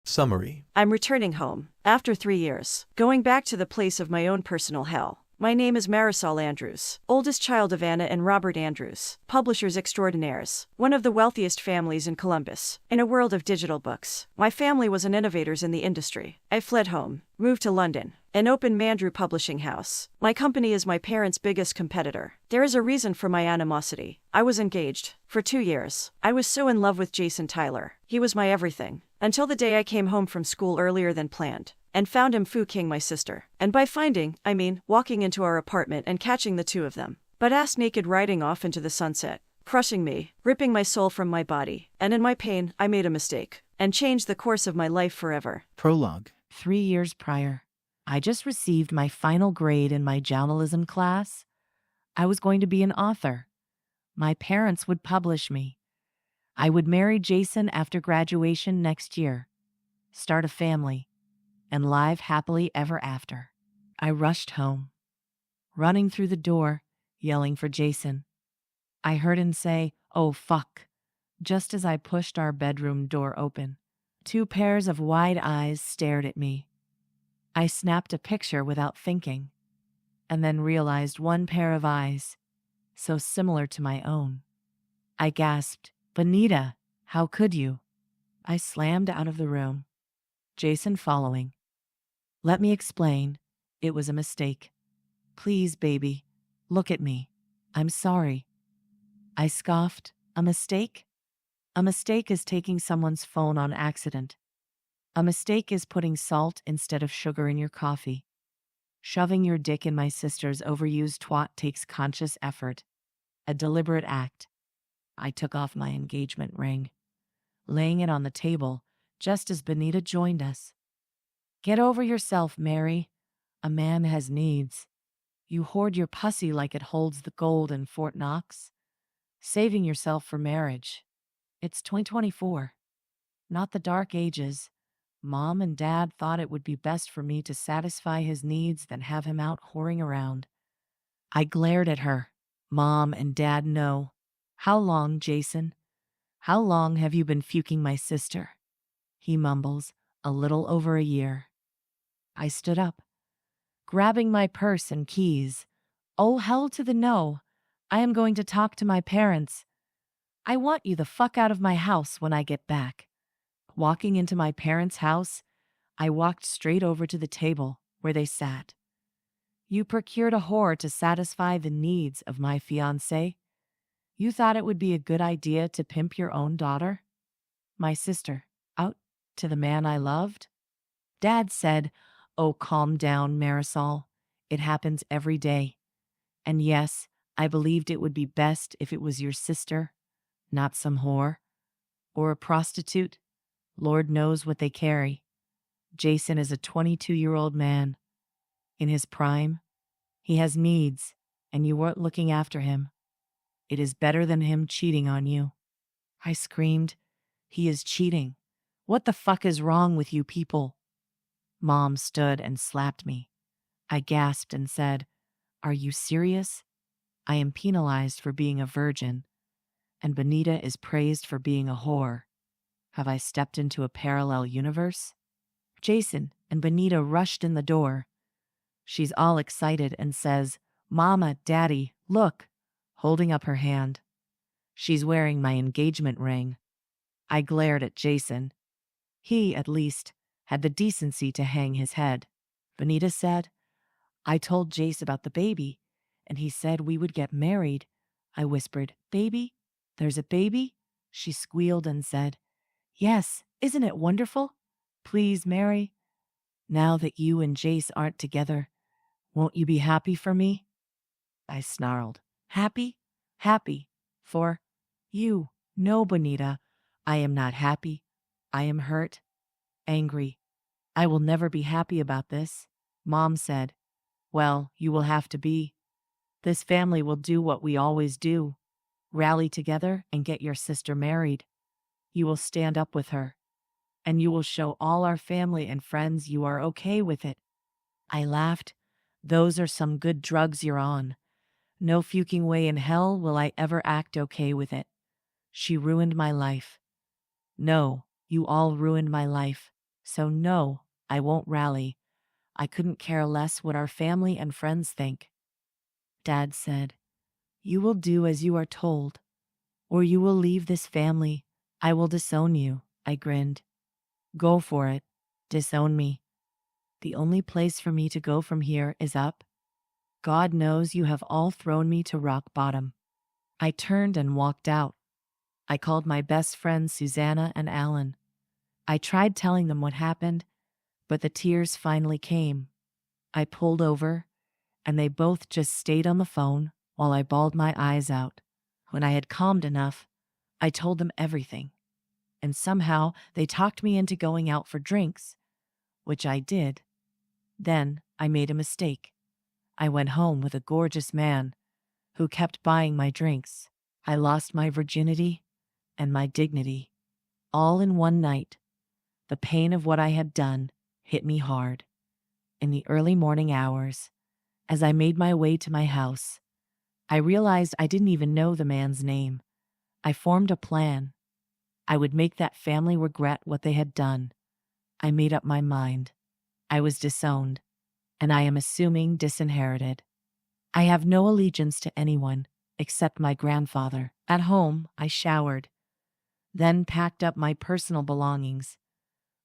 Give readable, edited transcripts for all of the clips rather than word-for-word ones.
Summary. I'm returning home, after 3 years, going back to the place of my own personal hell. My name is Marisol Andrews, oldest child of Anna and Robert Andrews, publishers extraordinaires, one of the wealthiest families in Columbus, in a world of digital books. My family was an innovators in the industry. I fled home, moved to London, and opened Mandrew Publishing House. My company is my parents' biggest competitor. There is a reason for my animosity. I was engaged for 2 years. I was so in love with Jason Tyler. He was my everything. Until the day I came home from school earlier than planned and found him fucking my sister. And by finding, I mean walking into our apartment and catching the two of them, butt ass naked, riding off into the sunset, crushing me, ripping my soul from my body. And in my pain, I made a mistake and changed the course of my life forever. Prologue. 3 years prior, I just received my final grade in my journalism class. I was going to be an author. My parents would publish me. I would marry Jason after graduation next year, start a family, and live happily ever after. I rushed home, running through the door, yelling for Jason. I heard him say, "Oh fuck," just as I pushed our bedroom door open. 2 pairs of wide eyes stared at me. I snapped a picture without thinking, and then realized 1 pair of eyes, so similar to my own. I gasped, "Bonita, how could you?" I slammed out of the room, Jason following. "Let me explain. It was a mistake. Please, baby, look at me. I'm sorry." I scoffed. "A mistake? A mistake is taking someone's phone on accident. A mistake is putting salt instead of sugar in your coffee. Shoving your dick in my sister's overused twat takes conscious effort, a deliberate act." I took off my engagement ring, laying it on the table just as Bonita joined us. "Get over yourself, Mary. A man has needs. You hoard your pussy like it holds the gold in Fort Knox, saving yourself for marriage. It's 2024, not the dark ages. Mom and Dad thought it would be best for me to satisfy his needs than have him out whoring around." I glared at her. "Mom and Dad know. How long, Jason? How long have you been fucking my sister?" He mumbles, "A little over a year." I stood up, grabbing my purse and keys. "Oh, hell to the no. I am going to talk to my parents. I want you the fuck out of my house when I get back." Walking into my parents' house, I walked straight over to the table where they sat. "You procured a whore to satisfy the needs of my fiancé? You thought it would be a good idea to pimp your own daughter? My sister, out to the man I loved?" Dad said, "Oh, calm down, Marisol. It happens every day. And yes, I believed it would be best if it was your sister, not some whore. Or a prostitute. Lord knows what they carry. Jason is a 22-year-old man. In his prime. He has needs, and you weren't looking after him. It is better than him cheating on you." I screamed, "He is cheating. What the fuck is wrong with you people?" Mom stood and slapped me. I gasped and said, "Are you serious? I am penalized for being a virgin, and Bonita is praised for being a whore. Have I stepped into a parallel universe?" Jason and Bonita rushed in the door. She's all excited and says, "Mama, Daddy, look," holding up her hand. She's wearing my engagement ring. I glared at Jason. He, at least, had the decency to hang his head. Bonita said, "I told Jace about the baby, and he said we would get married." I whispered, "Baby? There's a baby?" She squealed and said, "Yes, isn't it wonderful? Please, Mary. Now that you and Jace aren't together, won't you be happy for me?" I snarled, "Happy? Happy? For you? No, Bonita. I am not happy. I am hurt, angry. I will never be happy about this." Mom said, "Well, you will have to be. This family will do what we always do. Rally together and get your sister married. You will stand up with her, and you will show all our family and friends you are okay with it." I laughed. "Those are some good drugs you're on. No fucking way in hell will I ever act okay with it. She ruined my life. No, you all ruined my life. So no, I won't rally. I couldn't care less what our family and friends think. Dad said, "You will do as you are told, or you will leave this family. I will disown you." I grinned. "Go for it. Disown me. The only place for me to go from here is up. God knows you have all thrown me to rock bottom." I turned and walked out. I called my best friends Susanna and Alan. I tried telling them what happened, but the tears finally came. I pulled over, and they both just stayed on the phone while I bawled my eyes out. When I had calmed enough, I told them everything, and somehow they talked me into going out for drinks, which I did. Then I made a mistake. I went home with a gorgeous man who kept buying my drinks. I lost my virginity and my dignity, all in one night. The pain of what I had done hit me hard. In the early morning hours, as I made my way to my house, I realized I didn't even know the man's name. I formed a plan. I would make that family regret what they had done. I made up my mind. I was disowned, and I am assuming disinherited. I have no allegiance to anyone except my grandfather. At home, I showered, then packed up my personal belongings,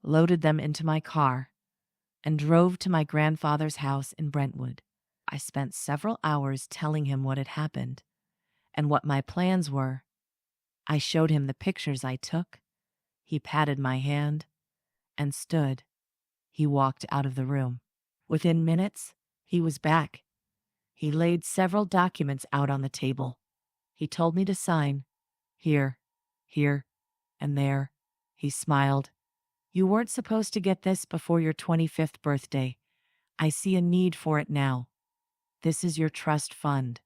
loaded them into my car, and drove to my grandfather's house in Brentwood. I spent several hours telling him what had happened and what my plans were. I showed him the pictures I took. He patted my hand and stood. He walked out of the room. Within minutes, he was back. He laid several documents out on the table. He told me to sign. Here, and there. He smiled. "You weren't supposed to get this before your 25th birthday. I see a need for it now. This is your trust fund,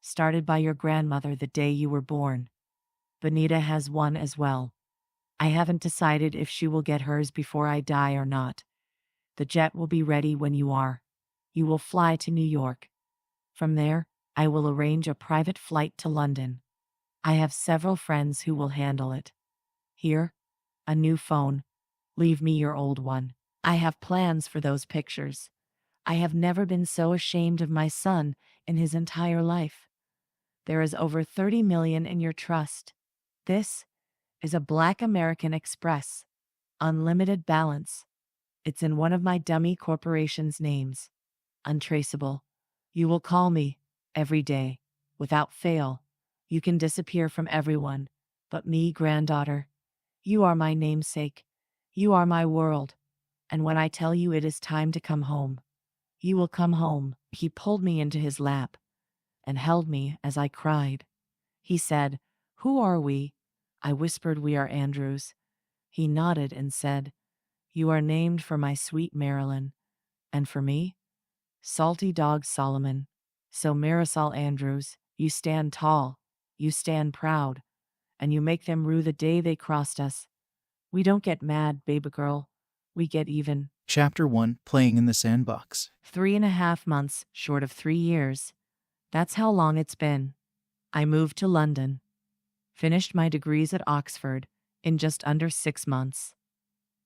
started by your grandmother the day you were born. Benita has one as well. I haven't decided if she will get hers before I die or not. The jet will be ready when you are. You will fly to New York. From there, I will arrange a private flight to London. I have several friends who will handle it. Here, a new phone. Leave me your old one. I have plans for those pictures. I have never been so ashamed of my son in his entire life. There is over 30 million in your trust. This is a Black American Express, unlimited balance. It's in one of my dummy corporation's names, untraceable. You will call me every day, without fail. You can disappear from everyone, but me, granddaughter. You are my namesake. You are my world. And when I tell you it is time to come home, you will come home." He pulled me into his lap and held me as I cried. He said, "Who are we?" I whispered, "We are Andrews." He nodded and said, "You are named for my sweet Marilyn. And for me? Salty Dog Solomon. So Marisol Andrews, you stand tall, you stand proud, and you make them rue the day they crossed us. We don't get mad, baby girl. We get even." Chapter 1, Playing in the Sandbox. 3.5 months short of 3 years. That's how long it's been. I moved to London, finished my degrees at Oxford in just under 6 months.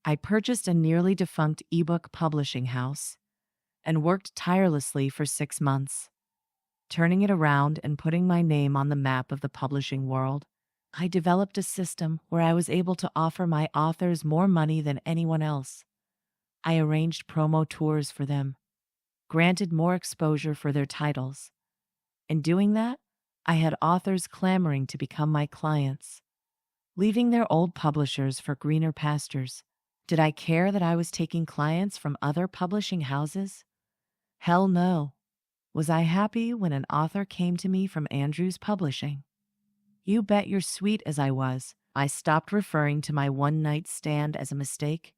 I purchased a nearly defunct ebook publishing house and worked tirelessly for 6 months, turning it around and putting my name on the map of the publishing world. I developed a system where I was able to offer my authors more money than anyone else. I arranged promo tours for them, granted more exposure for their titles. In doing that, I had authors clamoring to become my clients, leaving their old publishers for greener pastures. Did I care that I was taking clients from other publishing houses? Hell no. Was I happy when an author came to me from Andrews Publishing? You bet you're sweet as I was. I stopped referring to my one-night stand as a mistake.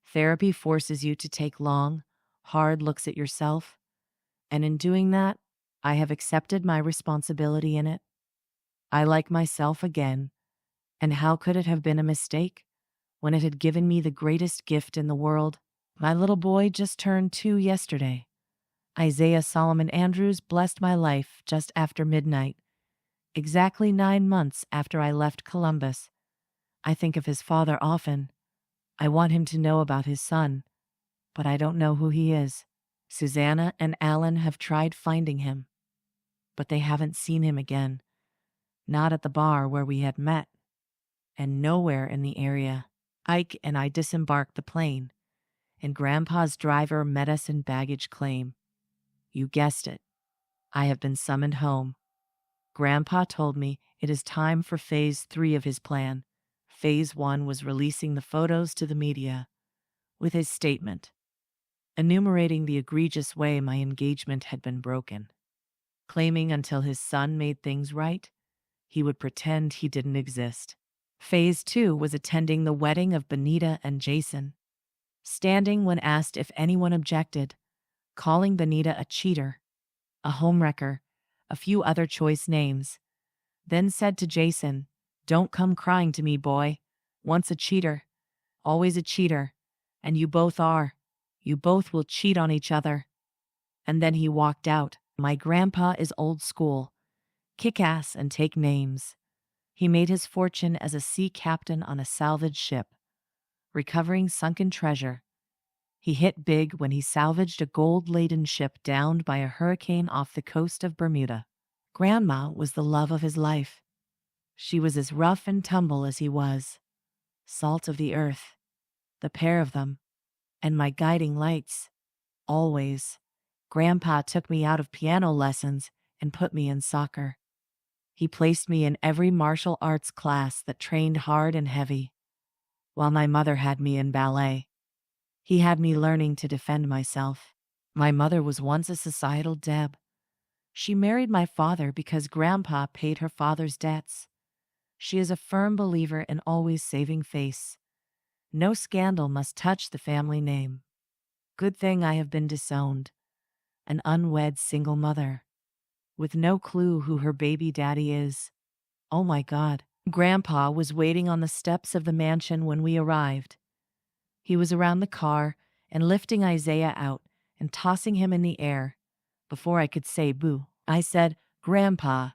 Therapy forces you to take long, hard looks at yourself, and in doing that, I have accepted my responsibility in it. I like myself again, and how could it have been a mistake when it had given me the greatest gift in the world? My little boy just turned 2 yesterday. Isaiah Solomon Andrews blessed my life just after midnight, exactly 9 months after I left Columbus. I think of his father often. I want him to know about his son, but I don't know who he is. Susanna and Alan have tried finding him, but they haven't seen him again. Not at the bar where we had met, and nowhere in the area. Ike and I disembarked the plane, and Grandpa's driver met us in baggage claim. You guessed it. I have been summoned home. Grandpa told me it is time for Phase 3 of his plan. Phase 1 was releasing the photos to the media, with his statement, enumerating the egregious way my engagement had been broken, claiming until his son made things right, he would pretend he didn't exist. Phase 2 was attending the wedding of Benita and Jason, standing when asked if anyone objected, calling Benita a cheater, a homewrecker, a few other choice names, then said to Jason, "Don't come crying to me, boy. Once a cheater, always a cheater, and you both are. You both will cheat on each other." And then he walked out. My grandpa is old school, kick-ass and take names. He made his fortune as a sea captain on a salvage ship, recovering sunken treasure. He hit big when he salvaged a gold-laden ship downed by a hurricane off the coast of Bermuda. Grandma was the love of his life. She was as rough and tumble as he was, salt of the earth, the pair of them, and my guiding lights. Always, Grandpa took me out of piano lessons and put me in soccer. He placed me in every martial arts class that trained hard and heavy, while my mother had me in ballet. He had me learning to defend myself. My mother was once a societal deb. She married my father because Grandpa paid her father's debts. She is a firm believer in always saving face. No scandal must touch the family name. Good thing I have been disowned. An unwed single mother, with no clue who her baby daddy is. Oh my God. Grandpa was waiting on the steps of the mansion when we arrived. He was around the car and lifting Isaiah out and tossing him in the air. Before I could say boo, I said, "Grandpa,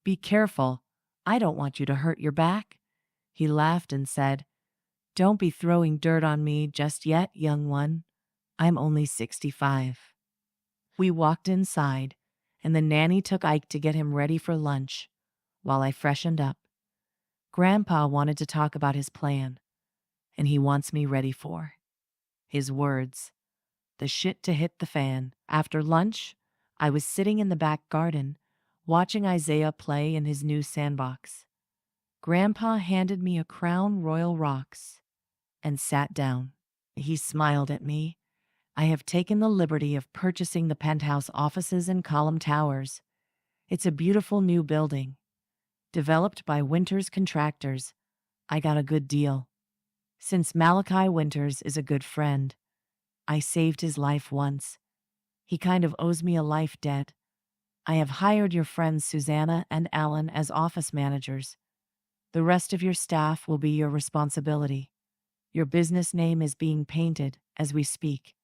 be careful. I don't want you to hurt your back." He laughed and said, "Don't be throwing dirt on me just yet, young one. I'm only 65. We walked inside, and the nanny took Ike to get him ready for lunch, while I freshened up. Grandpa wanted to talk about his plan, and he wants me ready for his words. The shit to hit the fan. After lunch, I was sitting in the back garden, watching Isaiah play in his new sandbox. Grandpa handed me a Crown Royal Rocks and sat down. He smiled at me. "I have taken the liberty of purchasing the penthouse offices in Column Towers. It's a beautiful new building, developed by Winters Contractors. I got a good deal. Since Malachi Winters is a good friend, I saved his life once. He kind of owes me a life debt. I have hired your friends Susanna and Alan as office managers. The rest of your staff will be your responsibility. Your business name is being painted as we speak."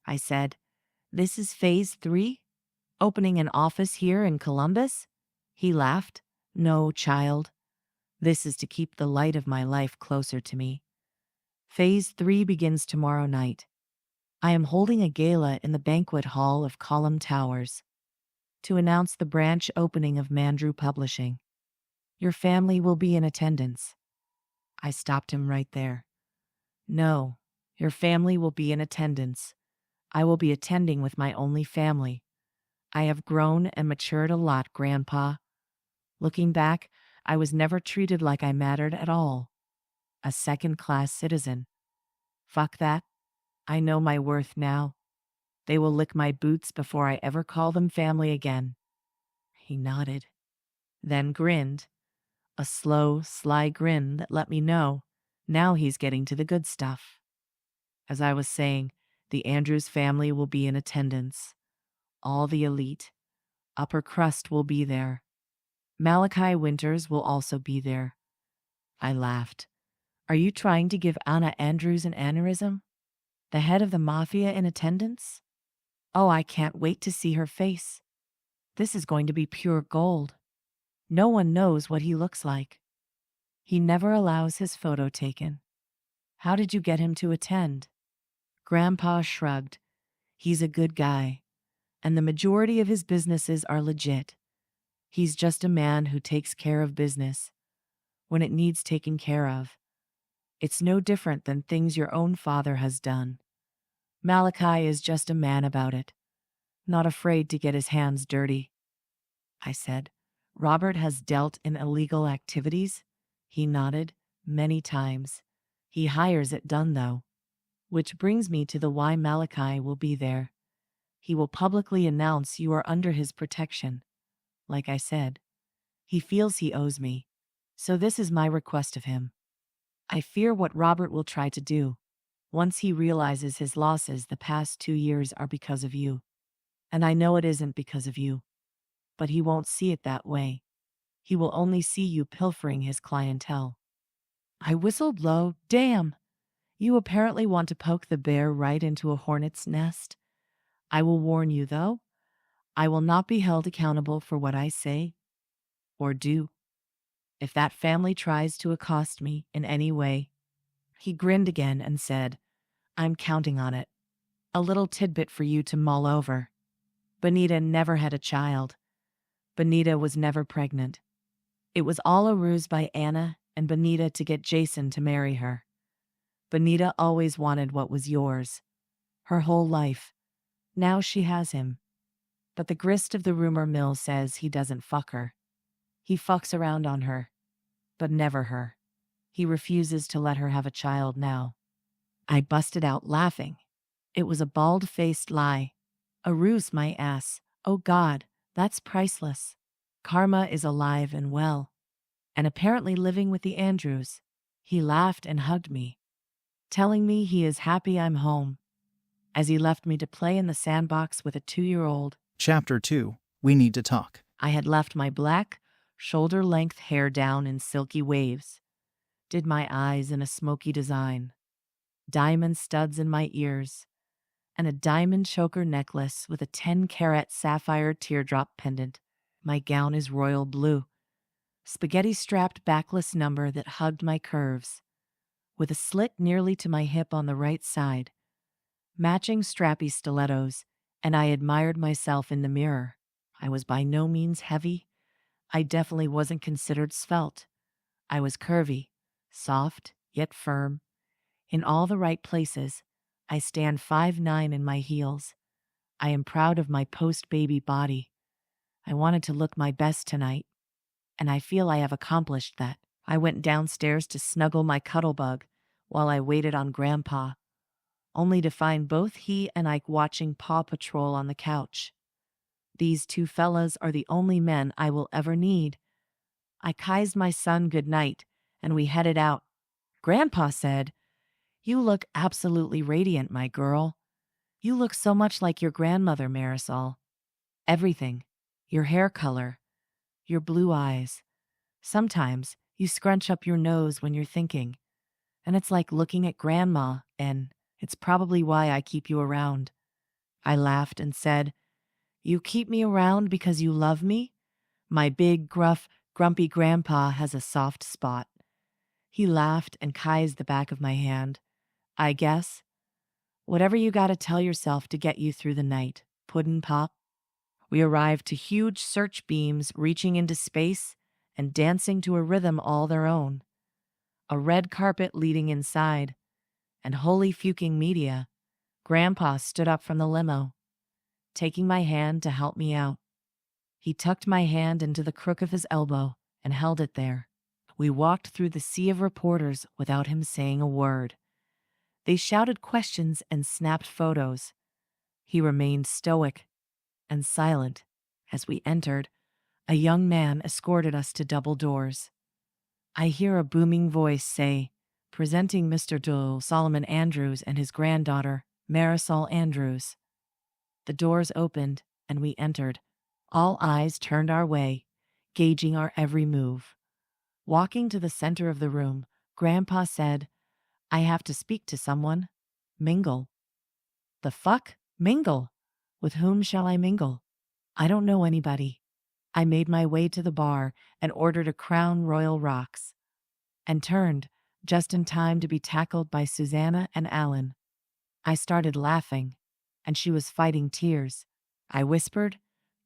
I said, "This is Phase 3? Opening an office here in Columbus?" He laughed. "No, child. This is to keep the light of my life closer to me. Phase 3 begins tomorrow night. I am holding a gala in the banquet hall of Column Towers to announce the branch opening of Mandrew Publishing. Your family will be in attendance." I stopped him right there. "No, your family will be in attendance. I will be attending with my only family. I have grown and matured a lot, Grandpa. Looking back, I was never treated like I mattered at all. A second-class citizen. Fuck that. I know my worth now. They will lick my boots before I ever call them family again." He nodded, then grinned. A slow, sly grin that let me know now he's getting to the good stuff. As I was saying, the Andrews family will be in attendance. All the elite, upper crust will be there. Malachi Winters will also be there. I laughed. "Are you trying to give Anna Andrews an aneurysm? The head of the mafia in attendance? Oh, I can't wait to see her face. This is going to be pure gold. No one knows what he looks like. He never allows his photo taken. How did you get him to attend? Grandpa shrugged. He's a good guy, and the majority of his businesses are legit. He's just a man who takes care of business when it needs taken care of. It's no different than things your own father has done. Malachi is just a man about it, not afraid to get his hands dirty. I said, Robert has dealt in illegal activities? He nodded, many times. He hires it done, though. Which brings me to the why Malachi will be there. He will publicly announce you are under his protection. Like I said, he feels he owes me. So this is my request of him. I fear what Robert will try to do once he realizes his losses the past 2 years are because of you. And I know it isn't because of you. But he won't see it that way. He will only see you pilfering his clientele. I whistled low. Damn! You apparently want to poke the bear right into a hornet's nest. I will warn you, though. I will not be held accountable for what I say or do. If that family tries to accost me in any way. He grinned again and said, I'm counting on it. A little tidbit for you to mull over. Bonita never had a child. Bonita was never pregnant. It was all a ruse by Anna and Bonita to get Jason to marry her. Bonita always wanted what was yours. Her whole life. Now she has him. But the grist of the rumor mill says he doesn't fuck her. He fucks around on her, but never her. He refuses to let her have a child now. I busted out laughing. It was a bald-faced lie. A ruse, my ass. Oh God, that's priceless. Karma is alive and well, and apparently living with the Andrews. He laughed and hugged me, telling me he is happy I'm home, as he left me to play in the sandbox with a 2-year-old. Chapter 2. We Need to Talk. I had left my black, shoulder-length hair down in silky waves, did my eyes in a smoky design, diamond studs in my ears, and a diamond choker necklace with a 10-carat sapphire teardrop pendant. My gown is royal blue, spaghetti-strapped backless number that hugged my curves, with a slit nearly to my hip on the right side, matching strappy stilettos, and I admired myself in the mirror. I was by no means heavy. I definitely wasn't considered svelte. I was curvy, soft, yet firm. In all the right places. I stand 5'9" in my heels. I am proud of my post-baby body. I wanted to look my best tonight, and I feel I have accomplished that. I went downstairs to snuggle my cuddle bug while I waited on Grandpa, only to find both he and Ike watching Paw Patrol on the couch. These two fellas are the only men I will ever need. I kissed my son good night, and we headed out. Grandpa said, You look absolutely radiant, my girl. You look so much like your grandmother, Marisol. Everything. Your hair color. Your blue eyes. Sometimes you scrunch up your nose when you're thinking, and it's like looking at Grandma, and it's probably why I keep you around. I laughed and said, You keep me around because you love me? My big, gruff, grumpy grandpa has a soft spot. He laughed and kissed the back of my hand. I guess. Whatever you gotta tell yourself to get you through the night, Puddin' Pop. We arrived to huge search beams reaching into space and dancing to a rhythm all their own. A red carpet leading inside, and holy fucking media. Grandpa stood up from the limo, taking my hand to help me out. He tucked my hand into the crook of his elbow and held it there. We walked through the sea of reporters without him saying a word. They shouted questions and snapped photos. He remained stoic and silent. As we entered, a young man escorted us to double doors. I hear a booming voice say, presenting Mr. Solomon Andrews and his granddaughter, Marisol Andrews. The doors opened, and we entered. All eyes turned our way, gauging our every move. Walking to the center of the room, Grandpa said, I have to speak to someone. Mingle. The fuck? Mingle? With whom shall I mingle? I don't know anybody. I made my way to the bar and ordered a Crown Royal Rocks, and turned, just in time to be tackled by Susanna and Alan. I started laughing, and she was fighting tears. I whispered,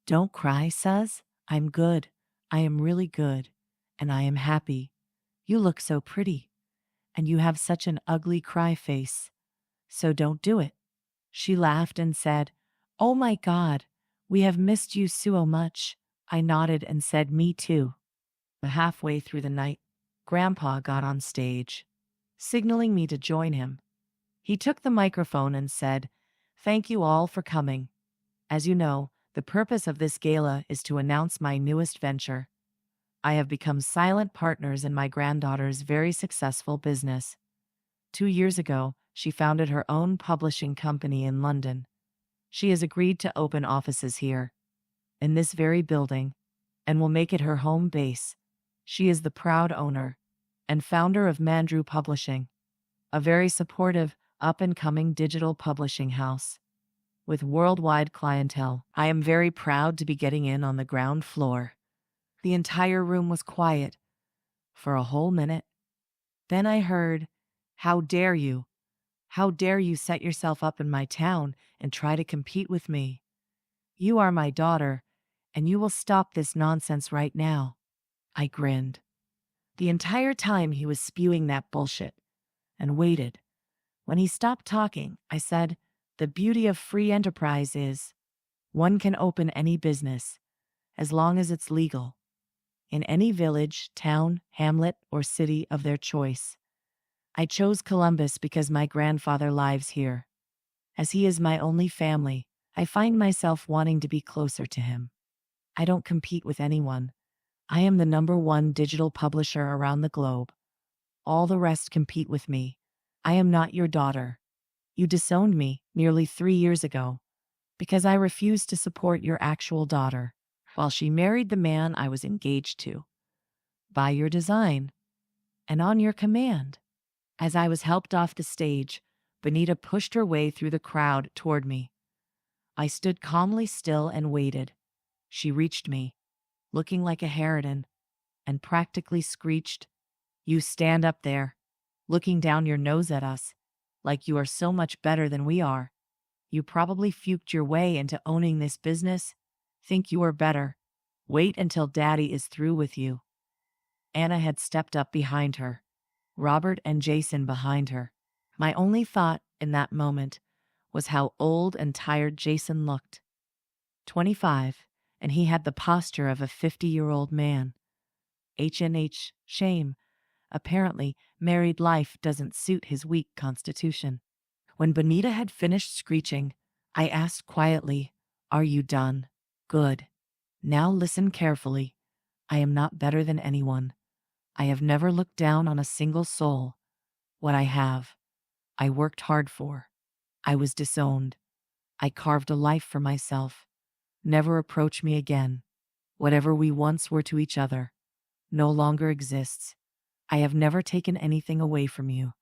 "Don't cry, Suz. I'm good. I am really good, and I am happy. You look so pretty, and you have such an ugly cry face. So don't do it." She laughed and said, "Oh my God, we have missed you so much." I nodded and said, "Me too." Halfway through the night, Grandpa got on stage, signaling me to join him. He took the microphone and said, "Thank you all for coming. As you know, the purpose of this gala is to announce my newest venture. I have become silent partners in my granddaughter's very successful business. 2 years ago, she founded her own publishing company in London. She has agreed to open offices here, in this very building, and will make it her home base. She is the proud owner and founder of Mandrew Publishing, a very supportive, up-and-coming digital publishing house with worldwide clientele. I am very proud to be getting in on the ground floor." The entire room was quiet for a whole minute. Then I heard, "How dare you? How dare you set yourself up in my town and try to compete with me? You are my daughter, and you will stop this nonsense right now." I grinned. The entire time he was spewing that bullshit, and waited. When he stopped talking, I said, "The beauty of free enterprise is one can open any business, as long as it's legal, in any village, town, hamlet, or city of their choice. I chose Columbus because my grandfather lives here. As he is my only family, I find myself wanting to be closer to him. I don't compete with anyone. I am the #1 digital publisher around the globe. All the rest compete with me. I am not your daughter. You disowned me nearly 3 years ago because I refused to support your actual daughter while she married the man I was engaged to. By your design and on your command." As I was helped off the stage, Benita pushed her way through the crowd toward me. I stood calmly still and waited. She reached me, looking like a harridan, and practically screeched, "You stand up there, looking down your nose at us, like you are so much better than we are. You probably fuked your way into owning this business. Think you are better. Wait until Daddy is through with you." Anna had stepped up behind her, Robert and Jason behind her. My only thought in that moment was how old and tired Jason looked. 25, and he had the posture of a 50-year-old man. H&H, shame. Apparently, married life doesn't suit his weak constitution. When Benita had finished screeching, I asked quietly, "Are you done? Good. Now listen carefully. I am not better than anyone. I have never looked down on a single soul. What I have, I worked hard for. I was disowned. I carved a life for myself. Never approach me again. Whatever we once were to each other no longer exists. I have never taken anything away from you.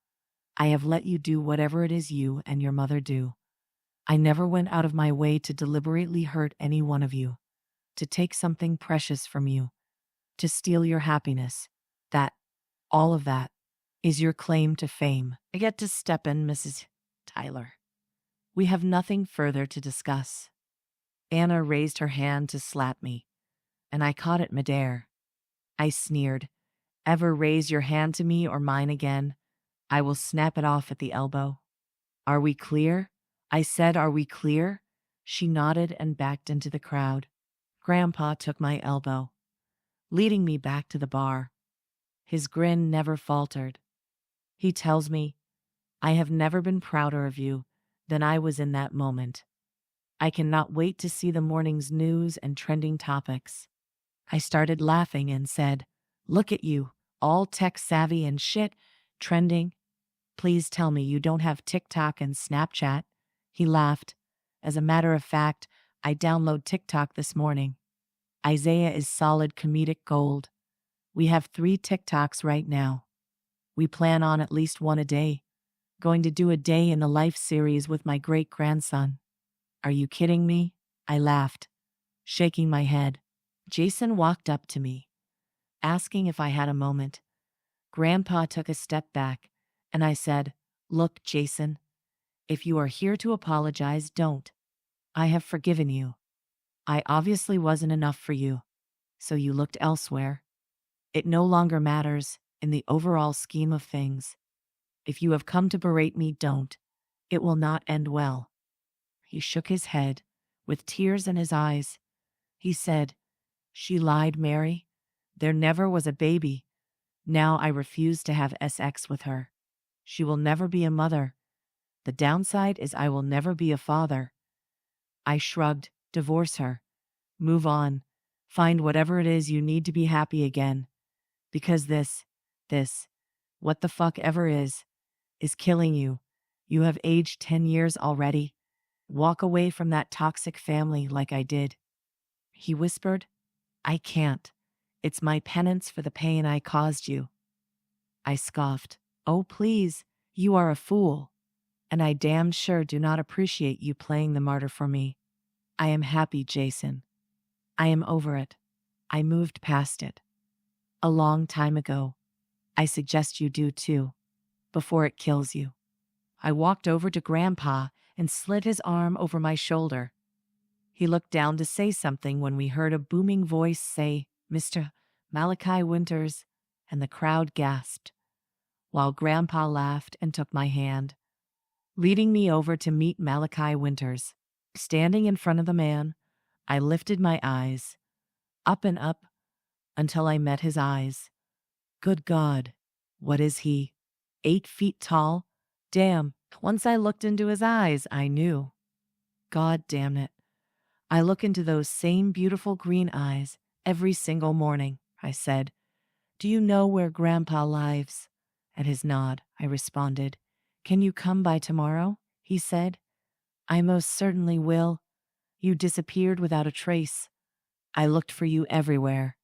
I have let you do whatever it is you and your mother do. I never went out of my way to deliberately hurt any one of you, to take something precious from you, to steal your happiness. That, all of that, is your claim to fame. I get to step in, Mrs. Tyler. We have nothing further to discuss." Anna raised her hand to slap me, and I caught it midair. I sneered, "Ever raise your hand to me or mine again, I will snap it off at the elbow." "Are we clear?" I said, "Are we clear?" She nodded and backed into the crowd. Grandpa took my elbow, leading me back to the bar. His grin never faltered. He tells me, "I have never been prouder of you than I was in that moment. I cannot wait to see the morning's news and trending topics." I started laughing and said, "Look at you, all tech savvy and shit, trending. Please tell me you don't have TikTok and Snapchat." He laughed. "As a matter of fact, I downloaded TikTok this morning. Isaiah is solid comedic gold. We have 3 TikToks right now. We plan on at least 1 a day. Going to do a day in the life series with my great-grandson." "Are you kidding me?" I laughed, shaking my head. Jason walked up to me, asking if I had a moment. Grandpa took a step back, and I said, "Look, Jason, if you are here to apologize, don't. I have forgiven you. I obviously wasn't enough for you, so you looked elsewhere. It no longer matters in the overall scheme of things. If you have come to berate me, don't. It will not end well." He shook his head, with tears in his eyes. He said, "She lied, Mary. There never was a baby. Now I refuse to have sex with her. She will never be a mother. The downside is I will never be a father." I shrugged. "Divorce her. Move on. Find whatever it is you need to be happy again. Because this, what the fuck ever is killing you. You have aged 10 years already. Walk away from that toxic family like I did." He whispered, "I can't. It's my penance for the pain I caused you." I scoffed. "Oh, please, you are a fool. And I damned sure do not appreciate you playing the martyr for me. I am happy, Jason. I am over it. I moved past it. A long time ago. I suggest you do too, before it kills you." I walked over to Grandpa and slid his arm over my shoulder. He looked down to say something when we heard a booming voice say, "Mr. Malachi Winters," and the crowd gasped, while Grandpa laughed and took my hand, leading me over to meet Malachi Winters. Standing in front of the man, I lifted my eyes, up and up, until I met his eyes. Good God, what is he? 8 feet tall? Damn, once I looked into his eyes, I knew. God damn it. I look into those same beautiful green eyes every single morning, I said. "Do you know where Grandpa lives?" At his nod, I responded. "Can you come by tomorrow?" he said. "I most certainly will. You disappeared without a trace. I looked for you everywhere."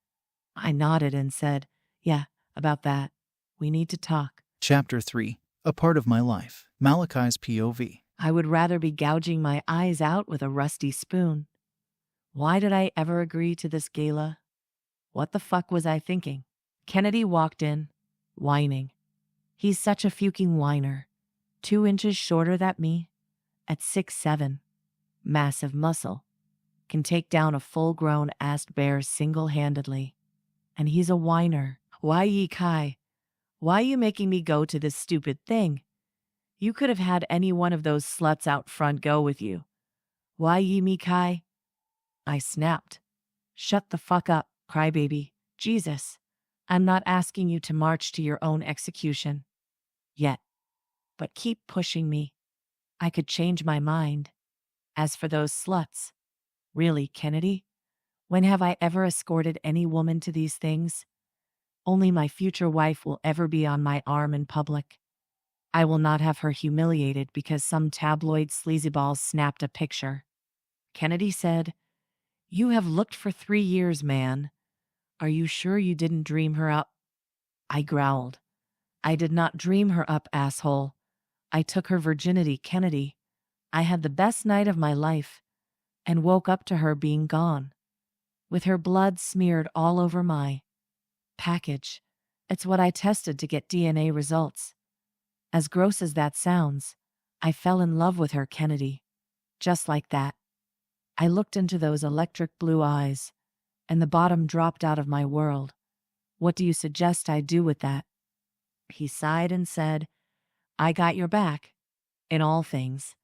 I nodded and said, "Yeah, about that. We need to talk." Chapter 3. A Part of My Life. Malachi's POV. I would rather be gouging my eyes out with a rusty spoon. Why did I ever agree to this gala? What the fuck was I thinking? Kennedy walked in, whining. He's such a fucking whiner. 2 inches shorter than me, at 6'7". Massive muscle. Can take down a full-grown ass bear single-handedly. And he's a whiner. Why ye kai? Why you making me go to this stupid thing? You could have had any one of those sluts out front go with you. Why ye me kai? I snapped. Shut the fuck up, crybaby. Jesus. I'm not asking you to march to your own execution. Yet. But keep pushing me. I could change my mind. As for those sluts. Really, Kennedy? When have I ever escorted any woman to these things? Only my future wife will ever be on my arm in public. I will not have her humiliated because some tabloid sleazeball snapped a picture. Kennedy said, "You have looked for 3 years, man. Are you sure you didn't dream her up?" I growled. "I did not dream her up, asshole. I took her virginity, Kennedy. I had the best night of my life, and woke up to her being gone, with her blood smeared all over my package. It's what I tested to get DNA results. As gross as that sounds, I fell in love with her, Kennedy. Just like that." I looked into those electric blue eyes, and the bottom dropped out of my world. "What do you suggest I do with that?" He sighed and said, "I got your back. In all things.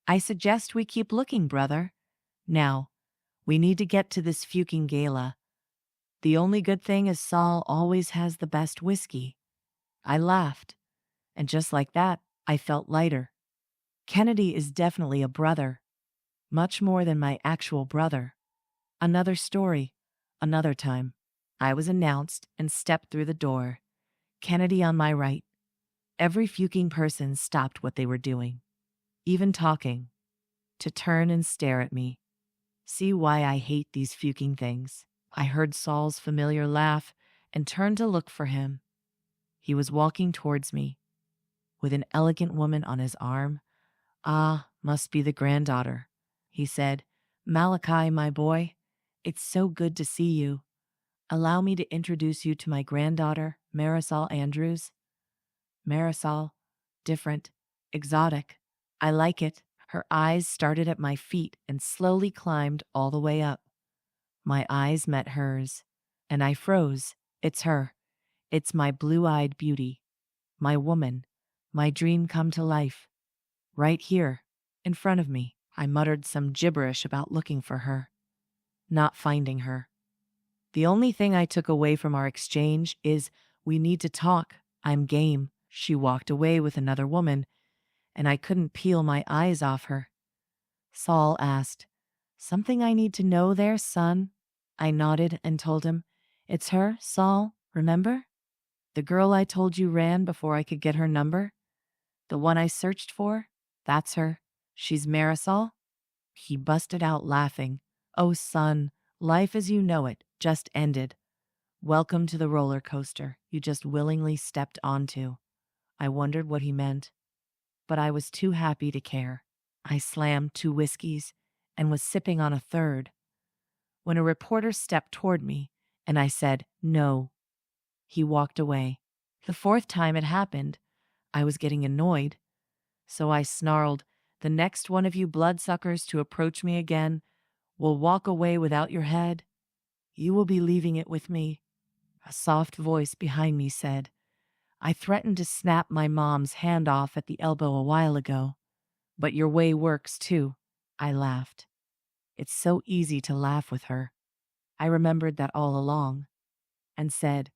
I suggest we keep looking, brother. Now, we need to get to this fucking gala. The only good thing is Saul always has the best whiskey." I laughed, and just like that, I felt lighter. Kennedy is definitely a brother. Much more than my actual brother. Another story, another time. I was announced and stepped through the door. Kennedy on my right. Every fucking person stopped what they were doing, even talking, to turn and stare at me. See why I hate these fucking things. I heard Saul's familiar laugh and turned to look for him. He was walking towards me, with an elegant woman on his arm. "Ah, must be the granddaughter," he said. "Malachi, my boy, it's so good to see you. Allow me to introduce you to my granddaughter, Marisol Andrews. Marisol, different, exotic. I like it. Her eyes started at my feet and slowly climbed all the way up. My eyes met hers, and I froze. It's her. It's my blue-eyed beauty. My woman. My dream come to life. Right here, in front of me. I muttered some gibberish about looking for her, not finding her. The only thing I took away from our exchange is, we need to talk. I'm game. She walked away with another woman, and I couldn't peel my eyes off her. Saul asked, "Something I need to know there, son?" I nodded and told him, "It's her, Saul, remember? The girl I told you ran before I could get her number? The one I searched for? That's her. She's Marisol." He busted out laughing. "Oh, son, life as you know it just ended. Welcome to the roller coaster you just willingly stepped onto." I wondered what he meant, but I was too happy to care. I slammed 2 whiskeys and was sipping on a third when a reporter stepped toward me and I said, "No." He walked away. The 4th time it happened, I was getting annoyed, so I snarled, "The next one of you bloodsuckers to approach me again will walk away without your head. You will be leaving it with me." A soft voice behind me said, "I threatened to snap my mom's hand off at the elbow a while ago, but your way works too." I laughed. It's so easy to laugh with her. I remembered that all along, and said,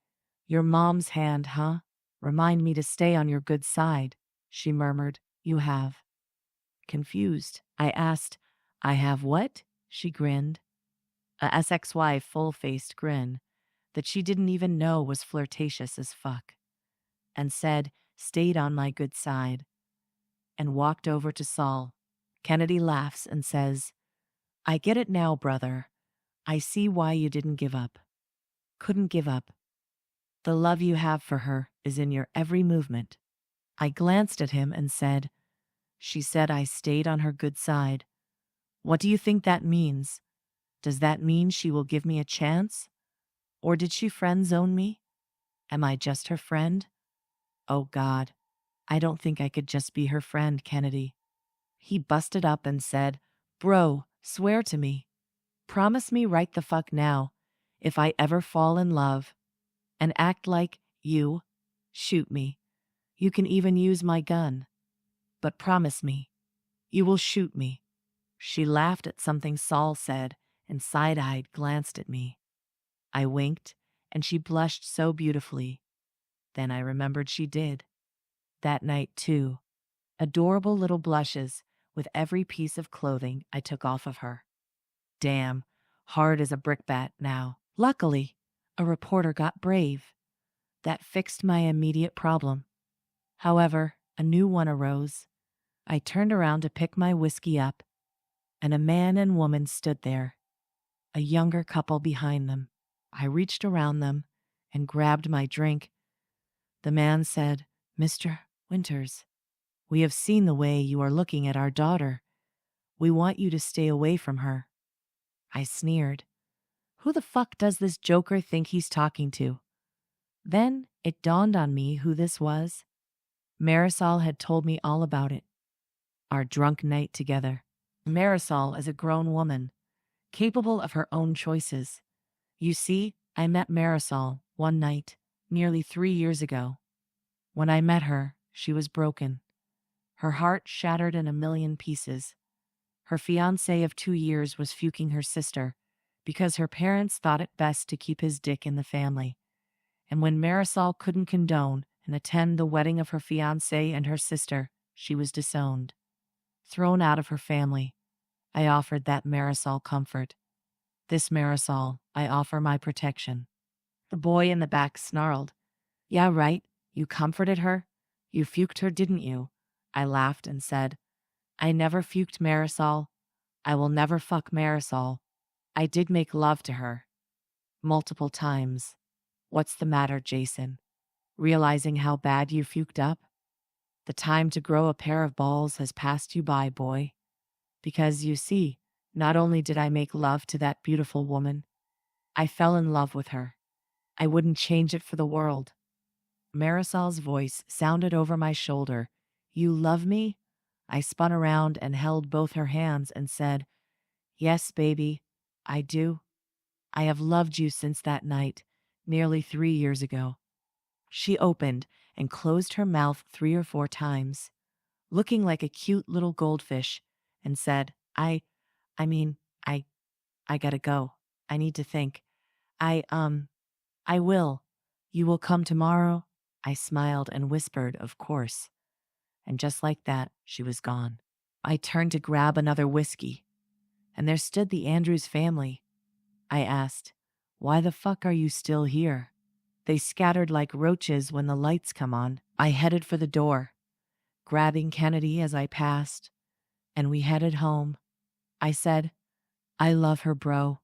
"Your mom's hand, huh? Remind me to stay on your good side." She murmured, "You have." Confused, I asked, "I have what?" She grinned. A SXY full-faced grin that she didn't even know was flirtatious as fuck, and said, "Stayed on my good side," and walked over to Saul. Kennedy laughs and says, "I get it now, brother. I see why you didn't give up. Couldn't give up. The love you have for her is in your every movement." I glanced at him and said, "She said I stayed on her good side. What do you think that means? Does that mean she will give me a chance? Or did she friend zone me? Am I just her friend? Oh God, I don't think I could just be her friend, Kennedy." He busted up and said, "Bro, swear to me. Promise me right the fuck now, if I ever fall in love and act like you, shoot me. You can even use my gun. But promise me, you will shoot me." She laughed at something Saul said and side-eyed glanced at me. I winked, and she blushed so beautifully. Then I remembered she did. That night, too. Adorable little blushes with every piece of clothing I took off of her. Damn, hard as a brickbat now. Luckily, a reporter got brave. That fixed my immediate problem. However, a new one arose. I turned around to pick my whiskey up, and a man and woman stood there, a younger couple behind them. I reached around them and grabbed my drink. The man said, "Mr. Winters, we have seen the way you are looking at our daughter. We want you to stay away from her." I sneered. Who the fuck does this joker think he's talking to? Then it dawned on me who this was. Marisol had told me all about it. Our drunk night together. Marisol is a grown woman, capable of her own choices. You see, I met Marisol one night, nearly 3 years ago. When I met her, she was broken. Her heart shattered in a million pieces. Her fiancé of 2 years was fucking her sister because her parents thought it best to keep his dick in the family. And when Marisol couldn't condone and attend the wedding of her fiancé and her sister, she was disowned. Thrown out of her family. I offered that Marisol comfort. This Marisol, I offer my protection. The boy in the back snarled, "Yeah, right, you comforted her? You fuked her, didn't you?" I laughed and said, "I never fuked Marisol. I will never fuck Marisol. I did make love to her. Multiple times." "What's the matter, Jason? Realizing how bad you fuked up? The time to grow a pair of balls has passed you by, boy. Because you see, not only did I make love to that beautiful woman, I fell in love with her. I wouldn't change it for the world. Marisol's voice sounded over my shoulder. You love me? I spun around and held both her hands and said, Yes, baby, I do. I have loved you since that night, nearly 3 years ago. She opened and closed her mouth 3 or 4 times, looking like a cute little goldfish, and said, I mean, I gotta go. I need to think. I will. You will come tomorrow? I smiled and whispered, of course. And just like that, she was gone. I turned to grab another whiskey, and there stood the Andrews family. I asked, Why the fuck are you still here? They scattered like roaches when the lights come on. I headed for the door, grabbing Kennedy as I passed, and we headed home. I said, I love her, bro.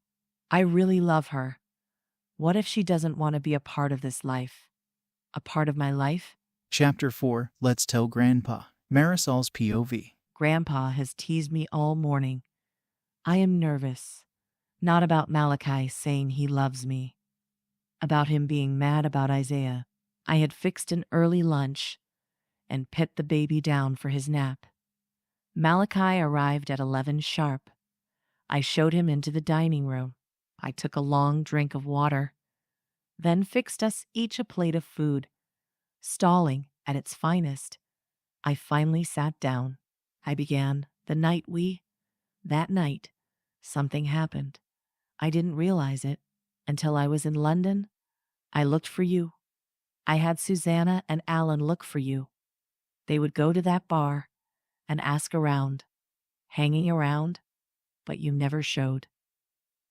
I really love her. What if she doesn't want to be a part of this life? A part of my life? Chapter 4, Let's Tell Grandpa. Marisol's POV. Grandpa has teased me all morning. I am nervous. Not about Malachi saying he loves me. About him being mad about Isaiah. I had fixed an early lunch and put the baby down for his nap. Malachi arrived at 11 sharp. I showed him into the dining room. I took a long drink of water, then fixed us each a plate of food. Stalling at its finest, I finally sat down. I began, that night, something happened. I didn't realize it until I was in London. I looked for you. I had Susanna and Alan look for you. They would go to that bar and ask around, hanging around, but you never showed.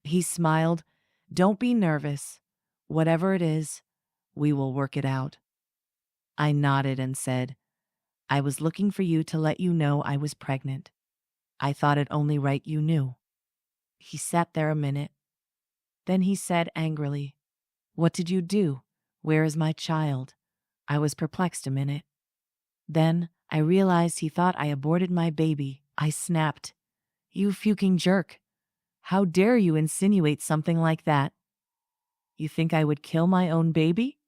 He smiled. Don't be nervous. Whatever it is, we will work it out. I nodded and said, I was looking for you to let you know I was pregnant. I thought it only right you knew. He sat there a minute. Then he said angrily, What did you do? Where is my child? I was perplexed a minute. Then I realized he thought I aborted my baby. I snapped, You fucking jerk. How dare you insinuate something like that? You think I would kill my own baby?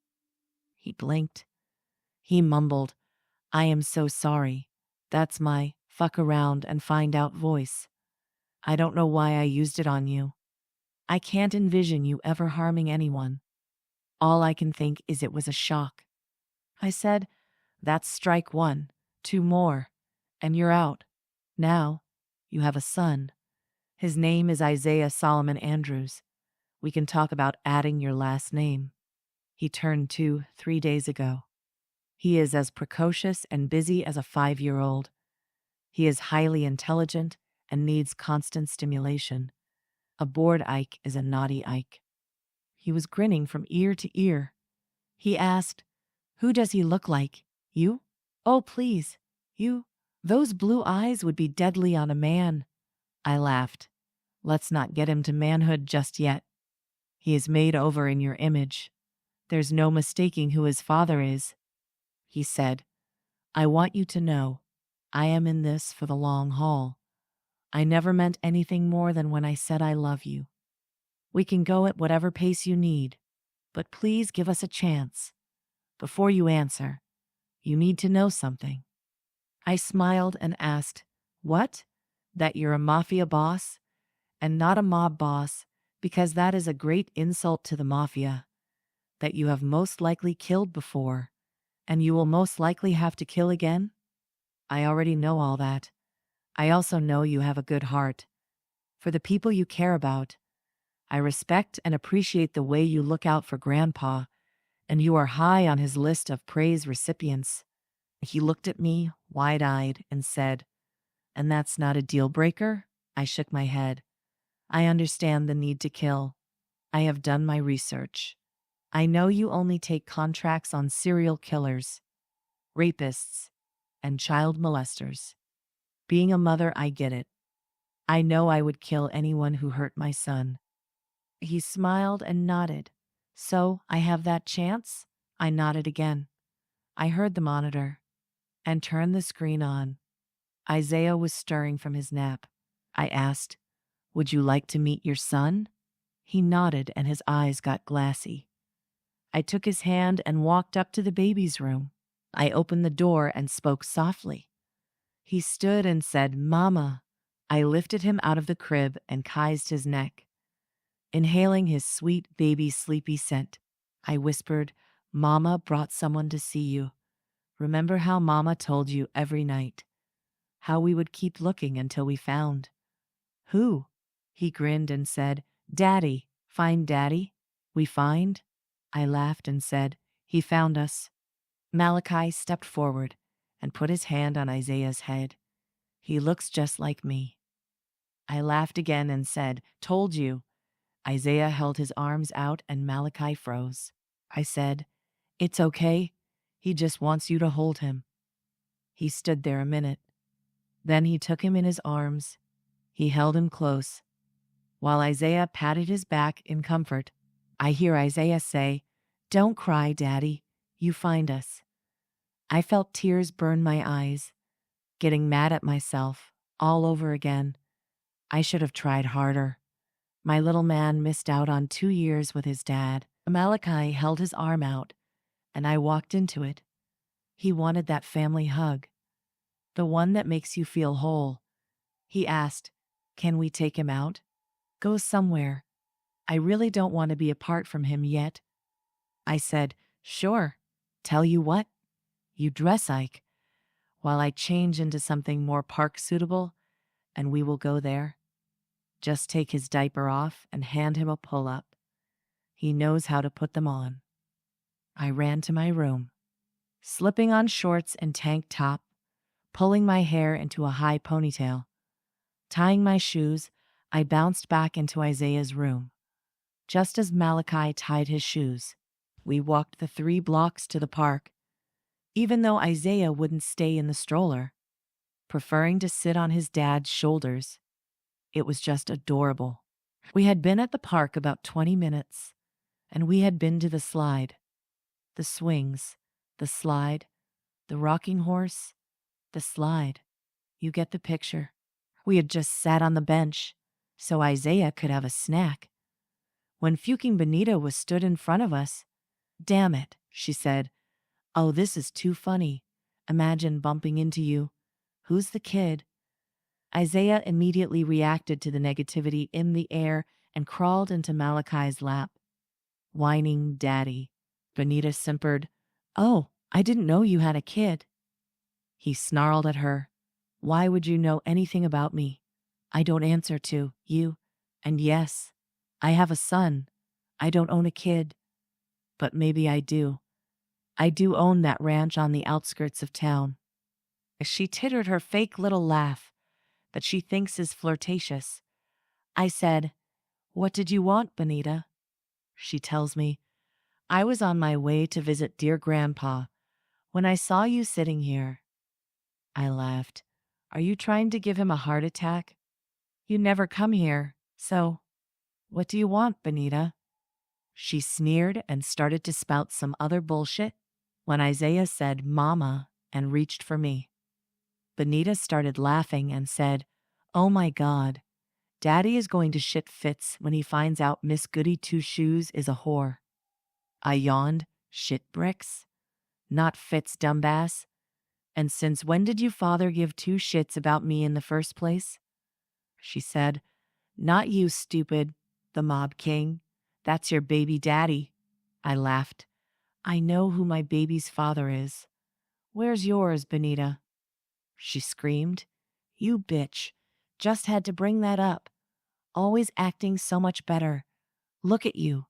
He blinked. He mumbled, I am so sorry. That's my fuck around and find out voice. I don't know why I used it on you. I can't envision you ever harming anyone. All I can think is it was a shock. I said, That's strike 1, 2 more, and you're out. Now, you have a son. His name is Isaiah Solomon Andrews. We can talk about adding your last name. He turned 2 3 days ago. He is as precocious and busy as a 5-year-old. He is highly intelligent and needs constant stimulation. A bored Ike is a naughty Ike. He was grinning from ear to ear. He asked, Who does he look like? You? Oh, please, you. Those blue eyes would be deadly on a man. I laughed. Let's not get him to manhood just yet. He is made over in your image. There's no mistaking who his father is. He said, I want you to know, I am in this for the long haul. I never meant anything more than when I said I love you. We can go at whatever pace you need, but please give us a chance. Before you answer, you need to know something. I smiled and asked, What? That you're a mafia boss and not a mob boss, because that is a great insult to the mafia. That you have most likely killed before, and you will most likely have to kill again? I already know all that. I also know you have a good heart. For the people you care about, I respect and appreciate the way you look out for Grandpa, and you are high on his list of praise recipients. He looked at me, wide-eyed, and said, And that's not a deal breaker? I shook my head. I understand the need to kill. I have done my research. I know you only take contracts on serial killers, rapists, and child molesters. Being a mother, I get it. I know I would kill anyone who hurt my son. He smiled and nodded. So, I have that chance? I nodded again. I heard the monitor and turned the screen on. Isaiah was stirring from his nap. I asked, Would you like to meet your son? He nodded and his eyes got glassy. I took his hand and walked up to the baby's room. I opened the door and spoke softly. He stood and said, "Mama." I lifted him out of the crib and kissed his neck. Inhaling his sweet baby sleepy scent, I whispered, "Mama brought someone to see you. Remember how Mama told you every night? How we would keep looking until we found." "Who?" He grinned and said, "Daddy. Find Daddy? We find?" I laughed and said, "He found us." Malachi stepped forward and put his hand on Isaiah's head. "He looks just like me." I laughed again and said, "Told you." Isaiah held his arms out and Malachi froze. I said, "It's okay. He just wants you to hold him." He stood there a minute. Then he took him in his arms. He held him close. While Isaiah patted his back in comfort, I hear Isaiah say, "Don't cry, Daddy. You find us." I felt tears burn my eyes, getting mad at myself all over again. I should have tried harder. My little man missed out on 2 years with his dad. Malachi held his arm out, and I walked into it. He wanted that family hug, the one that makes you feel whole. He asked, "Can we take him out? Go somewhere. I really don't want to be apart from him yet." I said, "Sure. Tell you what, you dress Ike, while I change into something more park suitable, and we will go there. Just take his diaper off and hand him a pull-up. He knows how to put them on." I ran to my room, slipping on shorts and tank top, pulling my hair into a high ponytail. Tying my shoes, I bounced back into Isaiah's room. Just as Malachi tied his shoes, we walked the 3 blocks to the park, even though Isaiah wouldn't stay in the stroller, preferring to sit on his dad's shoulders. It was just adorable. We had been at the park about 20 minutes, and we had been to the slide, the swings, the slide, the rocking horse, the slide. You get the picture. We had just sat on the bench, so Isaiah could have a snack. When fuking Benita was stood in front of us, "Damn it," she said. "Oh, this is too funny. Imagine bumping into you. Who's the kid?" Isaiah immediately reacted to the negativity in the air and crawled into Malachi's lap, whining, "Daddy." Benita simpered, "Oh, I didn't know you had a kid." He snarled at her, "Why would you know anything about me? I don't answer to you. And yes, I have a son. I don't own a kid. But maybe I do. I do own that ranch on the outskirts of town." She tittered her fake little laugh that she thinks is flirtatious. I said, "What did you want, Benita?" She tells me, "I was on my way to visit dear Grandpa when I saw you sitting here." I laughed. "Are you trying to give him a heart attack? You never come here, so what do you want, Benita?" She sneered and started to spout some other bullshit when Isaiah said, "Mama," and reached for me. Benita started laughing and said, "Oh my God, Daddy is going to shit fits when he finds out Miss Goody Two-Shoes is a whore." I yawned, "Shit bricks? Not fits, dumbass. And since when did you father give 2 shits about me in the first place?" She said, "Not you, stupid, the mob king. That's your baby daddy." I laughed. "I know who my baby's father is. Where's yours, Benita?" She screamed, "You bitch. Just had to bring that up. Always acting so much better. Look at you.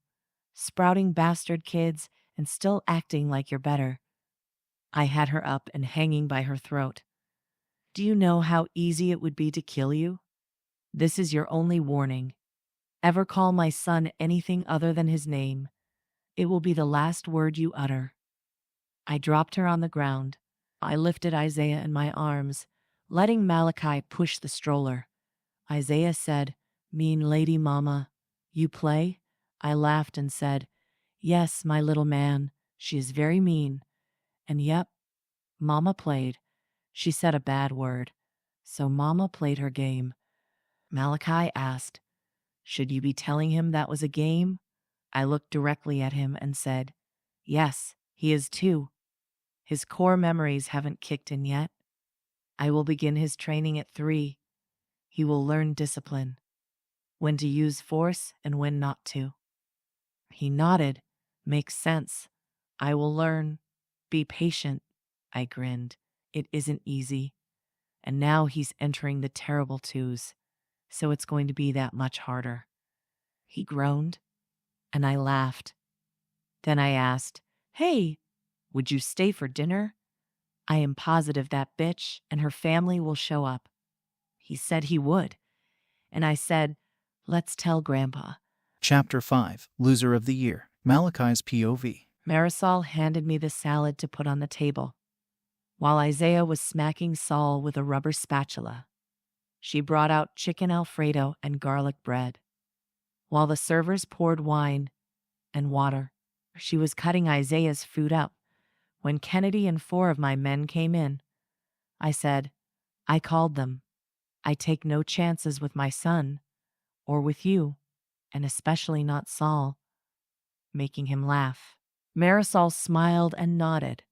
Sprouting bastard kids and still acting like you're better." I had her up and hanging by her throat. "Do you know how easy it would be to kill you? This is your only warning. Ever call my son anything other than his name, it will be the last word you utter." I dropped her on the ground. I lifted Isaiah in my arms, letting Malachi push the stroller. Isaiah said, "Mean lady, Mama. You play?" I laughed and said, "Yes, my little man. She is very mean." And yep, Mama played. She said a bad word, so Mama played her game. Malachi asked, "Should you be telling him that was a game?" I looked directly at him and said, Yes, he is too. His core memories haven't kicked in yet. I will begin his training at 3. He will learn discipline, when to use force and when not to. He nodded. Makes sense. I will learn. Be patient. I grinned. It isn't easy. And now he's entering the terrible 2s, so it's going to be that much harder. He groaned, and I laughed. Then I asked, "Hey, would you stay for dinner? I am positive that bitch and her family will show up." He said he would, and I said, "Let's tell Grandpa." Chapter 5, Loser of the Year, Malachi's POV. Marisol handed me the salad to put on the table, while Isaiah was smacking Saul with a rubber spatula. She brought out chicken Alfredo and garlic bread, while the servers poured wine and water. She was cutting Isaiah's food up when Kennedy and 4 of my men came in. I said, "I called them. I take no chances with my son, or with you, and especially not Saul," making him laugh. Marisol smiled and nodded.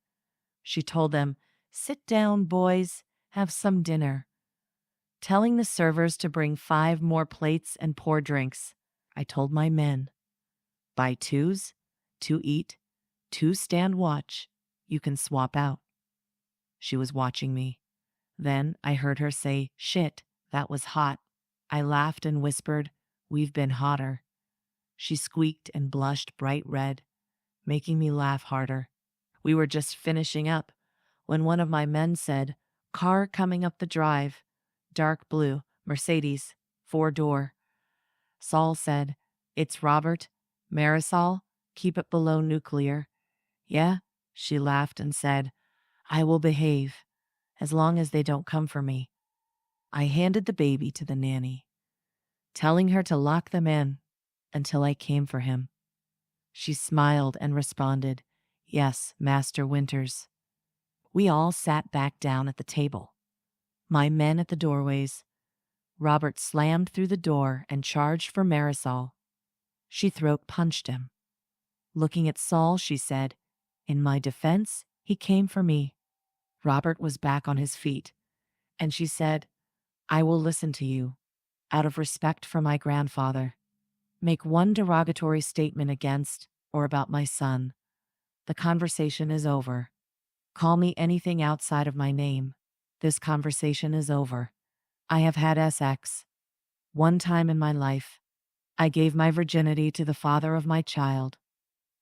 She told them, "Sit down, boys, have some dinner," telling the servers to bring 5 more plates and pour drinks. I told my men, "Buy 2s, 2 eat, 2 stand watch. You can swap out." She was watching me. Then I heard her say, "Shit, that was hot." I laughed and whispered, "We've been hotter." She squeaked and blushed bright red, making me laugh harder. We were just finishing up when one of my men said, "Car coming up the drive, dark blue, Mercedes, 4-door. Saul said, "It's Robert. Marisol, keep it below nuclear." "Yeah," she laughed and said, "I will behave, as long as they don't come for me." I handed the baby to the nanny, telling her to lock them in until I came for him. She smiled and responded, "Yes, Master Winters." We all sat back down at the table, my men at the doorways. Robert slammed through the door and charged for Marisol. She throat punched him. Looking at Saul, she said, "In my defense, he came for me." Robert was back on his feet, and she said, "I will listen to you, out of respect for my grandfather. Make one derogatory statement against or about my son. The conversation is over. Call me anything outside of my name. This conversation is over. I have had sex. One time in my life, I gave my virginity to the father of my child.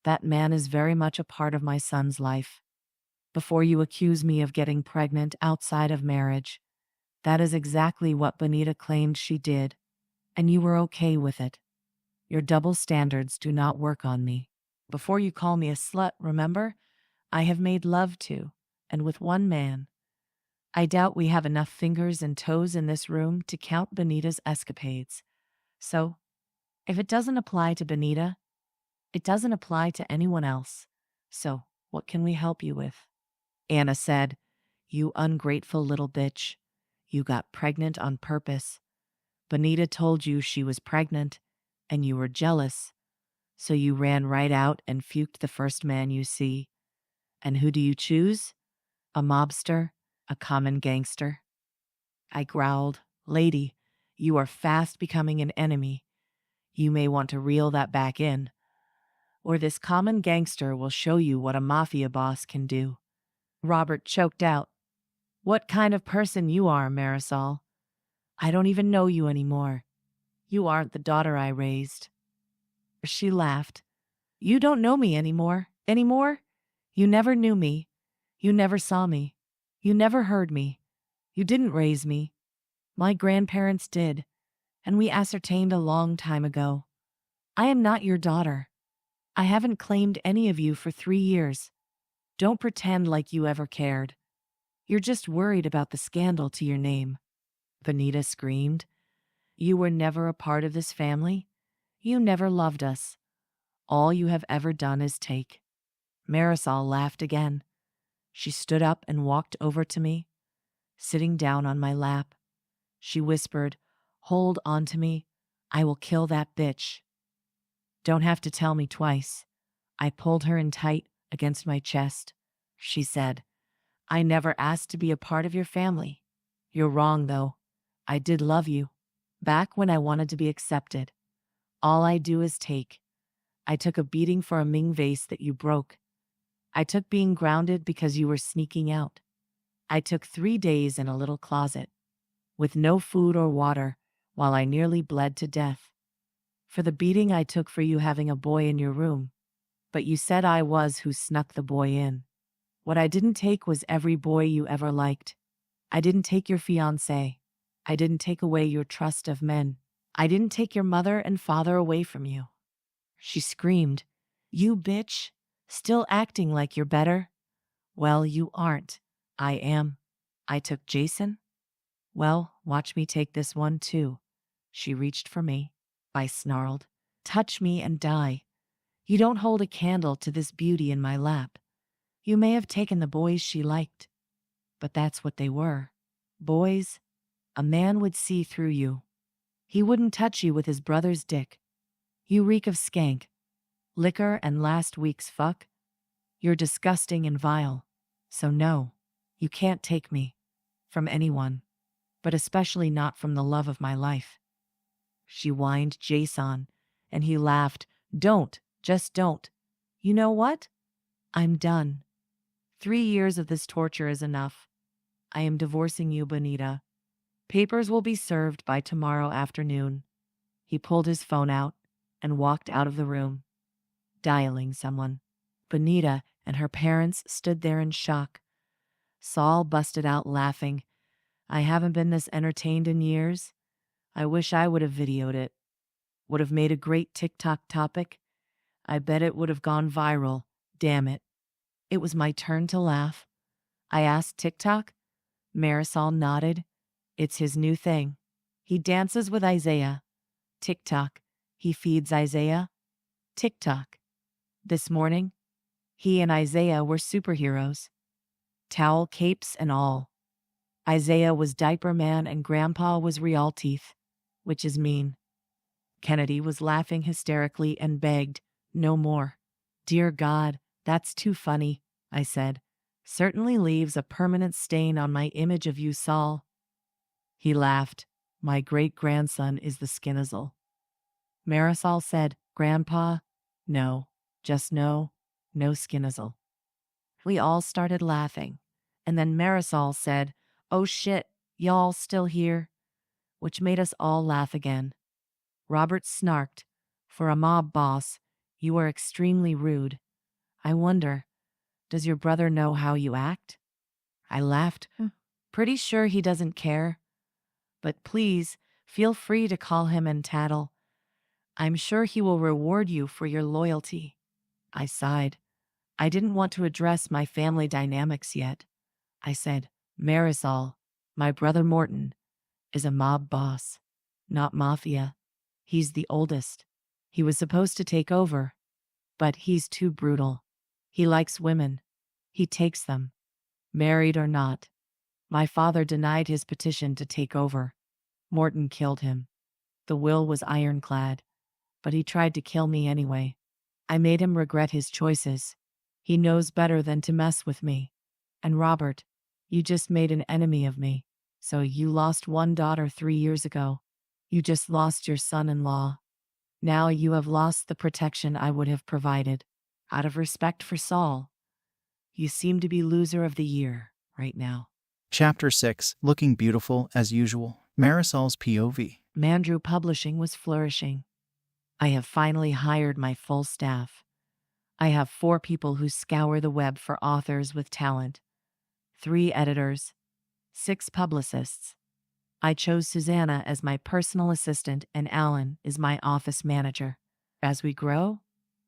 That man is very much a part of my son's life. Before you accuse me of getting pregnant outside of marriage, that is exactly what Benita claimed she did, and you were okay with it. Your double standards do not work on me. Before you call me a slut, remember, I have made love to, and with one man. I doubt we have enough fingers and toes in this room to count Benita's escapades. So, if it doesn't apply to Benita, it doesn't apply to anyone else. So, what can we help you with?" Anna said, "You ungrateful little bitch. You got pregnant on purpose. Benita told you she was pregnant, and you were jealous. So you ran right out and fuked the first man you see. And who do you choose? A mobster? A common gangster?" I growled, "Lady, you are fast becoming an enemy. You may want to reel that back in, or this common gangster will show you what a mafia boss can do." Robert choked out, "What kind of person you are, Marisol? I don't even know you anymore. You aren't the daughter I raised." She laughed. "You don't know me anymore. You never knew me. You never saw me. You never heard me. You didn't raise me. My grandparents did, and we ascertained a long time ago. I am not your daughter. I haven't claimed any of you for 3 years. Don't pretend like you ever cared. You're just worried about the scandal to your name." Benita screamed, "You were never a part of this family. You never loved us. All you have ever done is take." Marisol laughed again. She stood up and walked over to me, sitting down on my lap. She whispered, "Hold on to me. I will kill that bitch." "Don't have to tell me twice." I pulled her in tight against my chest. She said, "I never asked to be a part of your family. You're wrong, though. I did love you. Back when I wanted to be accepted. All I do is take. I took a beating for a Ming vase that you broke. I took being grounded because you were sneaking out. I took 3 days in a little closet, with no food or water, while I nearly bled to death. For the beating I took for you having a boy in your room. But you said I was who snuck the boy in. What I didn't take was every boy you ever liked. I didn't take your fiancé. I didn't take away your trust of men. I didn't take your mother and father away from you." She screamed, "You bitch! Still acting like you're better? Well, you aren't. I am. I took Jason? Well, watch me take this one too." She reached for me. I snarled, "Touch me and die. You don't hold a candle to this beauty in my lap. You may have taken the boys she liked, but that's what they were. Boys. A man would see through you. He wouldn't touch you with his brother's dick. You reek of skank, liquor, and last week's fuck. You're disgusting and vile. So no, you can't take me from anyone, but especially not from the love of my life." She whined Jason, and he laughed. "Don't, just don't. You know what? I'm done. 3 years of this torture is enough. I am divorcing you, Benita. Papers will be served by tomorrow afternoon." He pulled his phone out and walked out of the room, dialing someone. Benita and her parents stood there in shock. Saul busted out laughing. "I haven't been this entertained in years. I wish I would have videoed it. Would have made a great TikTok topic. I bet it would have gone viral. Damn it." It was my turn to laugh. I asked, "TikTok?" Marisol nodded. "It's his new thing. He dances with Isaiah. TikTok. He feeds Isaiah. TikTok. This morning, he and Isaiah were superheroes. Towel capes and all. Isaiah was diaper man and Grandpa was real teeth, which is mean." Kennedy was laughing hysterically and begged, "No more." "Dear God, that's too funny," I said. "Certainly leaves a permanent stain on my image of you, Saul." He laughed. "My great-grandson is the 𝐎𝒃 Marisol said, "Grandpa, no, just no 𝐎𝒃." We all started laughing, and then Marisol said, "Oh shit, y'all still here?" which made us all laugh again. Robert snarked, "For a mob boss, you are extremely rude. I wonder, does your brother know how you act?" I laughed. "Pretty sure he doesn't care. But please, feel free to call him and tattle. I'm sure he will reward you for your loyalty." I sighed. I didn't want to address my family dynamics yet. I said, "Marisol, my brother Morton, is a mob boss, not mafia. He's the oldest. He was supposed to take over, but he's too brutal. He likes women. He takes them, married or not. My father denied his petition to take over. Morton killed him. The will was ironclad, but he tried to kill me anyway. I made him regret his choices. He knows better than to mess with me. And Robert, you just made an enemy of me. So you lost one daughter 3 years ago. You just lost your son-in-law. Now you have lost the protection I would have provided. Out of respect for Saul, you seem to be loser of the year right now." Chapter 6. Looking beautiful as usual. Marisol's POV. Mandrew Publishing was flourishing. I have finally hired my full staff. I have 4 people who scour the web for authors with talent, 3 editors, 6 publicists. I chose Susanna as my personal assistant and Alan is my office manager. As we grow,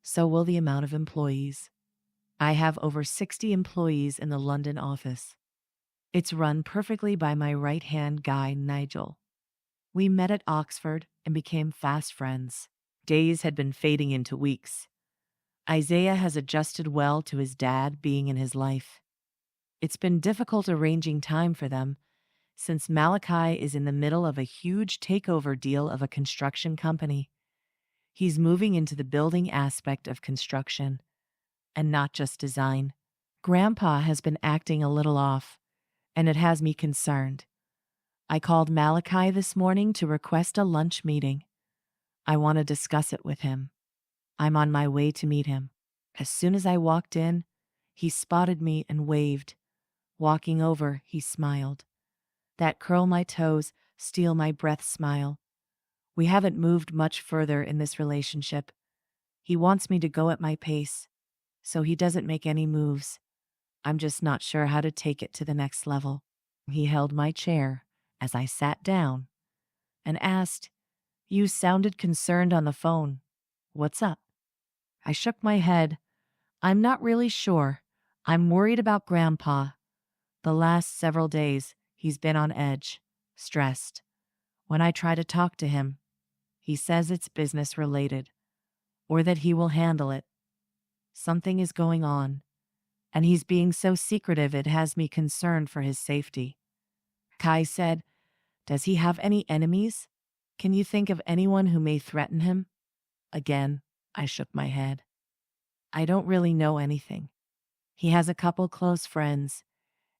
so will the amount of employees. I have over 60 employees in the London office. It's run perfectly by my right-hand guy, Nigel. We met at Oxford and became fast friends. Days had been fading into weeks. Isaiah has adjusted well to his dad being in his life. It's been difficult arranging time for them, since Malachi is in the middle of a huge takeover deal of a construction company. He's moving into the building aspect of construction, and not just design. Grandpa has been acting a little off, and it has me concerned. I called Malachi this morning to request a lunch meeting. I want to discuss it with him. I'm on my way to meet him. As soon as I walked in, he spotted me and waved. Walking over, he smiled. That curl my toes, steal my breath smile. We haven't moved much further in this relationship. He wants me to go at my pace, so he doesn't make any moves. I'm just not sure how to take it to the next level. He held my chair as I sat down and asked, "You sounded concerned on the phone. What's up?" I shook my head. "I'm not really sure. I'm worried about Grandpa. The last several days, he's been on edge, stressed. When I try to talk to him, he says it's business related, or that he will handle it. Something is going on, and he's being so secretive it has me concerned for his safety." Kai said, "Does he have any enemies? Can you think of anyone who may threaten him?" Again, I shook my head. "I don't really know anything. He has a couple close friends,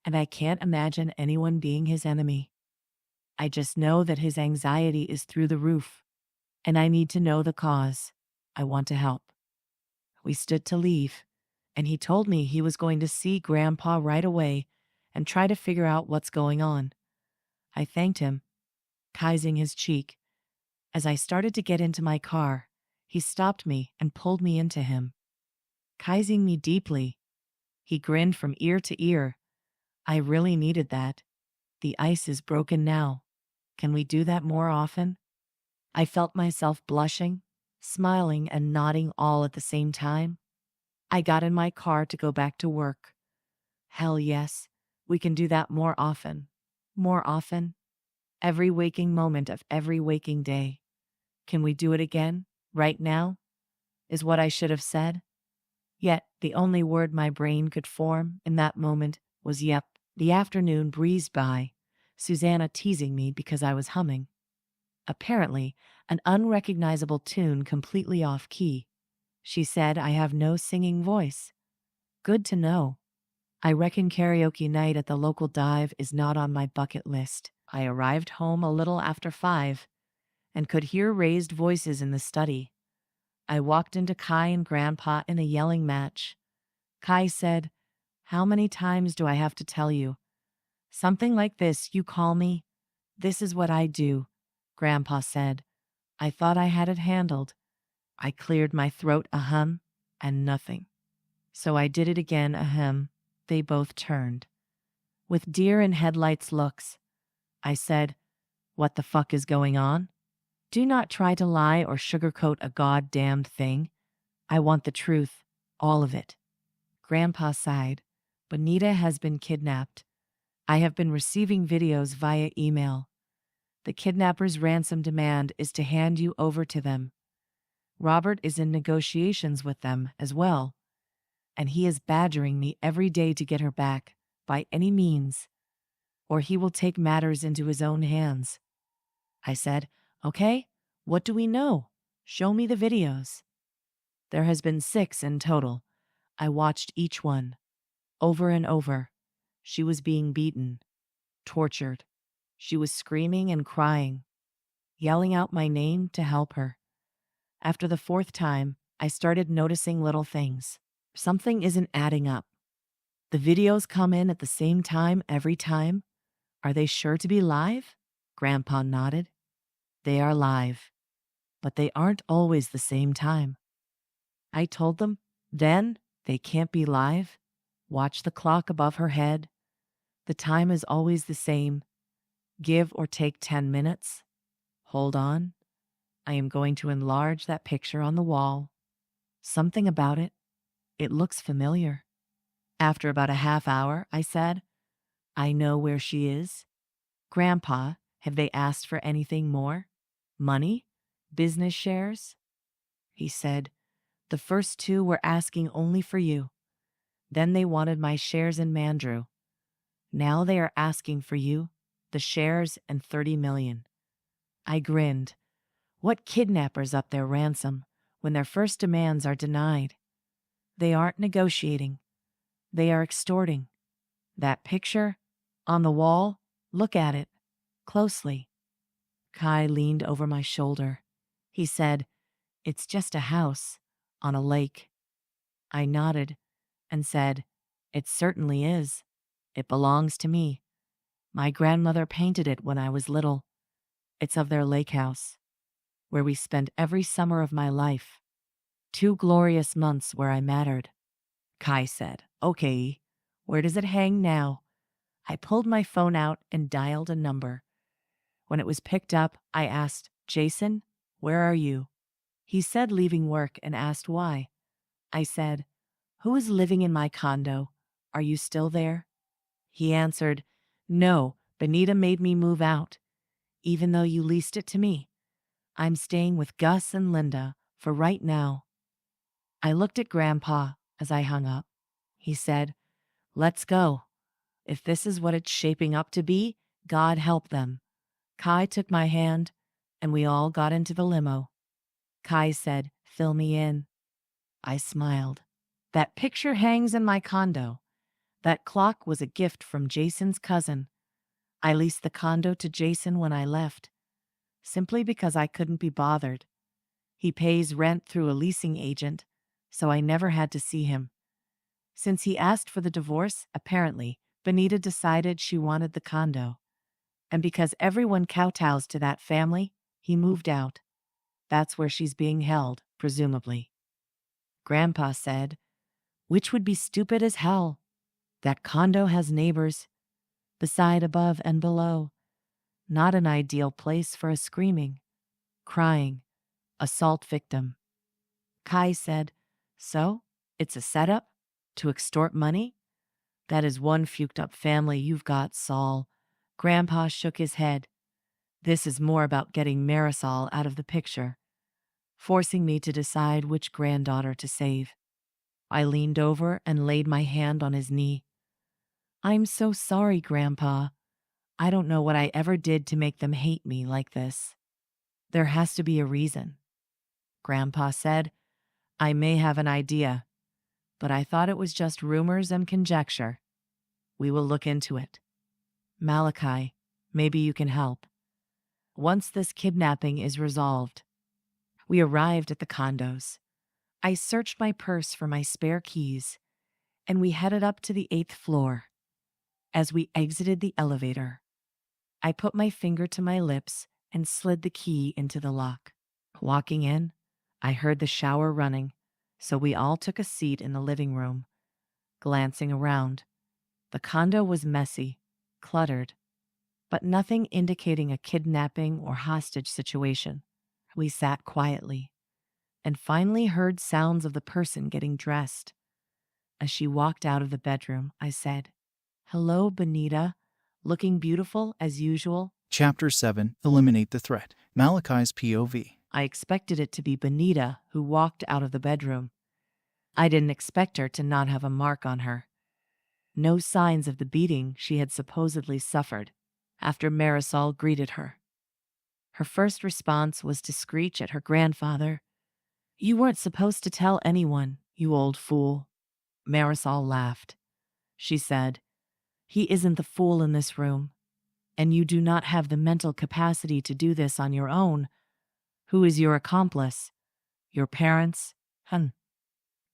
and I can't imagine anyone being his enemy. I just know that his anxiety is through the roof, and I need to know the cause. I want to help." We stood to leave, and he told me he was going to see Grandpa right away and try to figure out what's going on. I thanked him, kissing his cheek. As I started to get into my car, he stopped me and pulled me into him, kissing me deeply. He grinned from ear to ear. I really needed that. The ice is broken now. Can we do that more often? I felt myself blushing, smiling, and nodding all at the same time. I got in my car to go back to work. Hell yes, we can do that more often. More often. Every waking moment of every waking day. Can we do it again, right now? Is what I should have said. Yet the only word my brain could form in that moment was yep. The afternoon breezed by, Susanna teasing me because I was humming. Apparently, an unrecognizable tune completely off key. She said I have no singing voice. Good to know. I reckon karaoke night at the local dive is not on my bucket list. I arrived home a little after 5 and could hear raised voices in the study. I walked into Kai and Grandpa in a yelling match. Kai said, "How many times do I have to tell you? Something like this, you call me? This is what I do," Grandpa said. I thought I had it handled. I cleared my throat, ahem, and nothing. So I did it again, ahem. They both turned. With deer in headlights looks, I said, "What the fuck is going on? Do not try to lie or sugarcoat a goddamned thing. I want the truth, all of it." Grandpa sighed. "Bonita has been kidnapped. I have been receiving videos via email. The kidnapper's ransom demand is to hand you over to them. Robert is in negotiations with them as well, and he is badgering me every day to get her back by any means, or he will take matters into his own hands." I said, "Okay, what do we know? Show me the videos." There has been 6 in total. I watched each one, over and over. She was being beaten, tortured. She was screaming and crying, yelling out my name to help her. After the 4th time, I started noticing little things. Something isn't adding up. The videos come in at the same time every time. Are they sure to be live? Grandpa nodded. They are live, but they aren't always the same time. I told them, then they can't be live. Watch the clock above her head. The time is always the same. Give or take 10 minutes. Hold on. I am going to enlarge that picture on the wall. Something about it. It looks familiar. After about a half hour, I said, I know where she is. Grandpa, have they asked for anything more? Money? Business shares? He said, the first 2 were asking only for you. Then they wanted my shares in Mandrew. Now they are asking for you, the shares, and 30 million. I grinned. What kidnappers up their ransom when their first demands are denied? They aren't negotiating. They are extorting. That picture on the wall, look at it closely. Kai leaned over my shoulder. He said, "It's just a house on a lake." I nodded and said, "It certainly is. It belongs to me. My grandmother painted it when I was little. It's of their lake house, where we spent every summer of my life. 2 glorious months where I mattered." Kai said, "Okay, where does it hang now?" I pulled my phone out and dialed a number. When it was picked up, I asked, "Jason, where are you?" He said leaving work and asked why. I said, "Who is living in my condo? Are you still there?" He answered, "No, Benita made me move out, even though you leased it to me. I'm staying with Gus and Linda for right now." I looked at Grandpa as I hung up. He said, "Let's go. If this is what it's shaping up to be, God help them." Kai took my hand, and we all got into the limo. Kai said, "Fill me in." I smiled. "That picture hangs in my condo. That clock was a gift from Jason's cousin. I leased the condo to Jason when I left, simply because I couldn't be bothered. He pays rent through a leasing agent, so I never had to see him. Since he asked for the divorce, apparently, Benita decided she wanted the condo. And because everyone kowtows to that family, he moved out. That's where she's being held, presumably." Grandpa said, "Which would be stupid as hell. That condo has neighbors, beside, above, and below. Not an ideal place for a screaming, crying, assault victim." Kai said, "So, it's a setup? To extort money? That is one fuked up family you've got, Saul." Grandpa shook his head. "This is more about getting Marisol out of the picture, forcing me to decide which granddaughter to save." I leaned over and laid my hand on his knee. "I'm so sorry, Grandpa. I don't know what I ever did to make them hate me like this. There has to be a reason." Grandpa said, "I may have an idea, but I thought it was just rumors and conjecture. We will look into it. Malachi, maybe you can help. Once this kidnapping is resolved." We arrived at the condos. I searched my purse for my spare keys, and we headed up to the 8th floor. As we exited the elevator, I put my finger to my lips and slid the key into the lock. Walking in, I heard the shower running, so we all took a seat in the living room. Glancing around, the condo was messy, cluttered, but nothing indicating a kidnapping or hostage situation. We sat quietly and finally heard sounds of the person getting dressed. As she walked out of the bedroom, I said, "Hello, Benita. Looking beautiful as usual." Chapter 7, Eliminate the Threat. Malachi's POV. I expected it to be Benita who walked out of the bedroom. I didn't expect her to not have a mark on her. No signs of the beating she had supposedly suffered after Marisol greeted her. Her first response was to screech at her grandfather, "You weren't supposed to tell anyone, you old fool." Marisol laughed. She said, "He isn't the fool in this room, and you do not have the mental capacity to do this on your own. Who is your accomplice? Your parents?"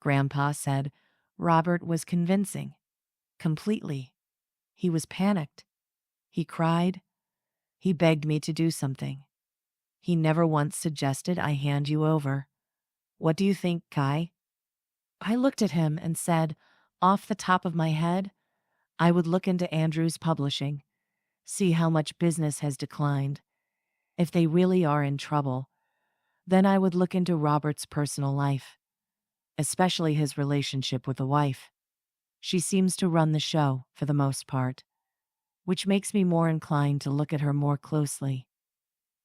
Grandpa said, "Robert was convincing. Completely. He was panicked. He cried. He begged me to do something. He never once suggested I hand you over. What do you think, Kai?" I looked at him and said, off the top of my head, I would look into Andrew's publishing, see how much business has declined. If they really are in trouble, then I would look into Robert's personal life, especially his relationship with the wife. She seems to run the show for the most part, which makes me more inclined to look at her more closely.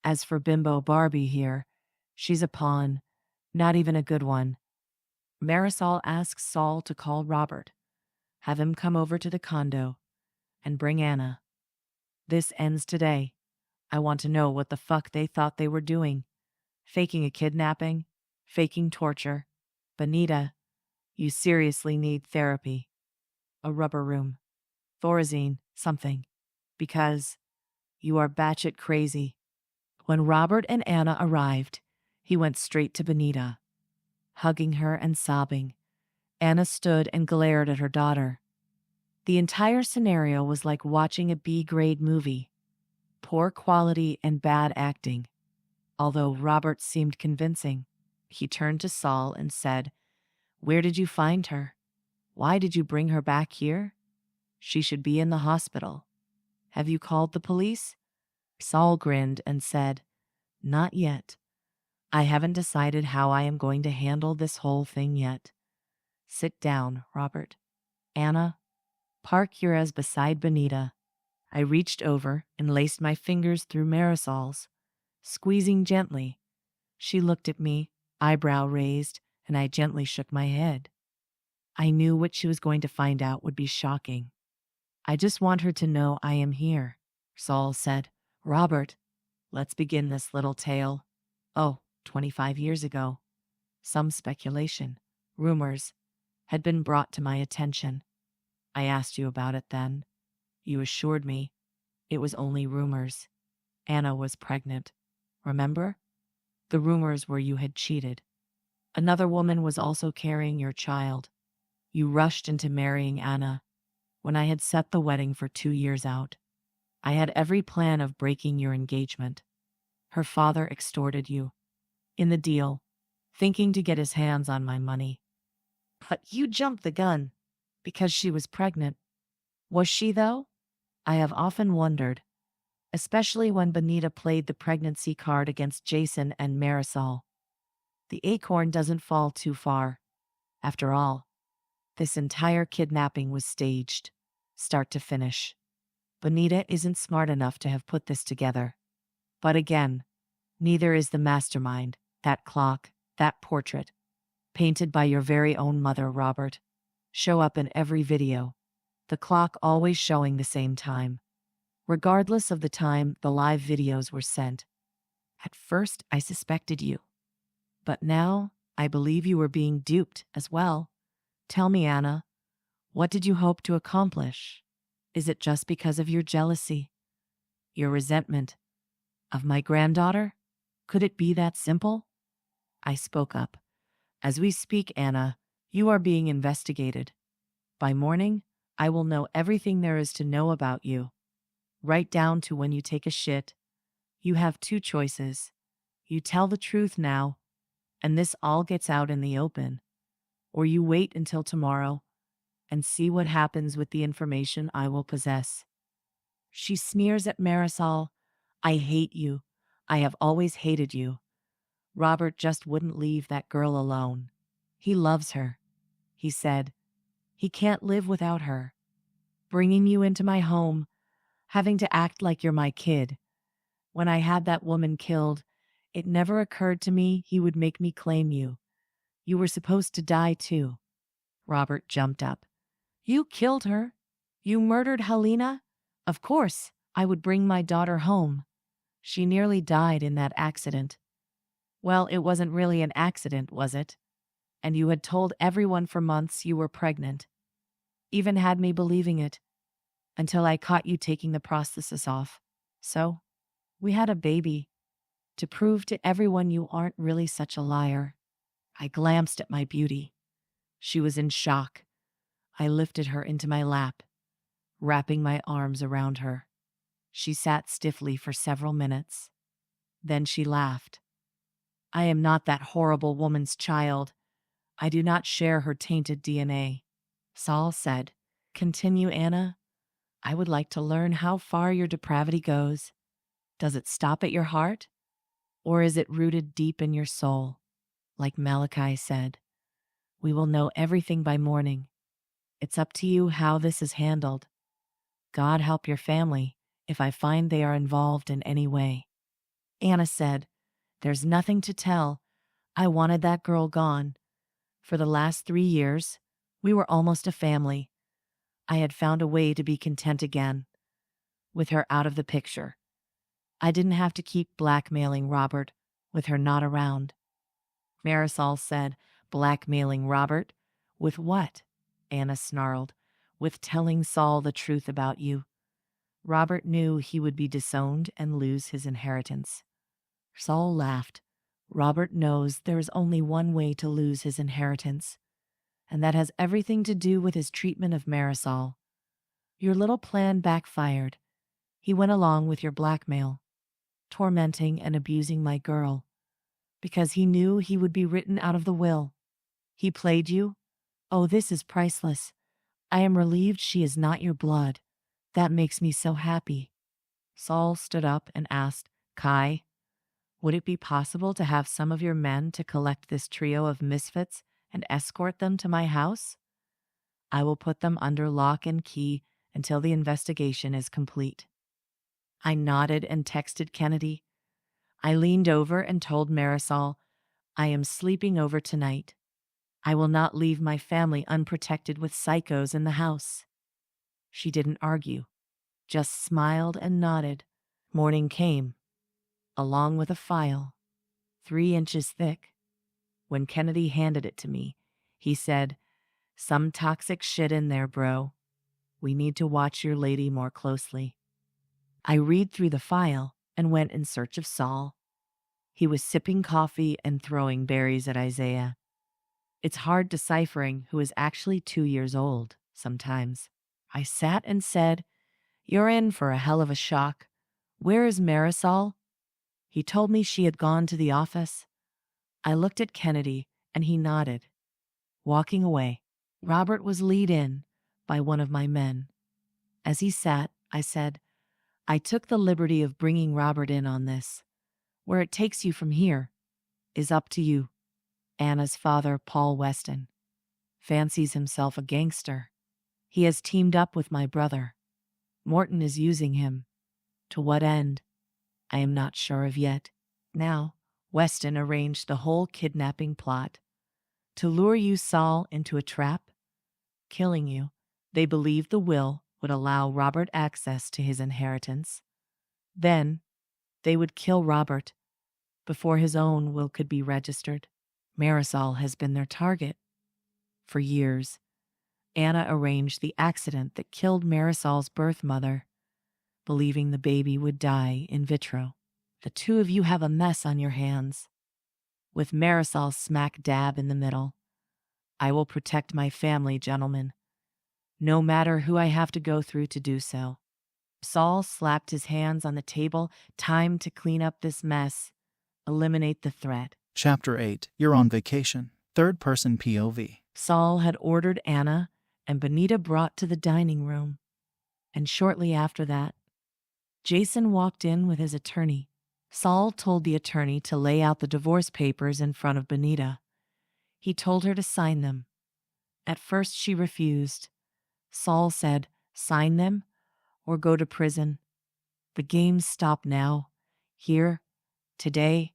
As for Bimbo Barbie here, she's a pawn, not even a good one. Marisol asks Saul to call Robert, have him come over to the condo, and bring Anna. This ends today. I want to know what the fuck they thought they were doing. Faking a kidnapping, faking torture. Benita, You seriously need therapy. A rubber room. Thorazine, something. Because you are batshit crazy. When Robert and Anna arrived, he went straight to Benita. Hugging her and sobbing, Anna stood and glared at her daughter. The entire scenario was like watching a B-grade movie. Poor quality and bad acting. Although Robert seemed convincing, he turned to Saul and said, "Where did you find her? Why did you bring her back here? She should be in the hospital. Have you called the police?" Saul grinned and said, "Not yet. I haven't decided how I am going to handle this whole thing yet. Sit down, Robert. Anna, park yours beside Benita." I reached over and laced my fingers through Marisol's, squeezing gently. She looked at me, eyebrow raised, and I gently shook my head. I knew what she was going to find out would be shocking. "I just want her to know I am here," Saul said. "Robert, let's begin this little tale. 25 years ago, some speculation, rumors, had been brought to my attention. I asked you about it then. You assured me it was only rumors. Anna was pregnant. Remember? The rumors were you had cheated. Another woman was also carrying your child. You rushed into marrying Anna when I had set the wedding for 2 years out. I had every plan of breaking your engagement. Her father extorted you in the deal, thinking to get his hands on my money. But you jumped the gun because she was pregnant. Was she, though? I have often wondered, especially when Benita played the pregnancy card against Jason and Marisol. The acorn doesn't fall too far. After all, this entire kidnapping was staged, start to finish. Benita isn't smart enough to have put this together. But again, neither is the mastermind, that clock, that portrait, painted by your very own mother, Robert, show up in every video. The clock always showing the same time, regardless of the time the live videos were sent. At first, I suspected you. But now, I believe you were being duped as well. Tell me, Anna, what did you hope to accomplish? Is it just because of your jealousy, your resentment of my granddaughter? Could it be that simple? I spoke up. As we speak, Anna, you are being investigated. By morning, I will know everything there is to know about you, right down to when you take a shit. You have 2 choices. You tell the truth now, and this all gets out in the open, or you wait until tomorrow and see what happens with the information I will possess. She sneers at Marisol. I hate you. I have always hated you. Robert just wouldn't leave that girl alone. He loves her, he said. He can't live without her. Bringing you into my home, having to act like you're my kid. When I had that woman killed, it never occurred to me he would make me claim you. You were supposed to die too. Robert jumped up. You killed her? You murdered Helena? Of course, I would bring my daughter home. She nearly died in that accident. Well, it wasn't really an accident, was it? And you had told everyone for months you were pregnant. Even had me believing it, until I caught you taking the prosthesis off. So, we had a baby, to prove to everyone you aren't really such a liar. I glanced at my beauty. She was in shock. I lifted her into my lap, wrapping my arms around her. She sat stiffly for several minutes. Then she laughed. I am not that horrible woman's child. I do not share her tainted DNA. Saul said, Continue, Anna. I would like to learn how far your depravity goes. Does it stop at your heart? Or is it rooted deep in your soul? Like Malachi said, we will know everything by morning. It's up to you how this is handled. God help your family if I find they are involved in any way. Anna said, There's nothing to tell. I wanted that girl gone. For the last 3 years, we were almost a family. I had found a way to be content again, with her out of the picture. I didn't have to keep blackmailing Robert with her not around. Marisol said, Blackmailing Robert? With what? Anna snarled. With telling Saul the truth about you. Robert knew he would be disowned and lose his inheritance. Saul laughed. Robert knows there is only one way to lose his inheritance, and that has everything to do with his treatment of Marisol. Your little plan backfired. He went along with your blackmail, tormenting and abusing my girl, because he knew he would be written out of the will. He played you? Oh, this is priceless. I am relieved she is not your blood. That makes me so happy. Saul stood up and asked, Kai, would it be possible to have some of your men to collect this trio of misfits and escort them to my house? I will put them under lock and key until the investigation is complete. I nodded and texted Kennedy. I leaned over and told Marisol, I am sleeping over tonight. I will not leave my family unprotected with psychos in the house. She didn't argue, just smiled and nodded. Morning came, along with a file, 3 inches thick. When Kennedy handed it to me, he said, Some toxic shit in there, bro. We need to watch your lady more closely. I read through the file and went in search of Saul. He was sipping coffee and throwing berries at Isaiah. It's hard deciphering who is actually 2 years old sometimes. I sat and said, You're in for a hell of a shock. Where is Marisol? He told me she had gone to the office. I looked at Kennedy and he nodded. Walking away, Robert was lead in by one of my men. As he sat, I said, I took the liberty of bringing Robert in on this. Where it takes you from here is up to you. Anna's father, Paul Weston, fancies himself a gangster. He has teamed up with my brother. Morton is using him. To what end? I am not sure of yet. Now, Weston arranged the whole kidnapping plot. To lure you, Saul, into a trap, killing you. They believed the will would allow Robert access to his inheritance. Then, they would kill Robert before his own will could be registered. Marisol has been their target for years. Anna arranged the accident that killed Marisol's birth mother, believing the baby would die in vitro. The two of you have a mess on your hands, with Marisol smack dab in the middle. I will protect my family, gentlemen, no matter who I have to go through to do so. Saul slapped his hands on the table. Time to clean up this mess. Eliminate the threat. Chapter 8. You're on vacation. Third-person POV. Saul had ordered Anna and Benita brought to the dining room, and shortly after that, Jason walked in with his attorney. Saul told the attorney to lay out the divorce papers in front of Benita. He told her to sign them. At first she refused. Saul said, Sign them or go to prison. The games stop now. Here, today.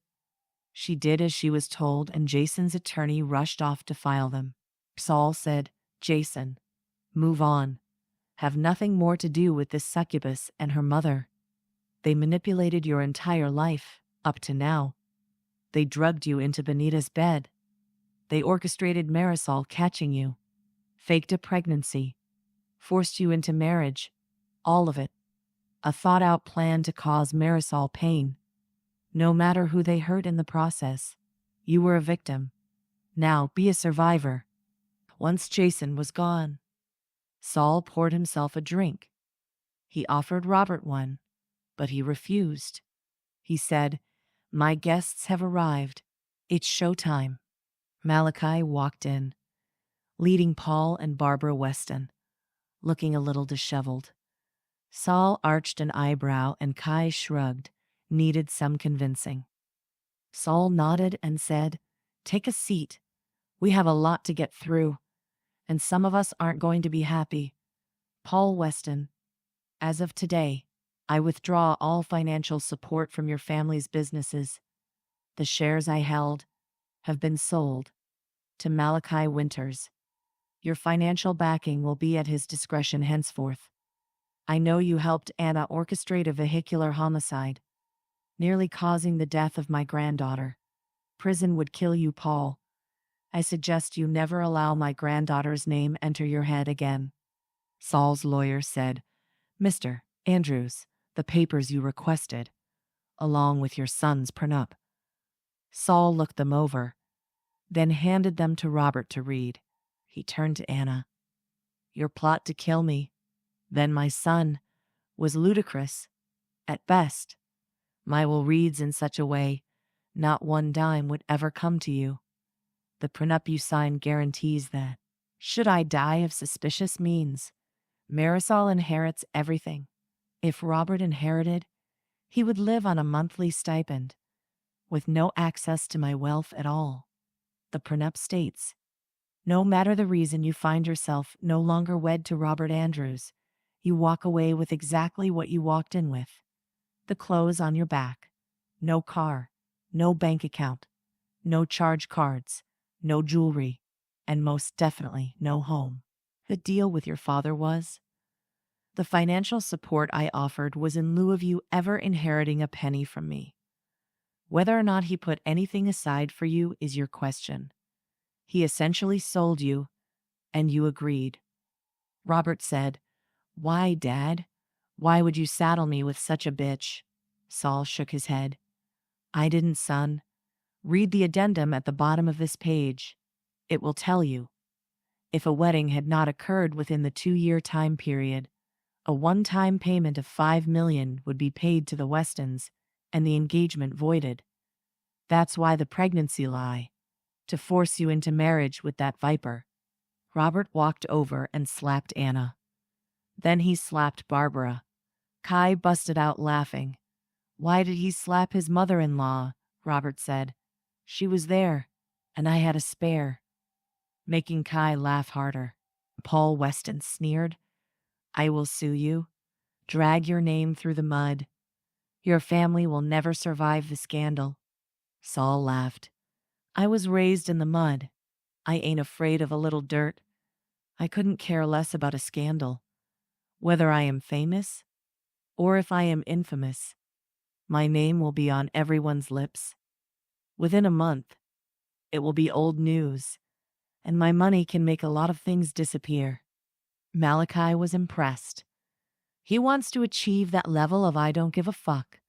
She did as she was told, and Jason's attorney rushed off to file them. Saul said, Jason, move on. Have nothing more to do with this succubus and her mother. They manipulated your entire life, up to now. They drugged you into Benita's bed. They orchestrated Marisol catching you, faked a pregnancy, forced you into marriage, all of it. A thought-out plan to cause Marisol pain. No matter who they hurt in the process, you were a victim. Now be a survivor. Once Jason was gone, Saul poured himself a drink. He offered Robert one, but he refused. He said, My guests have arrived. It's showtime. Malachi walked in, leading Paul and Barbara Weston, looking a little disheveled. Saul arched an eyebrow and Kai shrugged, needed some convincing. Saul nodded and said, Take a seat. We have a lot to get through, and some of us aren't going to be happy. Paul Weston, as of today, I withdraw all financial support from your family's businesses. The shares I held have been sold to Malachi Winters. Your financial backing will be at his discretion henceforth. I know you helped Anna orchestrate a vehicular homicide, nearly causing the death of my granddaughter. Prison would kill you, Paul. I suggest you never allow my granddaughter's name enter your head again. Saul's lawyer said, Mr. Andrews, the papers you requested, along with your son's prenup. Saul looked them over, then handed them to Robert to read. He turned to Anna. Your plot to kill me, then my son, was ludicrous, at best. My will reads in such a way, not one dime would ever come to you. The prenup you signed guarantees that, should I die of suspicious means, Marisol inherits everything. If Robert inherited, he would live on a monthly stipend, with no access to my wealth at all. The prenup states, no matter the reason you find yourself no longer wed to Robert Andrews, you walk away with exactly what you walked in with. The clothes on your back, no car, no bank account, no charge cards, no jewelry, and most definitely no home. The deal with your father was, the financial support I offered was in lieu of you ever inheriting a penny from me. Whether or not he put anything aside for you is your question. He essentially sold you, and you agreed. Robert said, Why, Dad? Why would you saddle me with such a bitch? Saul shook his head. I didn't, son. Read the addendum at the bottom of this page. It will tell you. If a wedding had not occurred within the 2-year time period, a one-time payment of $5 million would be paid to the Westons and the engagement voided. That's why the pregnancy lie, to force you into marriage with that viper. Robert walked over and slapped Anna. Then he slapped Barbara. Kai busted out laughing. Why did he slap his mother-in-law? Robert said. She was there, and I had a spare. Making Kai laugh harder. Paul Weston sneered. I will sue you. Drag your name through the mud. Your family will never survive the scandal. Saul laughed. I was raised in the mud. I ain't afraid of a little dirt. I couldn't care less about a scandal. Whether I am famous or if I am infamous, my name will be on everyone's lips. Within a month, it will be old news, and my money can make a lot of things disappear. Malachi was impressed. He wants to achieve that level of I don't give a fuck.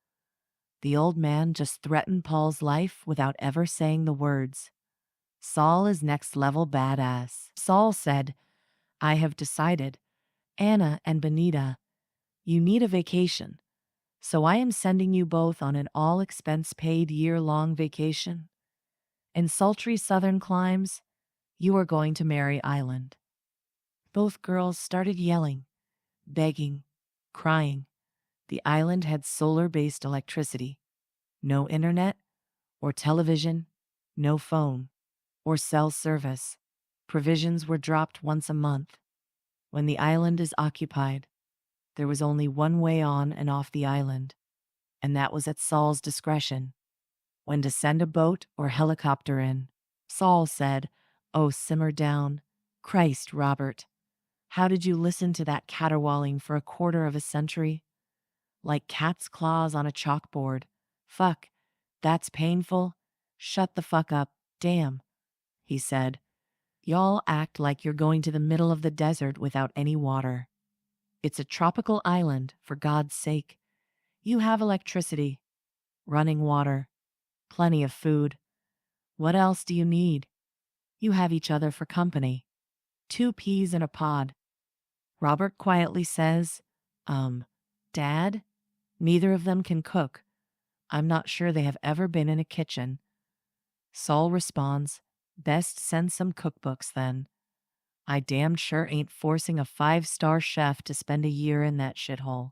The old man just threatened Paul's life without ever saying the words. Saul is next level badass. Saul said, I have decided, Anna and Benita, you need a vacation, so I am sending you both on an all-expense-paid year-long vacation. In sultry southern climes, you are going to Mary Island. Both girls started yelling, begging, crying. The island had solar-based electricity. No internet or television, no phone or cell service. Provisions were dropped once a month. When the island is occupied, there was only one way on and off the island, and that was at Saul's discretion. When to send a boat or helicopter in, Saul said, Oh, simmer down. Christ, Robert. How did you listen to that caterwauling for a quarter of a century? Like cat's claws on a chalkboard. Fuck, that's painful. Shut the fuck up, damn, he said. Y'all act like you're going to the middle of the desert without any water. It's a tropical island, for God's sake. You have electricity, running water, plenty of food. What else do you need? You have each other for company. 2 peas in a pod. Robert quietly says, Dad? Neither of them can cook. I'm not sure they have ever been in a kitchen. Saul responds, Best send some cookbooks then. I damned sure ain't forcing a 5-star chef to spend a year in that shithole.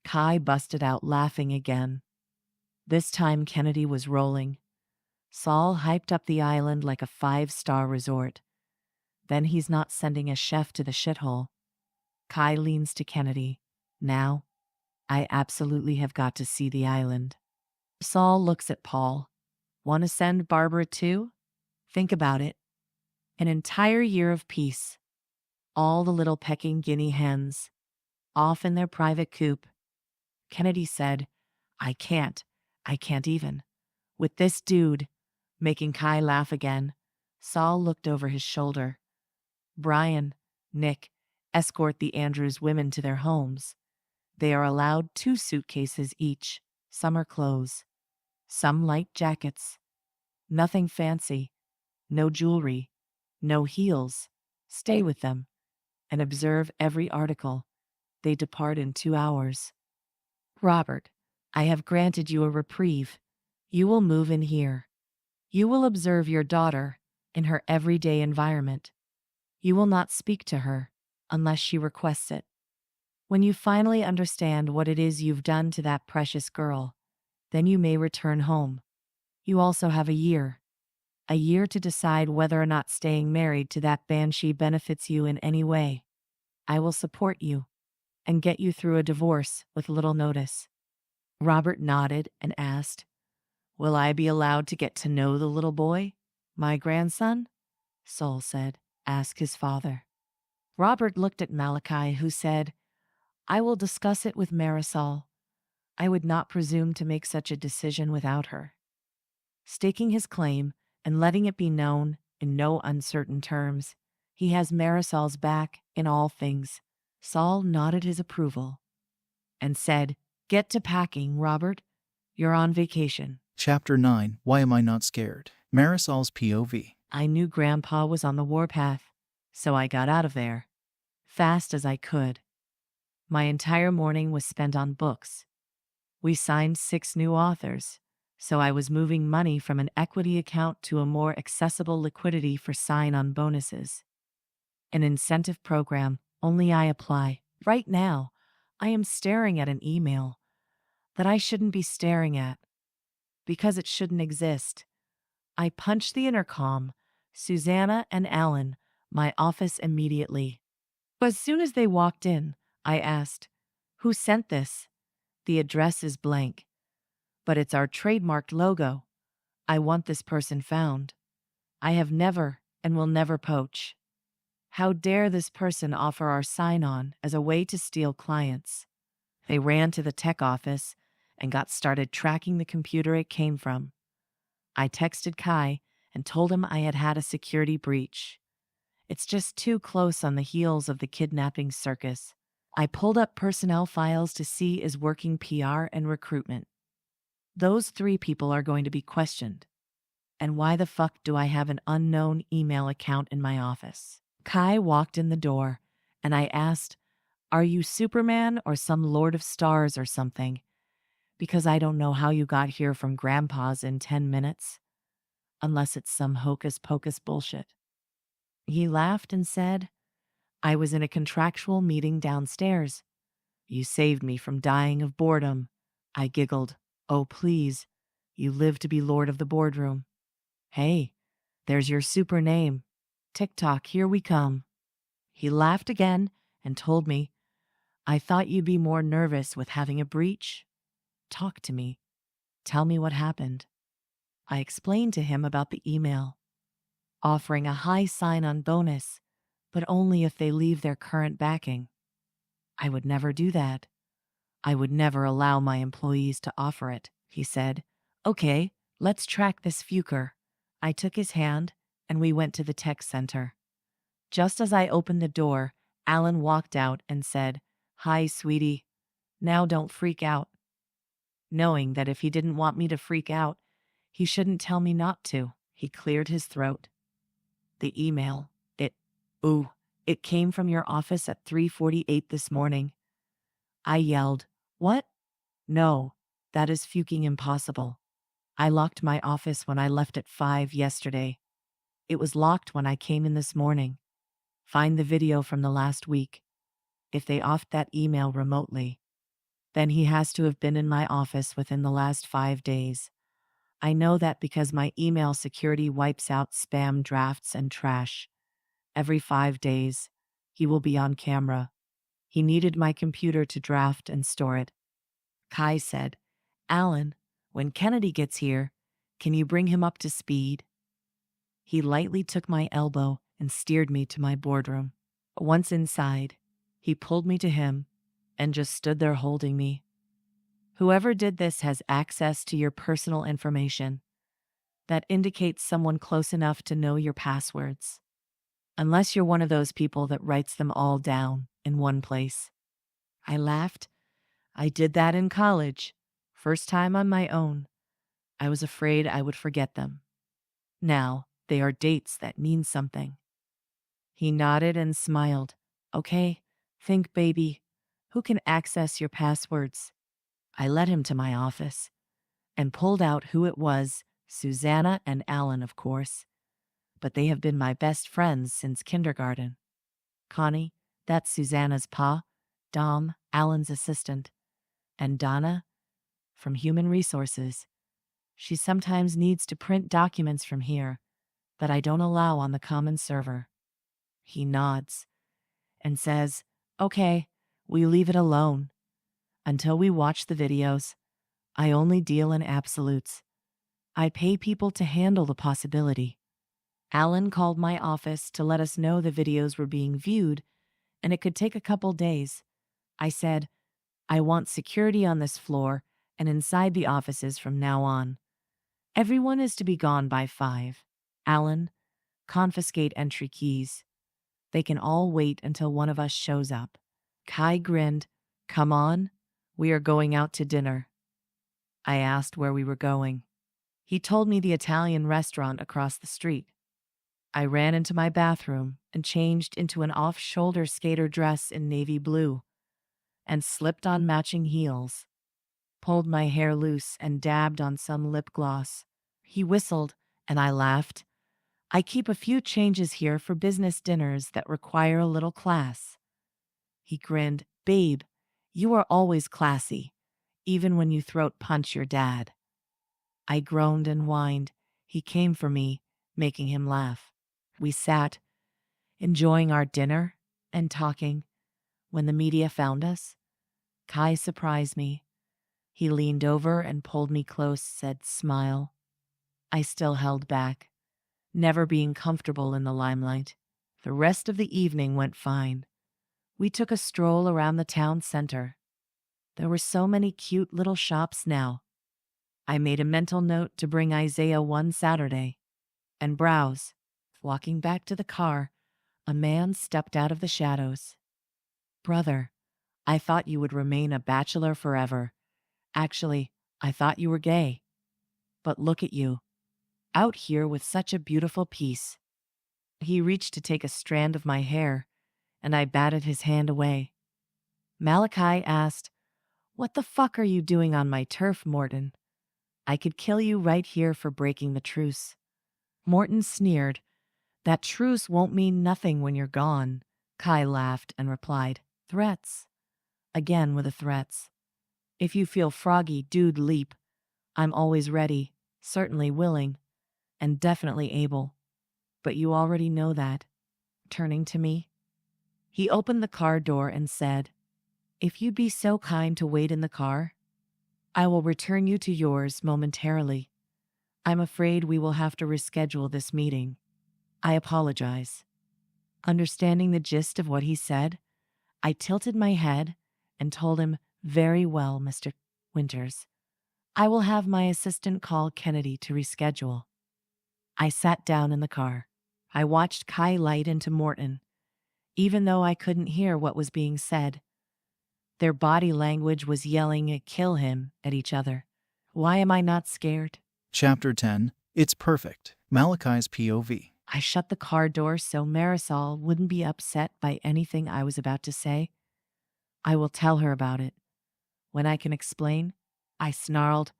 Kai busted out laughing again. This time Kennedy was rolling. Saul hyped up the island like a 5-star resort. Then he's not sending a chef to the shithole. Kai leans to Kennedy. Now, I absolutely have got to see the island. Saul looks at Paul. Want to send Barbara too? Think about it. An entire year of peace. All the little pecking guinea hens, off in their private coop. Kennedy said, I can't even. With this dude, making Kai laugh again. Saul looked over his shoulder. Brian, Nick, escort the Andrews women to their homes. They are allowed 2 suitcases each, summer clothes, some light jackets. Nothing fancy, no jewelry, no heels. Stay with them and observe every article. They depart in 2 hours. Robert, I have granted you a reprieve. You will move in here. You will observe your daughter in her everyday environment. You will not speak to her unless she requests it. When you finally understand what it is you've done to that precious girl, then you may return home. You also have a year to decide whether or not staying married to that banshee benefits you in any way. I will support you and get you through a divorce with little notice. Robert nodded and asked, "Will I be allowed to get to know the little boy, my grandson?" Saul said, "Ask his father." Robert looked at Malachi, who said, "I will discuss it with Marisol. I would not presume to make such a decision without her." Staking his claim and letting it be known in no uncertain terms, he has Marisol's back in all things. Saul nodded his approval and said, "Get to packing, Robert. You're on vacation." Chapter 9. Why Am I Not Scared? Marisol's POV. I knew Grandpa was on the warpath, so I got out of there fast as I could. My entire morning was spent on books. We signed 6 new authors, so I was moving money from an equity account to a more accessible liquidity for sign-on bonuses. An incentive program only I apply. Right now, I am staring at an email that I shouldn't be staring at because it shouldn't exist. I punched the intercom, Susanna and Alan, my office immediately. As soon as they walked in, I asked, "Who sent this?" "The address is blank, but it's our trademarked logo. I want this person found. I have never and will never poach. How dare this person offer our sign-on as a way to steal clients?" They ran to the tech office and got started tracking the computer it came from. I texted Kai and told him I had had a security breach. It's just too close on the heels of the kidnapping circus. I pulled up personnel files to see is working PR and recruitment. Those 3 people are going to be questioned. And why the fuck do I have an unknown email account in my office? Kai walked in the door, and I asked, "Are you Superman or some Lord of Stars or something? Because I don't know how you got here from Grandpa's in 10 minutes. Unless it's some hocus-pocus bullshit." He laughed and said, "I was in a contractual meeting downstairs. You saved me from dying of boredom." I giggled. "Oh, please. You live to be Lord of the Boardroom." "Hey, there's your super name. TikTok, here we come." He laughed again and told me, "I thought you'd be more nervous with having a breach. Talk to me. Tell me what happened." I explained to him about the email, offering a high sign-on bonus, but only if they leave their current backing. I would never do that. I would never allow my employees to offer it. He said, "Okay, let's track this fuker." I took his hand and we went to the tech center. Just as I opened the door, Alan walked out and said, "Hi, sweetie. Now don't freak out." Knowing that if he didn't want me to freak out, he shouldn't tell me not to, he cleared his throat. "The email, it came from your office at 3:48 this morning." I yelled, "What? No, that is fucking impossible. I locked my office when I left at 5 yesterday. It was locked when I came in this morning. Find the video from the last week. If they offed that email remotely, then he has to have been in my office within the last 5 days. I know that because my email security wipes out spam drafts and trash. Every 5 days, he will be on camera. He needed my computer to draft and store it." Kai said, "Alan, when Kennedy gets here, can you bring him up to speed?" He lightly took my elbow and steered me to my boardroom. Once inside, he pulled me to him and just stood there holding me. "Whoever did this has access to your personal information. That indicates someone close enough to know your passwords. Unless you're one of those people that writes them all down in one place. I laughed. I did that in college. First time on my own. I was afraid I would forget them. Now, they are dates that mean something. He nodded and smiled. Okay, think, baby. Who can access your passwords? I led him to my office and pulled out who it was. Susanna and Alan, of course. But they have been my best friends since kindergarten. Connie, that's Susanna's pa, Dom, Alan's assistant, and Donna, from Human Resources. She sometimes needs to print documents from here that I don't allow on the common server. He nods and says, okay, we leave it alone. Until we watch the videos, I only deal in absolutes. I pay people to handle the possibility. Alan called my office to let us know the videos were being viewed, and it could take a couple days. I said, I want security on this floor and inside the offices from now on. Everyone is to be gone by 5. Alan, confiscate entry keys. They can all wait until one of us shows up. Kai grinned. Come on, we are going out to dinner. I asked where we were going. He told me the Italian restaurant across the street. I ran into my bathroom and changed into an off-shoulder skater dress in navy blue and slipped on matching heels, pulled my hair loose and dabbed on some lip gloss. He whistled and I laughed. I keep a few changes here for business dinners that require a little class. He grinned. Babe, you are always classy, even when you throat punch your dad. I groaned and whined. He came for me, making him laugh. We sat, enjoying our dinner and talking, when the media found us. Kai surprised me. He leaned over and pulled me close, said, smile. I still held back, never being comfortable in the limelight. The rest of the evening went fine. We took a stroll around the town center. There were so many cute little shops now. I made a mental note to bring Isaiah one Saturday and browse. Walking back to the car, a man stepped out of the shadows. Brother, I thought you would remain a bachelor forever. Actually, I thought you were gay. But look at you, out here with such a beautiful piece. He reached to take a strand of my hair, and I batted his hand away. Malachi asked, what the fuck are you doing on my turf, Morton? I could kill you right here for breaking the truce. Morton sneered. That truce won't mean nothing when you're gone. Kai laughed and replied, threats. Again with the threats. If you feel froggy, dude, leap. I'm always ready, certainly willing, and definitely able. But you already know that. Turning to me, he opened the car door and said, if you'd be so kind to wait in the car, I will return you to yours momentarily. I'm afraid we will have to reschedule this meeting. I apologize. Understanding the gist of what he said, I tilted my head and told him, very well, Mr. Winters. I will have my assistant call Kennedy to reschedule. I sat down in the car. I watched Kai light into Morton, even though I couldn't hear what was being said. Their body language was yelling kill him at each other. Why am I not scared? Chapter 10. It's Perfect. Malachi's POV. I shut the car door so Marisol wouldn't be upset by anything I was about to say. I will tell her about it. When I can explain, I snarled,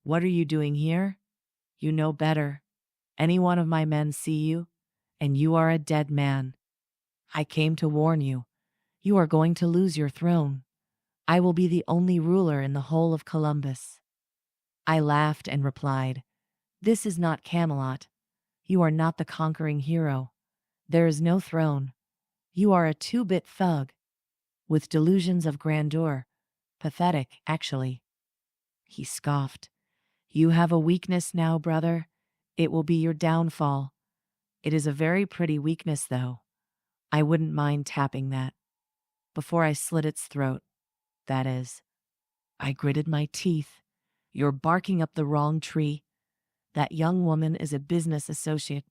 what are you doing here? You know better. Any one of my men see you, and you are a dead man. I came to warn you. You are going to lose your throne. I will be the only ruler in the whole of Columbus. I laughed and replied, this is not Camelot. You are not the conquering hero. There is no throne. You are a two-bit thug, with delusions of grandeur. Pathetic, actually. He scoffed. You have a weakness now, brother. It will be your downfall. It is a very pretty weakness, though. I wouldn't mind tapping that. Before I slit its throat, that is. I gritted my teeth. You're barking up the wrong tree. That young woman is a business associate.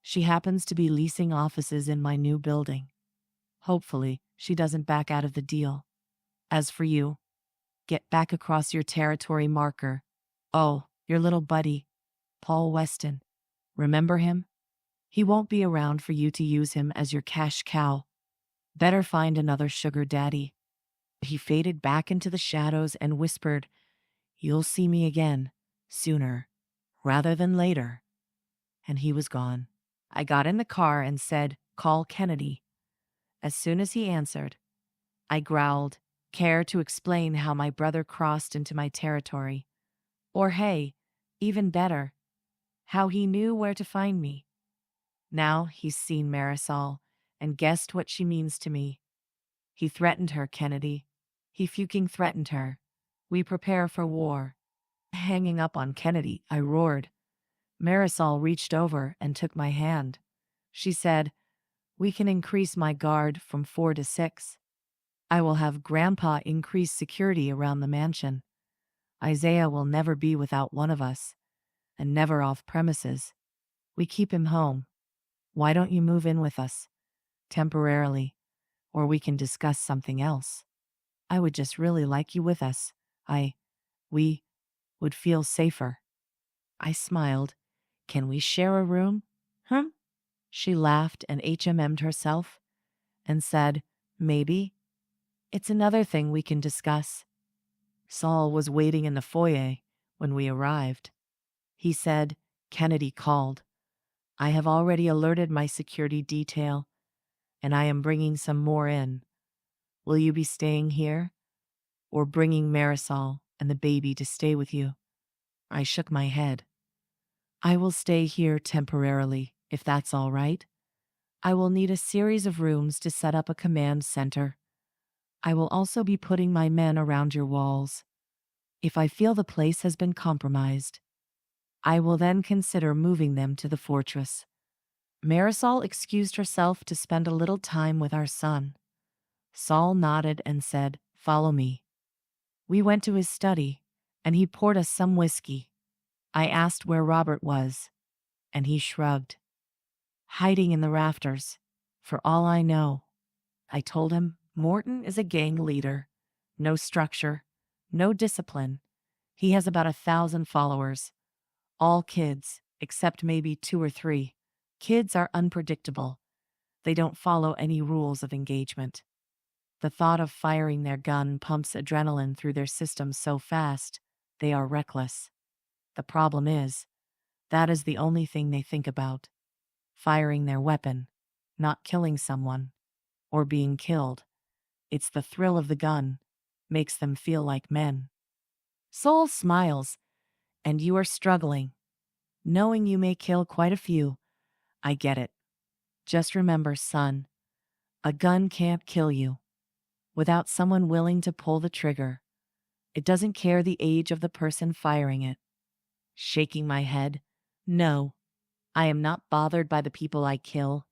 She happens to be leasing offices in my new building. Hopefully, she doesn't back out of the deal. As for you, get back across your territory marker. Oh, your little buddy, Paul Weston. Remember him? He won't be around for you to use him as your cash cow. Better find another sugar daddy. He faded back into the shadows and whispered, "You'll see me again, sooner, rather than later." And he was gone. I got in the car and said, "Call Kennedy." As soon as he answered, I growled, "Care to explain how my brother crossed into my territory? Or hey, even better, how he knew where to find me?" Now he's seen Marisol and guessed what she means to me. He threatened her, Kennedy. He fucking threatened her. We prepare for war. Hanging up on Kennedy, I roared. Marisol reached over and took my hand. She said, "We can increase my guard from 4 to 6. I will have Grandpa increase security around the mansion. Isaiah will never be without one of us, and never off premises. We keep him home. Why don't you move in with us? Temporarily, or we can discuss something else. I would just really like you with us. We would feel safer." I smiled. "Can we share a room?" She laughed and HMM'd herself and said, "Maybe. It's another thing we can discuss." Saul was waiting in the foyer when we arrived. He said, "Kennedy called. I have already alerted my security detail, and I am bringing some more in. Will you be staying here, or bringing Marisol and the baby to stay with you?" I shook my head. "I will stay here temporarily, if that's all right. I will need a series of rooms to set up a command center. I will also be putting my men around your walls. If I feel the place has been compromised, I will then consider moving them to the fortress." Marisol excused herself to spend a little time with our son. Saul nodded and said, "Follow me." We went to his study, and he poured us some whiskey. I asked where Robert was, and he shrugged. "Hiding in the rafters, for all I know." I told him, "Morton is a gang leader. No structure, no discipline. He has about 1,000 followers. All kids, except maybe 2 or 3. Kids are unpredictable. They don't follow any rules of engagement. The thought of firing their gun pumps adrenaline through their system so fast, they are reckless. The problem is, that is the only thing they think about. Firing their weapon, not killing someone, or being killed. It's the thrill of the gun, makes them feel like men." Saul smiles, "And you are struggling, knowing you may kill quite a few. I get it. Just remember, son, a gun can't kill you without someone willing to pull the trigger. It doesn't care the age of the person firing it." Shaking my head, "No, I am not bothered by the people I kill.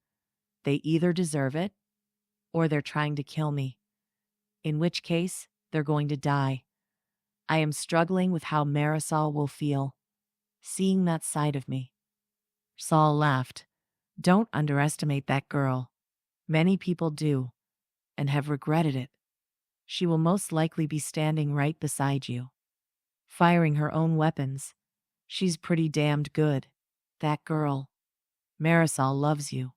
They either deserve it, or they're trying to kill me. In which case, they're going to die. I am struggling with how Marisol will feel, seeing that side of me." Saul laughed. "Don't underestimate that girl. Many people do, and have regretted it. She will most likely be standing right beside you, firing her own weapons. She's pretty damned good. That girl. Marisol loves you.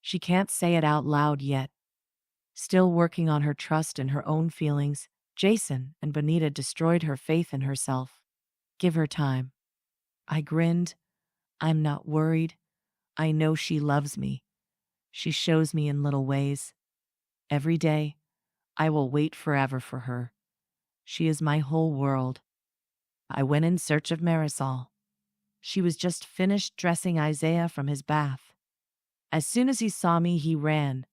She can't say it out loud yet. Still working on her trust and her own feelings. Jason and Bonita destroyed her faith in herself. Give her time." I grinned. "I'm not worried. I know she loves me. She shows me in little ways. Every day, I will wait forever for her. She is my whole world." I went in search of Marisol. She was just finished dressing Isaiah from his bath. As soon as he saw me, he ran,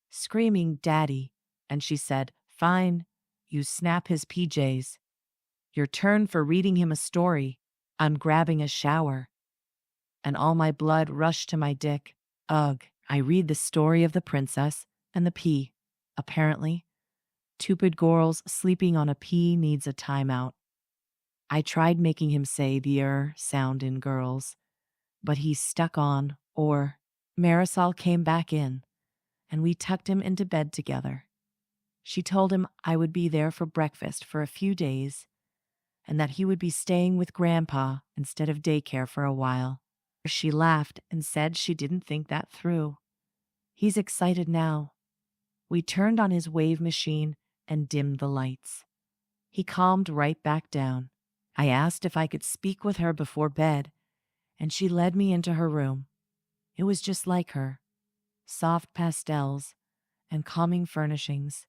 screaming, "Daddy," and she said, "Fine, you snap his PJs. Your turn for reading him a story. I'm grabbing a shower." And all my blood rushed to my dick. Ugh, I read the story of the princess and the pea. Apparently, stupid girls sleeping on a pea needs a timeout. I tried making him say the sound in girls, but he stuck on or. Marisol came back in, and we tucked him into bed together. She told him I would be there for breakfast for a few days, and that he would be staying with Grandpa instead of daycare for a while. She laughed and said she didn't think that through. He's excited now. We turned on his wave machine and dimmed the lights. He calmed right back down. I asked if I could speak with her before bed, and she led me into her room. It was just like her. Soft pastels and calming furnishings.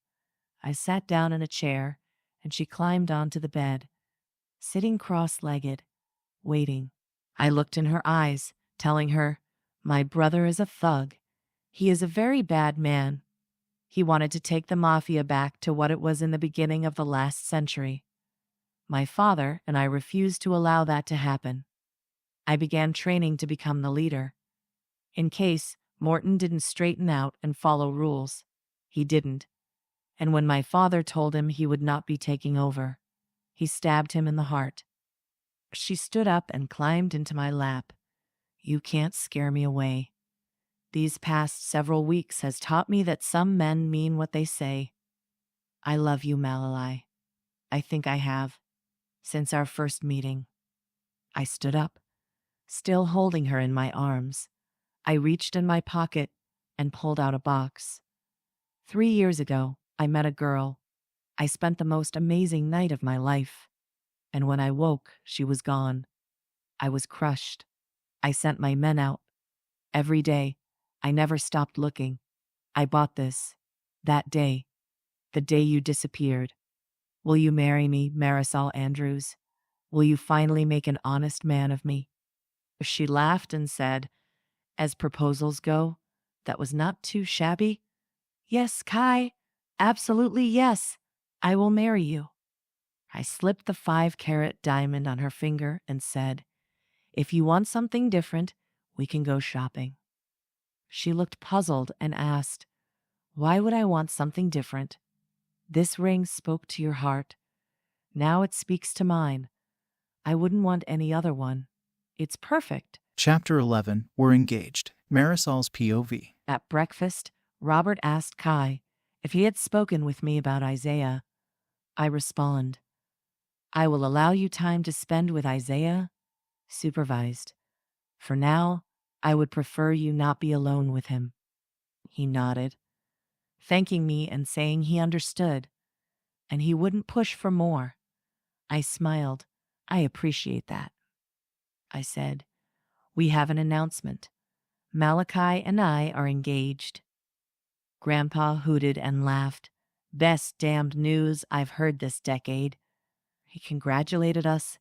I sat down in a chair, and she climbed onto the bed, sitting cross-legged, waiting. I looked in her eyes, telling her, "My brother is a thug. He is a very bad man. He wanted to take the mafia back to what it was in the beginning of the last century. My father and I refused to allow that to happen. I began training to become the leader. In case Morton didn't straighten out and follow rules. He didn't. And when my father told him he would not be taking over, he stabbed him in the heart." She stood up and climbed into my lap. "You can't scare me away. These past several weeks has taught me that some men mean what they say. I love you, Malali. I think I have, since our first meeting." I stood up, still holding her in my arms. I reached in my pocket and pulled out a box. 3 years ago, I met a girl. I spent the most amazing night of my life. And when I woke, she was gone. I was crushed. I sent my men out. Every day, I never stopped looking. I bought this. That day. The day you disappeared. Will you marry me, Marisol Andrews? Will you finally make an honest man of me? She laughed and said, "As proposals go, that was not too shabby. Yes, Kai, absolutely yes. I will marry you." I slipped the 5-carat diamond on her finger and said, "If you want something different, we can go shopping." She looked puzzled and asked, "Why would I want something different? This ring spoke to your heart. Now it speaks to mine. I wouldn't want any other one. It's perfect." Chapter 11. We're engaged. Marisol's POV. At breakfast, Robert asked Kai if he had spoken with me about Isaiah. I respond, "I will allow you time to spend with Isaiah, supervised. For now, I would prefer you not be alone with him." He nodded, thanking me and saying he understood, and he wouldn't push for more. I smiled. I appreciate that. I said, "We have an announcement. Malachi and I are engaged." Grandpa hooted and laughed. "Best damned news I've heard this decade." He congratulated us.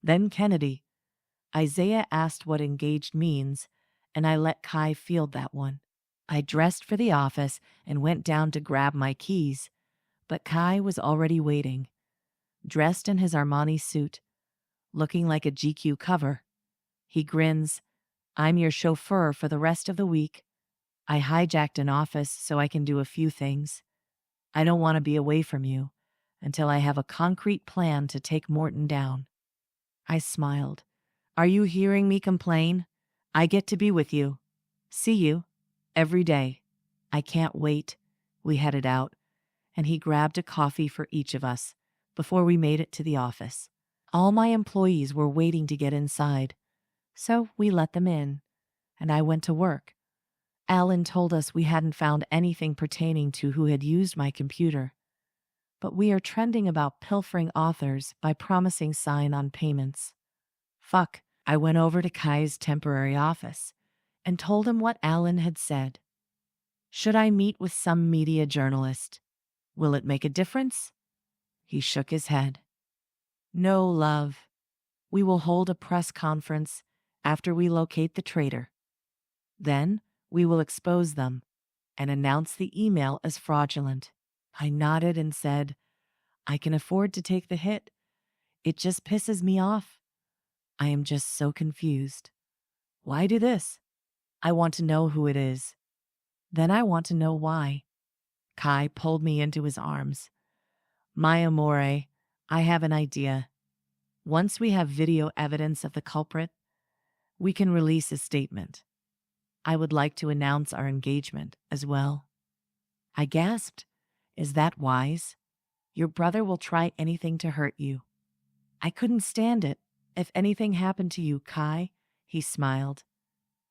Then Kennedy. Isaiah asked what engaged means, and I let Kai field that one. I dressed for the office and went down to grab my keys, but Kai was already waiting, dressed in his Armani suit, looking like a GQ cover. He grins, "I'm your chauffeur for the rest of the week. I hijacked an office so I can do a few things. I don't want to be away from you until I have a concrete plan to take Morton down." I smiled. "Are you hearing me complain? I get to be with you. See you. Every day. I can't wait." We headed out, and he grabbed a coffee for each of us before we made it to the office. All my employees were waiting to get inside, so we let them in, and I went to work. Alan told us we hadn't found anything pertaining to who had used my computer, but we are trending about pilfering authors by promising sign-on payments. Fuck, I went over to Kai's temporary office and told him what Alan had said. Should I meet with some media journalist? Will it make a difference? He shook his head. No, love. We will hold a press conference after we locate the traitor. Then we will expose them and announce the email as fraudulent. I nodded and said, I can afford to take the hit. It just pisses me off. I am just so confused. Why do this? I want to know who it is. Then I want to know why. Kai pulled me into his arms. My amore, I have an idea. Once we have video evidence of the culprit, we can release a statement. I would like to announce our engagement as well." I gasped. "Is that wise? Your brother will try anything to hurt you." "I couldn't stand it. If anything happened to you, Kai," he smiled,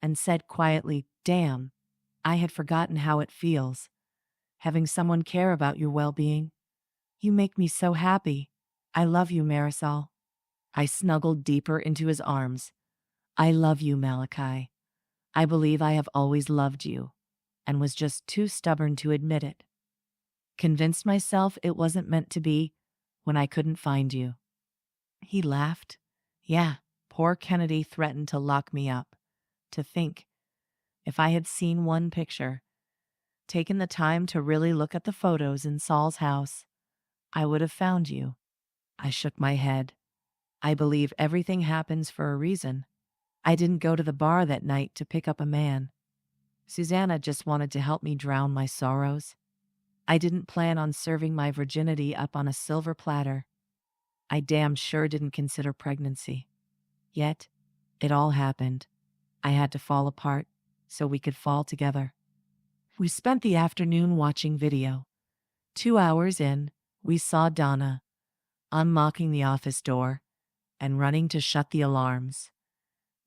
and said quietly, "Damn, I had forgotten how it feels, having someone care about your well-being. You make me so happy. I love you, Marisol." I snuggled deeper into his arms. "I love you, Malachi. I believe I have always loved you, and was just too stubborn to admit it. Convinced myself it wasn't meant to be when I couldn't find you." He laughed. "Yeah, poor Kennedy threatened to lock me up. To think, if I had seen one picture, taken the time to really look at the photos in Saul's house, I would have found you." I shook my head. "I believe everything happens for a reason. I didn't go to the bar that night to pick up a man. Susanna just wanted to help me drown my sorrows. I didn't plan on serving my virginity up on a silver platter. I damn sure didn't consider pregnancy. Yet, it all happened. I had to fall apart so we could fall together." We spent the afternoon watching video. 2 hours in, we saw Donna unlocking the office door and running to shut the alarms.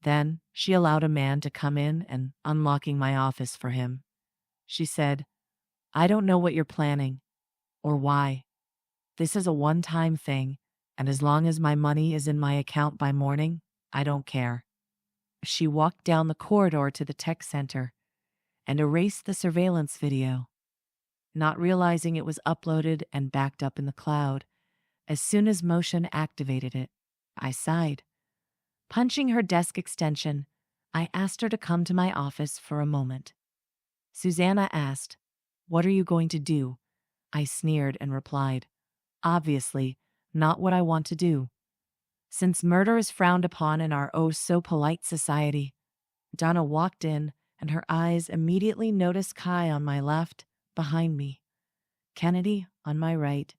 Then she allowed a man to come in and unlocking my office for him. She said, "I don't know what you're planning or why. This is a one-time thing, and as long as my money is in my account by morning, I don't care." She walked down the corridor to the tech center and erased the surveillance video, not realizing it was uploaded and backed up in the cloud. As soon as motion activated it, I sighed. Punching her desk extension, I asked her to come to my office for a moment. Susanna asked, "What are you going to do?" I sneered and replied, "Obviously, not what I want to do." Since murder is frowned upon in our oh-so-polite society, Donna walked in, and her eyes immediately noticed Kai on my left, behind me, Kennedy on my right,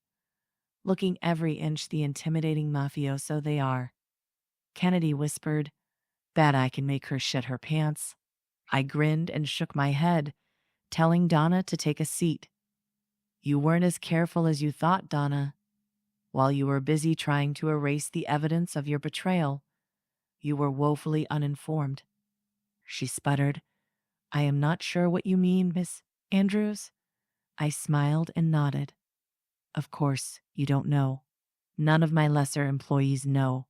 looking every inch the intimidating mafioso they are. Kennedy whispered, "Bet I can make her shit her pants." I grinned and shook my head, telling Donna to take a seat. "You weren't as careful as you thought, Donna. While you were busy trying to erase the evidence of your betrayal, you were woefully uninformed." She sputtered, "I am not sure what you mean, Miss Andrews." I smiled and nodded. "Of course, you don't know. None of my lesser employees know.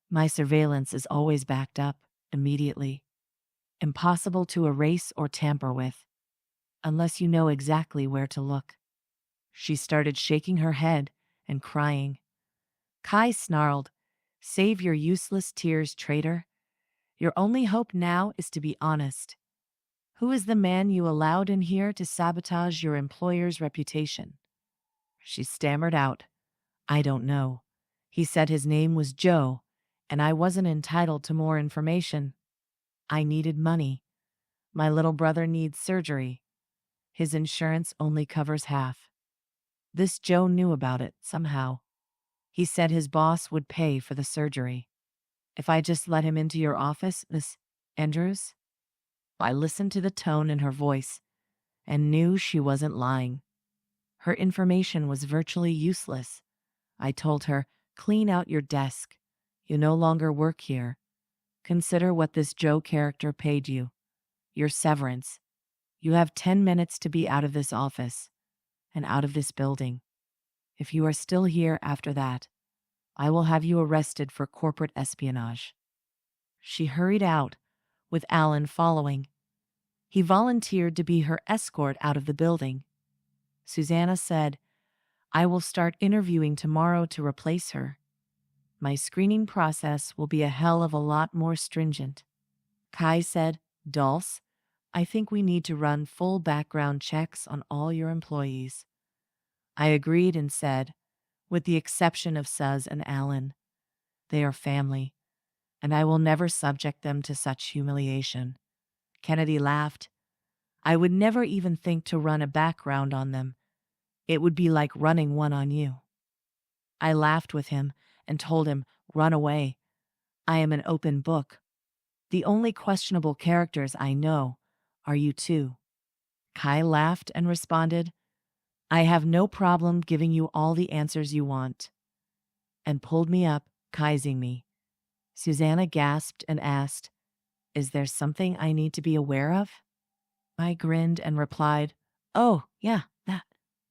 My surveillance is always backed up, immediately. Impossible to erase or tamper with, unless you know exactly where to look." She started shaking her head and crying. Kai snarled, "Save your useless tears, traitor. Your only hope now is to be honest. Who is the man you allowed in here to sabotage your employer's reputation?" She stammered out, "I don't know. He said his name was Joe, and I wasn't entitled to more information. I needed money. My little brother needs surgery. His insurance only covers half. This Joe knew about it somehow. He said his boss would pay for the surgery. If I just let him into your office, Miss Andrews?" I listened to the tone in her voice and knew she wasn't lying. Her information was virtually useless. I told her, "Clean out your desk. You no longer work here. Consider what this Joe character paid you. Your severance. You have 10 minutes to be out of this office and out of this building. If you are still here after that, I will have you arrested for corporate espionage." She hurried out, with Alan following. He volunteered to be her escort out of the building. Susanna said, "I will start interviewing tomorrow to replace her. My screening process will be a hell of a lot more stringent." Kai said, "Dulce, I think we need to run full background checks on all your employees." I agreed and said, "With the exception of Suz and Alan. They are family, and I will never subject them to such humiliation." Kennedy laughed. "I would never even think to run a background on them. It would be like running one on you." I laughed with him and told him, "Run away. I am an open book. The only questionable characters I know are you two." Kai laughed and responded, "I have no problem giving you all the answers you want," and pulled me up, 𝐻𝒂𝒐𝒏 me. Susanna gasped and asked, "Is there something I need to be aware of?" I grinned and replied, "Oh, yeah, that.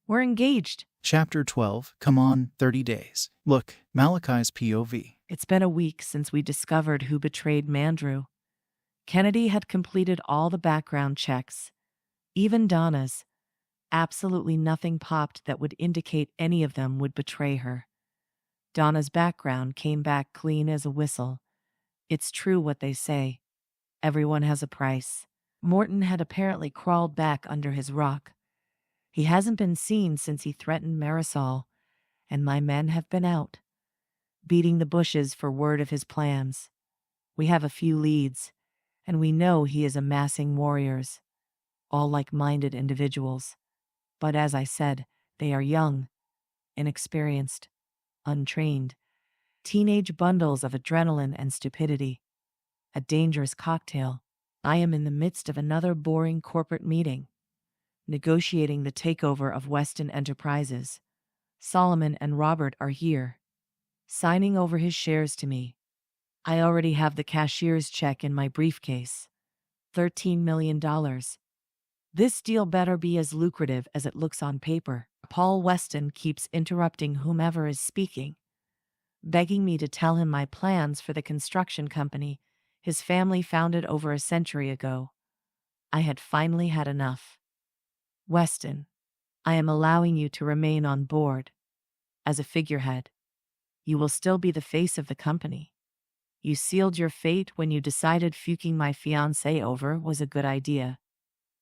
We're engaged." Chapter 12, Come On, 30 Days. Look, Malachi's POV. It's been a week since we discovered who betrayed Mandrew. Kennedy had completed all the background checks, even Donna's. Absolutely nothing popped that would indicate any of them would betray her. Donna's background came back clean as a whistle. It's true what they say. Everyone has a price. Morton had apparently crawled back under his rock. He hasn't been seen since he threatened Marisol, and my men have been out, beating the bushes for word of his plans. We have a few leads, and we know he is amassing warriors, all like-minded individuals. But as I said, they are young, inexperienced, untrained, teenage bundles of adrenaline and stupidity. A dangerous cocktail. I am in the midst of another boring corporate meeting, negotiating the takeover of Weston Enterprises. Solomon and Robert are here, signing over his shares to me. I already have the cashier's check in my briefcase. $13 million. This deal better be as lucrative as it looks on paper. Paul Weston keeps interrupting whomever is speaking, begging me to tell him my plans for the construction company his family founded over a century ago. I had finally had enough. "Weston, I am allowing you to remain on board as a figurehead. You will still be the face of the company. You sealed your fate when you decided fucking my fiancé over was a good idea."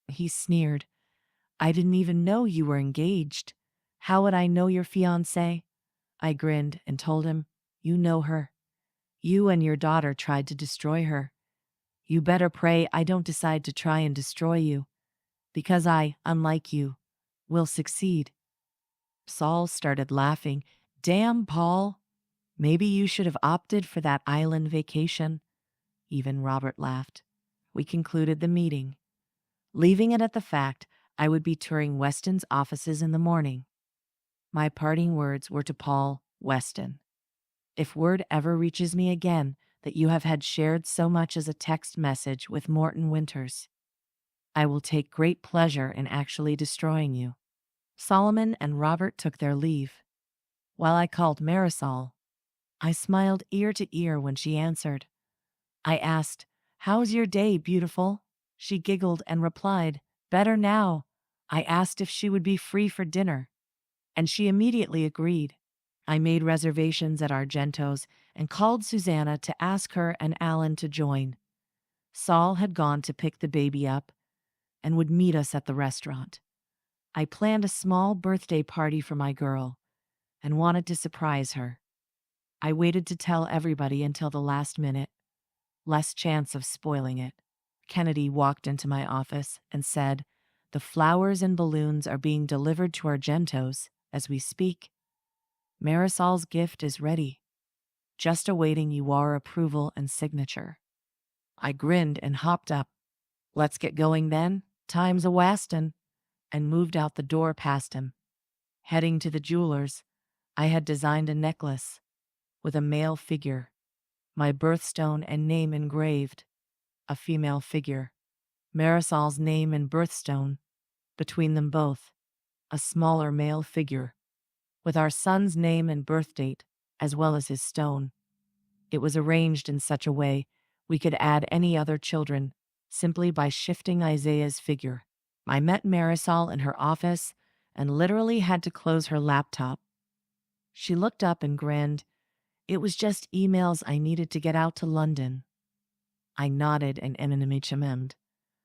He sneered. "I didn't even know you were engaged. How would I know your fiancé?" I grinned and told him, "You know her. You and your daughter tried to destroy her. You better pray I don't decide to try and destroy you, because I, unlike you, will succeed." Saul started laughing. "Damn, Paul. Maybe you should have opted for that island vacation." Even Robert laughed. We concluded the meeting, leaving it at the fact I would be touring Weston's offices in the morning. My parting words were to Paul Weston. If word ever reaches me again that you have had shared so much as a text message with Morton Winters, I will take great pleasure in actually destroying you." Solomon and Robert took their leave. While I called Marisol, I smiled ear to ear when she answered. I asked, "How's your day, beautiful?" She giggled and replied, "Better now." I asked if she would be free for dinner, and she immediately agreed. I made reservations at Argento's and called Susanna to ask her and Alan to join. Saul had gone to pick the baby up and would meet us at the restaurant. I planned a small birthday party for my girl and wanted to surprise her. I waited to tell everybody until the last minute. Less chance of spoiling it. Kennedy walked into my office and said, "The flowers and balloons are being delivered to Argento's as we speak. Marisol's gift is ready, just awaiting your approval and signature." I grinned and hopped up. "Let's get going then. Time's a-wastin'," and moved out the door past him. Heading to the jeweler's, I had designed a necklace with a male figure, my birthstone and name engraved, a female figure, Marisol's name and birthstone, between them both, a smaller male figure, with our son's name and birthdate, as well as his stone. It was arranged in such a way we could add any other children simply by shifting Isaiah's figure. I met Marisol in her office and literally had to close her laptop. She looked up and grinned. It was just emails I needed to get out to London. I nodded and unabridged,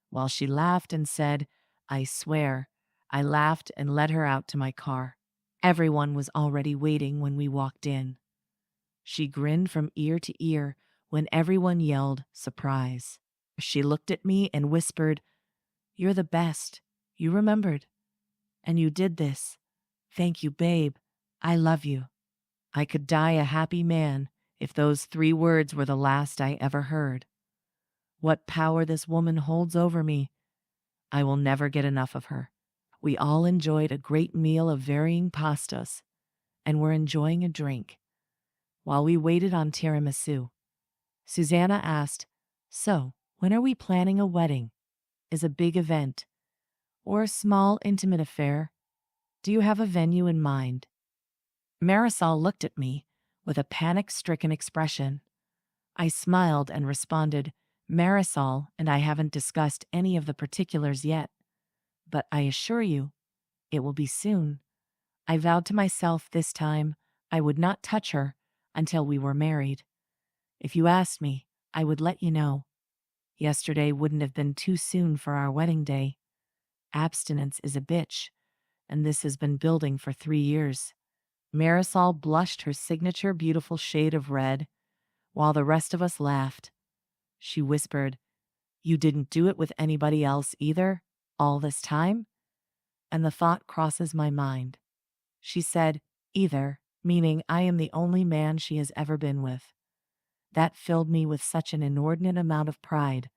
while she laughed and said, "I swear." I laughed and led her out to my car. Everyone was already waiting when we walked in. She grinned from ear to ear when everyone yelled, "Surprise." She looked at me and whispered, "You're the best. You remembered. And you did this. Thank you, babe. I love you." I could die a happy man if those 3 words were the last I ever heard. What power this woman holds over me. I will never get enough of her. We all enjoyed a great meal of varying pastas and were enjoying a drink. While we waited on tiramisu, Susanna asked, "So, when are we planning a wedding? Is a big event or a small intimate affair? Do you have a venue in mind?" Marisol looked at me with a panic-stricken expression. I smiled and responded, "Marisol and I haven't discussed any of the particulars yet, but I assure you, it will be soon. I vowed to myself this time I would not touch her until we were married. If you asked me, I would let you know. Yesterday wouldn't have been too soon for our wedding day. Abstinence is a bitch, and this has been building for 3 years." Marisol blushed her signature beautiful shade of red, while the rest of us laughed. She whispered, "You didn't do it with anybody else either, all this time?" And the thought crosses my mind. She said, "Either," meaning I am the only man she has ever been with. That filled me with such an inordinate amount of pride,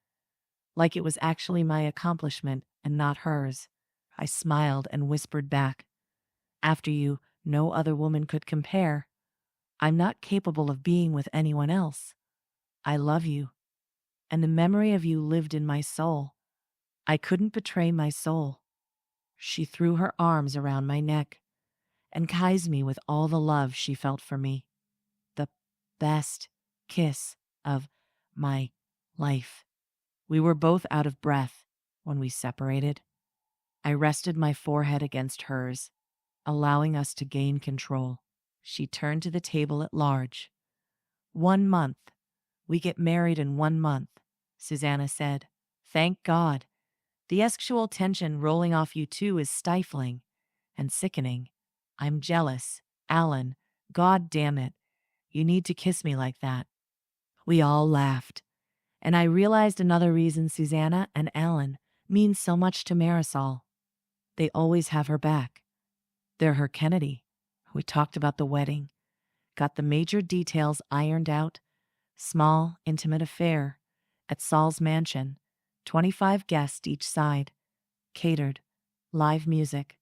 like it was actually my accomplishment and not hers. I smiled and whispered back, "After you, no other woman could compare. I'm not capable of being with anyone else. I love you, and the memory of you lived in my soul. I couldn't betray my soul." She threw her arms around my neck and kissed me with all the love she felt for me. The best kiss of my life. We were both out of breath when we separated. I rested my forehead against hers, allowing us to gain control. She turned to the table at large. 1 month. We get married in 1 month, Susanna said. Thank God. The sexual tension rolling off you two is stifling and sickening. I'm jealous. Alan, God damn it. You need to kiss me like that. We all laughed, and I realized another reason Susanna and Alan mean so much to Marisol. They always have her back. They're her Kennedy. We talked about the wedding, got the major details ironed out. Small, intimate affair at Saul's mansion, 25 guests each side, catered, live music.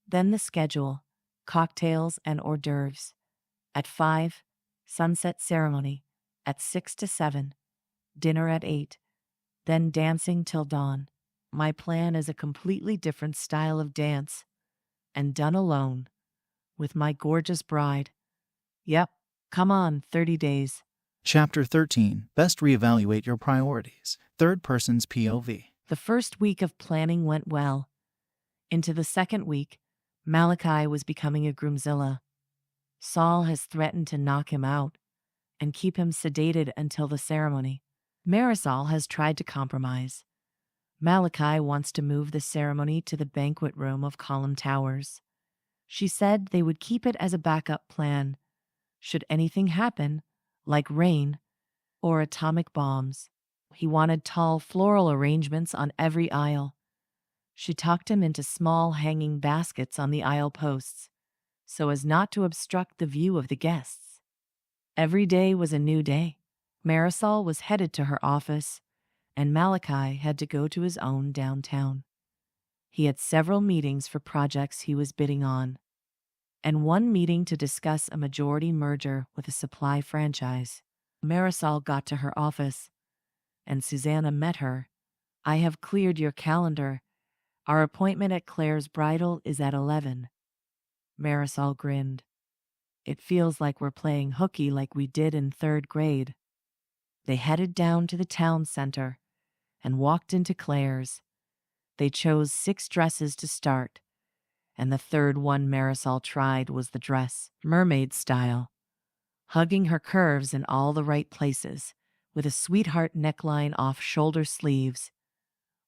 Then the schedule, cocktails and hors d'oeuvres. At 5, sunset ceremony. At 6 to 7, dinner at 8, then dancing till dawn. My plan is a completely different style of dance, and done alone, with my gorgeous bride. Yep, come on, 30 days. Chapter 13. Best reevaluate your priorities. Third person's POV. The first week of planning went well. Into the second week, Malachi was becoming a groomzilla. Saul has threatened to knock him out and keep him sedated until the ceremony. Marisol has tried to compromise. Malachi wants to move the ceremony to the banquet room of Column Towers. She said they would keep it as a backup plan, should anything happen, like rain or atomic bombs. He wanted tall floral arrangements on every aisle. She tucked him into small hanging baskets on the aisle posts, so as not to obstruct the view of the guests. Every day was a new day. Marisol was headed to her office, and Malachi had to go to his own downtown. He had several meetings for projects he was bidding on, and one meeting to discuss a majority merger with a supply franchise. Marisol got to her office, and Susanna met her. I have cleared your calendar. Our appointment at Claire's bridal is at 11. Marisol grinned. It feels like we're playing hooky like we did in 3rd grade. They headed down to the town center and walked into Claire's. They chose 6 dresses to start, and the third one Marisol tried was the dress, mermaid style, hugging her curves in all the right places, with a sweetheart neckline off shoulder sleeves,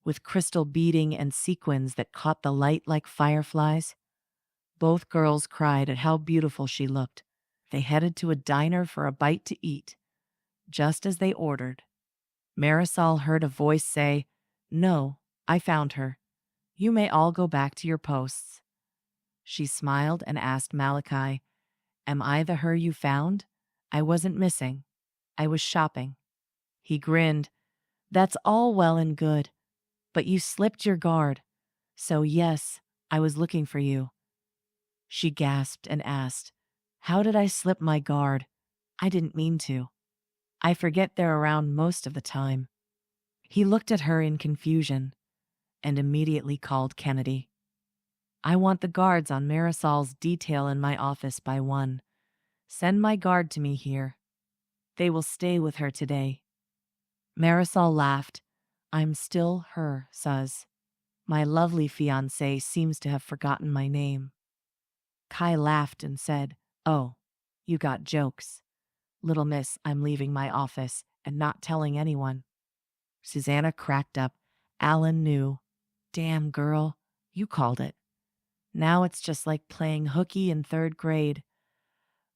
with crystal beading and sequins that caught the light like fireflies. Both girls cried at how beautiful she looked. They headed to a diner for a bite to eat, just as they ordered. Marisol heard a voice say, "No, I found her. You may all go back to your posts." She smiled and asked Malachi, Am I the her you found? I wasn't missing. I was shopping. He grinned. That's all well and good, but you slipped your guard. So yes, I was looking for you. She gasped and asked, how did I slip my guard? I didn't mean to. I forget they're around most of the time. He looked at her in confusion and immediately called Kennedy. I want the guards on Marisol's detail in my office by 1. Send my guard to me here. They will stay with her today. Marisol laughed. I'm still her, Suz. My lovely fiancé seems to have forgotten my name. Kai laughed and said, oh, you got jokes. Little miss, I'm leaving my office and not telling anyone. Susanna cracked up. Alan knew. Damn, girl, you called it. Now it's just like playing hooky in 3rd grade.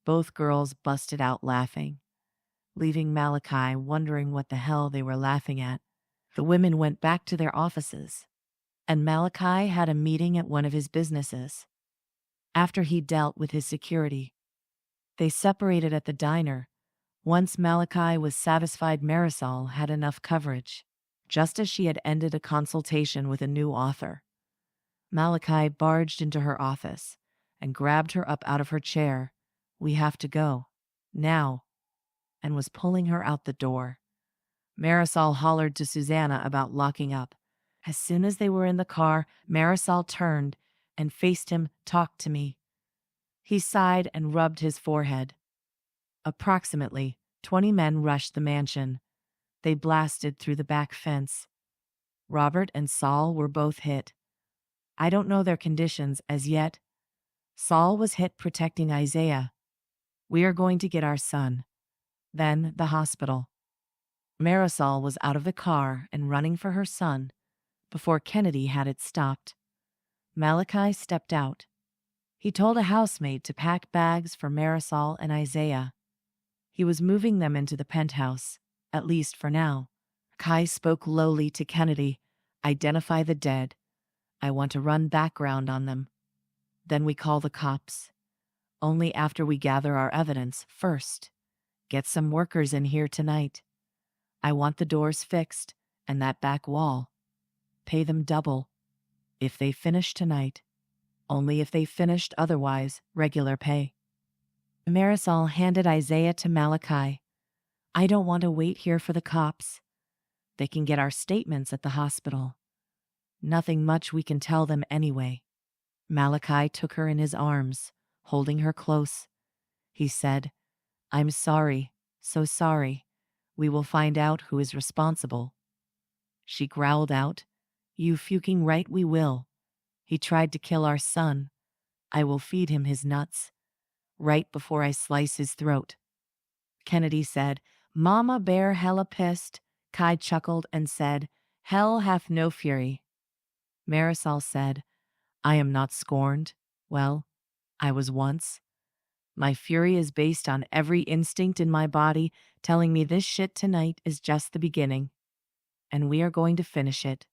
Both girls busted out laughing, leaving Malachi wondering what the hell they were laughing at. The women went back to their offices, and Malachi had a meeting at one of his businesses. After he dealt with his security, they separated at the diner. Once Malachi was satisfied Marisol had enough coverage, just as she had ended a consultation with a new author. Malachi barged into her office and grabbed her up out of her chair. We have to go. Now. And was pulling her out the door. Marisol hollered to Susanna about locking up. As soon as they were in the car, Marisol turned and faced him. Talk to me. He sighed and rubbed his forehead. Approximately 20 men rushed the mansion. They blasted through the back fence. Robert and Saul were both hit. I don't know their conditions as yet. Saul was hit protecting Isaiah. We are going to get our son. Then the hospital. Marisol was out of the car and running for her son before Kennedy had it stopped. Malachi stepped out. He told a housemaid to pack bags for Marisol and Isaiah. He was moving them into the penthouse, at least for now. Kai spoke lowly to Kennedy. Identify the dead. I want to run background on them. Then we call the cops. Only after we gather our evidence first. Get some workers in here tonight. I want the doors fixed and that back wall. Pay them double. If they finish tonight. Only if they finished, otherwise, regular pay. Marisol handed Isaiah to Malachi. I don't want to wait here for the cops. They can get our statements at the hospital. Nothing much we can tell them anyway. Malachi took her in his arms, holding her close. He said, I'm sorry, so sorry. We will find out who is responsible. She growled out, You fucking right we will. He tried to kill our son. I will feed him his nuts. Right before I slice his throat. Kennedy said, Mama bear hella pissed. Kai chuckled and said, Hell hath no fury. Marisol said, I am not scorned. Well, I was once. My fury is based on every instinct in my body telling me this shit tonight is just the beginning. And we are going to finish it.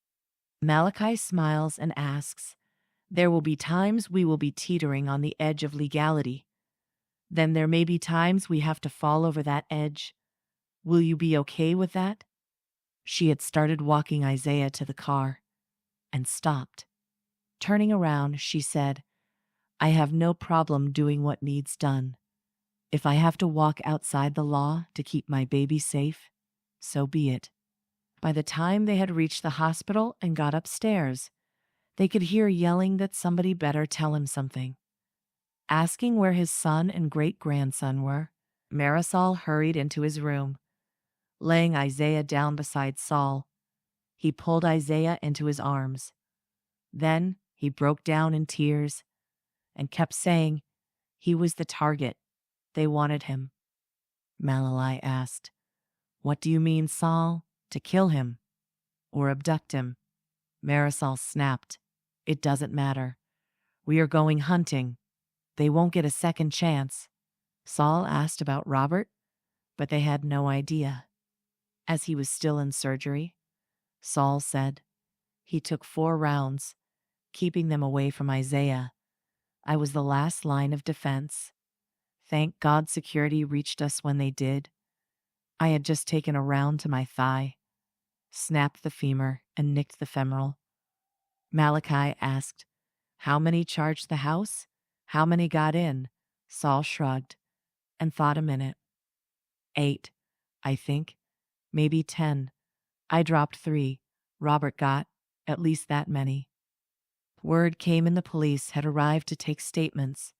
Malachi smiles and asks, There will be times we will be teetering on the edge of legality. Then there may be times we have to fall over that edge. Will you be okay with that? She had started walking Isaiah to the car and stopped. Turning around, she said, I have no problem doing what needs done. If I have to walk outside the law to keep my baby safe, so be it. By the time they had reached the hospital and got upstairs, they could hear yelling that somebody better tell him something. Asking where his son and great-grandson were, Marisol hurried into his room. Laying Isaiah down beside Saul, he pulled Isaiah into his arms. Then he broke down in tears and kept saying he was the target. They wanted him. Malali asked, What do you mean, Saul? To kill him? Or abduct him? Marisol snapped, It doesn't matter. We are going hunting. They won't get a second chance. Saul asked about Robert, but they had no idea. As he was still in surgery, Saul said, He took 4 rounds, keeping them away from Isaiah. I was the last line of defense. Thank God security reached us when they did. I had just taken a round to my thigh, snapped the femur, and nicked the femoral. Malachi asked, "How many charged the house? How many got in?" Saul shrugged and thought a minute. 8, I think. Maybe 10. I dropped 3. Robert got at least that many. Word came in the police had arrived to take statements,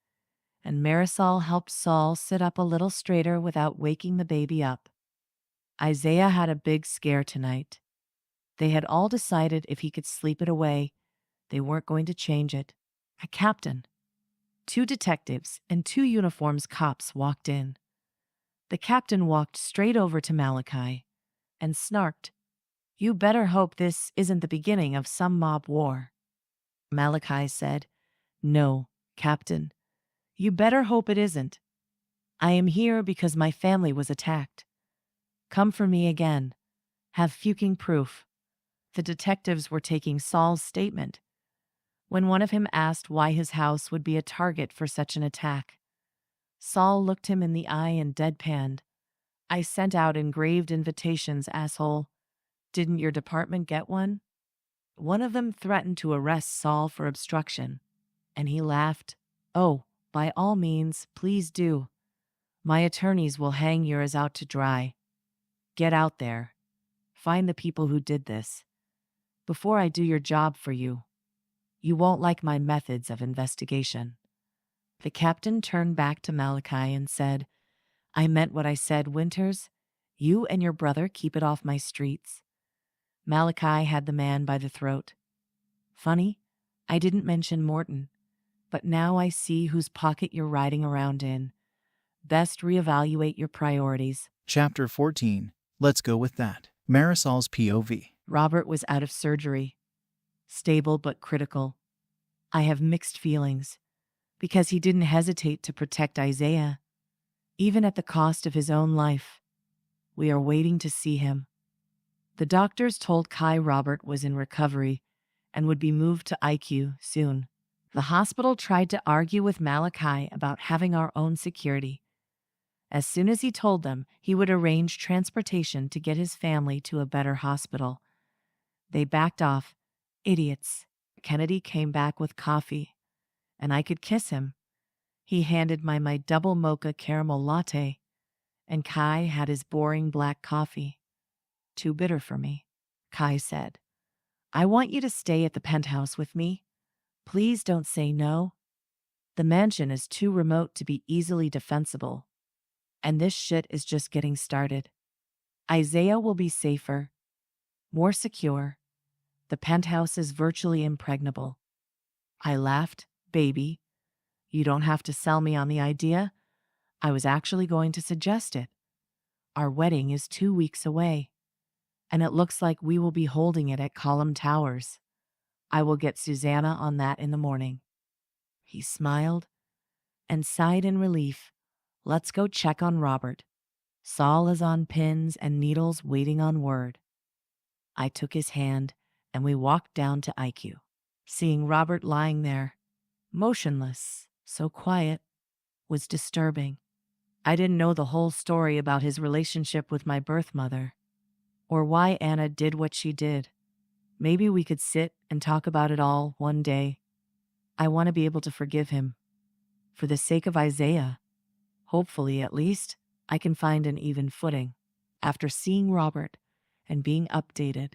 and Marisol helped Saul sit up a little straighter without waking the baby up. Isaiah had a big scare tonight. They had all decided if he could sleep it away, they weren't going to change it. A captain, 2 detectives, and 2 uniformed cops walked in. The captain walked straight over to Malachi and snarked, "You better hope this isn't the beginning of some mob war." Malachi said, "No, Captain. You better hope it isn't. I am here because my family was attacked. Come for me again. Have fucking proof." The detectives were taking Saul's statement when one of him asked why his house would be a target for such an attack. Saul looked him in the eye and deadpanned, "I sent out engraved invitations, asshole. Didn't your department get one?" One of them threatened to arrest Saul for obstruction, and he laughed. "Oh, by all means, please do. My attorneys will hang yours out to dry. Get out there. Find the people who did this. Before I do your job for you. You won't like my methods of investigation." The captain turned back to Malachi and said, "I meant what I said, Winters. You and your brother keep it off my streets." Malachi had the man by the throat. "Funny, I didn't mention Morton, but now I see whose pocket you're riding around in. Best reevaluate your priorities." Chapter 14. Let's go with that. Marisol's POV. Robert was out of surgery. Stable but critical. I have mixed feelings, because he didn't hesitate to protect Isaiah, even at the cost of his own life. We are waiting to see him. The doctors told Kai Robert was in recovery and would be moved to ICU soon. The hospital tried to argue with Malachi about having our own security. As soon as he told them, he would arrange transportation to get his family to a better hospital. They backed off. Idiots. Kennedy came back with coffee, and I could kiss him. He handed my double mocha caramel latte, and Kai had his boring black coffee. "Too bitter for me," Kai said. "I want you to stay at the penthouse with me. Please don't say no. The mansion is too remote to be easily defensible, and this shit is just getting started. Isaiah will be safer, more secure. The penthouse is virtually impregnable." I laughed. "Baby, you don't have to sell me on the idea. I was actually going to suggest it. Our wedding is 2 weeks away, and it looks like we will be holding it at Column Towers. I will get Susanna on that in the morning." He smiled and sighed in relief. "Let's go check on Robert. Saul is on pins and needles waiting on word." I took his hand and we walked down to IQ. Seeing Robert lying there, motionless, so quiet, was disturbing. I didn't know the whole story about his relationship with my birth mother, or why Anna did what she did. Maybe we could sit and talk about it all one day. I want to be able to forgive him. For the sake of Isaiah, hopefully at least, I can find an even footing. After seeing Robert and being updated,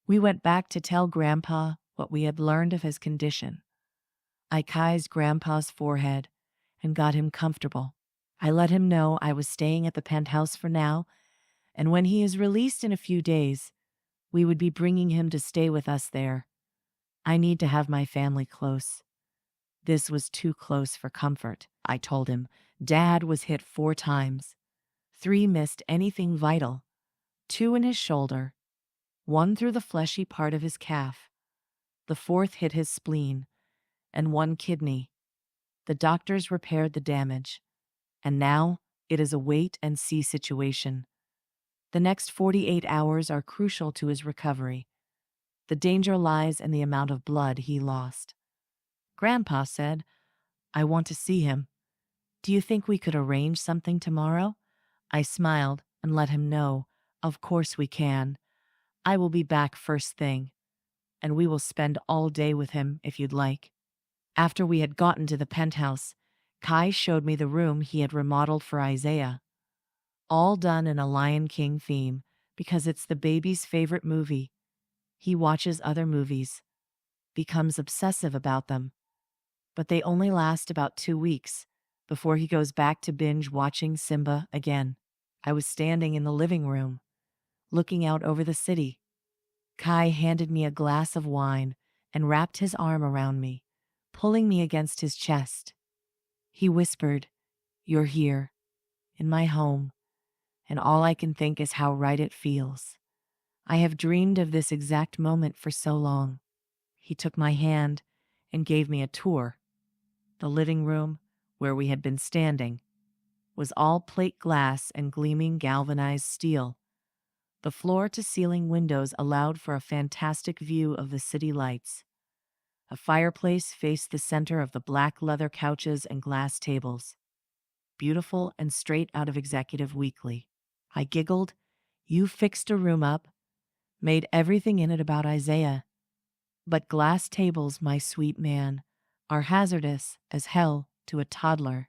we went back to tell Grandpa what we had learned of his condition. I kissed Grandpa's forehead and got him comfortable. I let him know I was staying at the penthouse for now, and when he is released in a few days, we would be bringing him to stay with us there. I need to have my family close. This was too close for comfort, I told him. Dad was hit 4 times. 3 missed anything vital. 2 in his shoulder. 1 through the fleshy part of his calf. The 4th hit his spleen, and 1 kidney. The doctors repaired the damage, and now it is a wait-and-see situation. The next 48 hours are crucial to his recovery. The danger lies in the amount of blood he lost. Grandpa said, "I want to see him. Do you think we could arrange something tomorrow? I smiled and let him know, of course we can. I will be back first thing, and we will spend all day with him if you'd like. After we had gotten to the penthouse, Kai showed me the room he had remodeled for Isaiah. All done in a Lion King theme because it's the baby's favorite movie. He watches other movies, becomes obsessive about them, but they only last about 2 weeks before he goes back to binge watching Simba again. I was standing in the living room, looking out over the city. Kai handed me a glass of wine and wrapped his arm around me, pulling me against his chest. He whispered, "You're here, in my home, and all I can think is how right it feels. I have dreamed of this exact moment for so long." He took my hand and gave me a tour. The living room, where we had been standing, was all plate glass and gleaming galvanized steel. The floor-to-ceiling windows allowed for a fantastic view of the city lights. A fireplace faced the center of the black leather couches and glass tables, beautiful and straight out of Executive Weekly. I giggled. "You fixed a room up, made everything in it about Isaiah. But glass tables, my sweet man, are hazardous as hell to a toddler."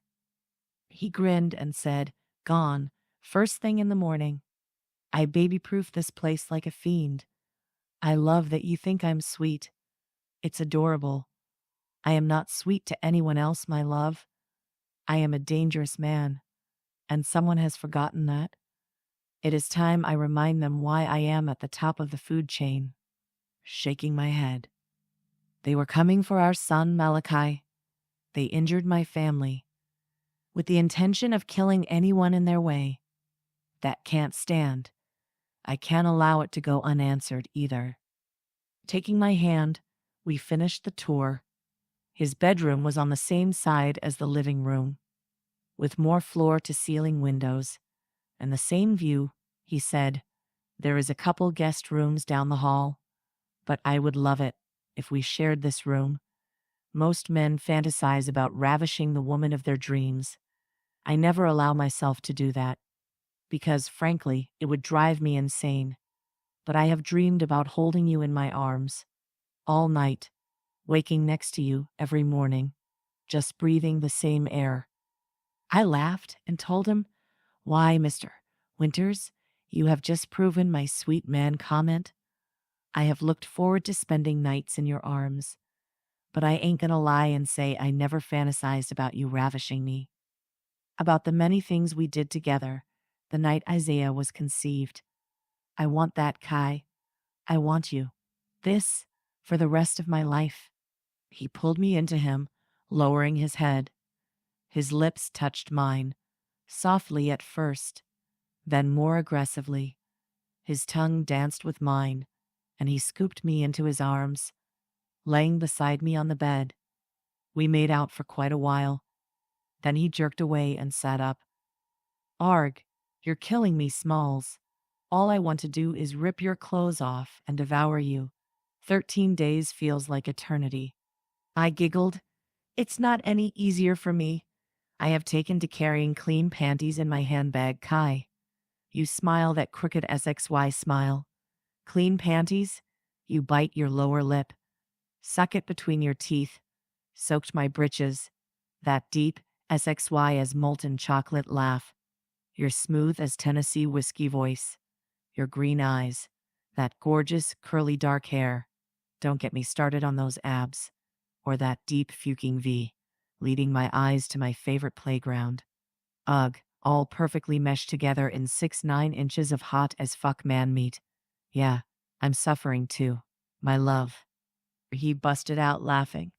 He grinned and said, "Gone, first thing in the morning. I baby-proof this place like a fiend. I love that you think I'm sweet. It's adorable. I am not sweet to anyone else, my love. I am a dangerous man, and someone has forgotten that. It is time I remind them why I am at the top of the food chain." Shaking my head. "They were coming for our son, Malachi. They injured my family, with the intention of killing anyone in their way. That can't stand. I can't allow it to go unanswered either." Taking my hand, we finished the tour. His bedroom was on the same side as the living room, with more floor-to-ceiling windows, and the same view. He said, "There is a couple guest rooms down the hall, but I would love it if we shared this room. Most men fantasize about ravishing the woman of their dreams. I never allow myself to do that, because, frankly, it would drive me insane. But I have dreamed about holding you in my arms all night, waking next to you every morning, just breathing the same air." I laughed and told him, "Why, Mr. Winters, you have just proven my sweet man comment. I have looked forward to spending nights in your arms, but I ain't gonna lie and say I never fantasized about you ravishing me. About the many things we did together the night Isaiah was conceived. I want that, Kai. I want you. This for the rest of my life." He pulled me into him, lowering his head. His lips touched mine, softly at first, then more aggressively. His tongue danced with mine, and he scooped me into his arms, laying beside me on the bed. We made out for quite a while. Then he jerked away and sat up. "Arg, you're killing me, Smalls. All I want to do is rip your clothes off and devour you. 13 days feels like eternity." I giggled. "It's not any easier for me. I have taken to carrying clean panties in my handbag, Kai." You smile that crooked SXY smile. "Clean panties?" You bite your lower lip. Suck it between your teeth. Soaked my britches. That deep SXY as molten chocolate laugh. Your smooth as Tennessee whiskey voice. Your green eyes. That gorgeous curly dark hair. Don't get me started on those abs. Or that deep fuking V, leading my eyes to my favorite playground. Ugh, all perfectly meshed together in 6'9" inches of hot as fuck man meat. Yeah, I'm suffering too, my love." He busted out laughing.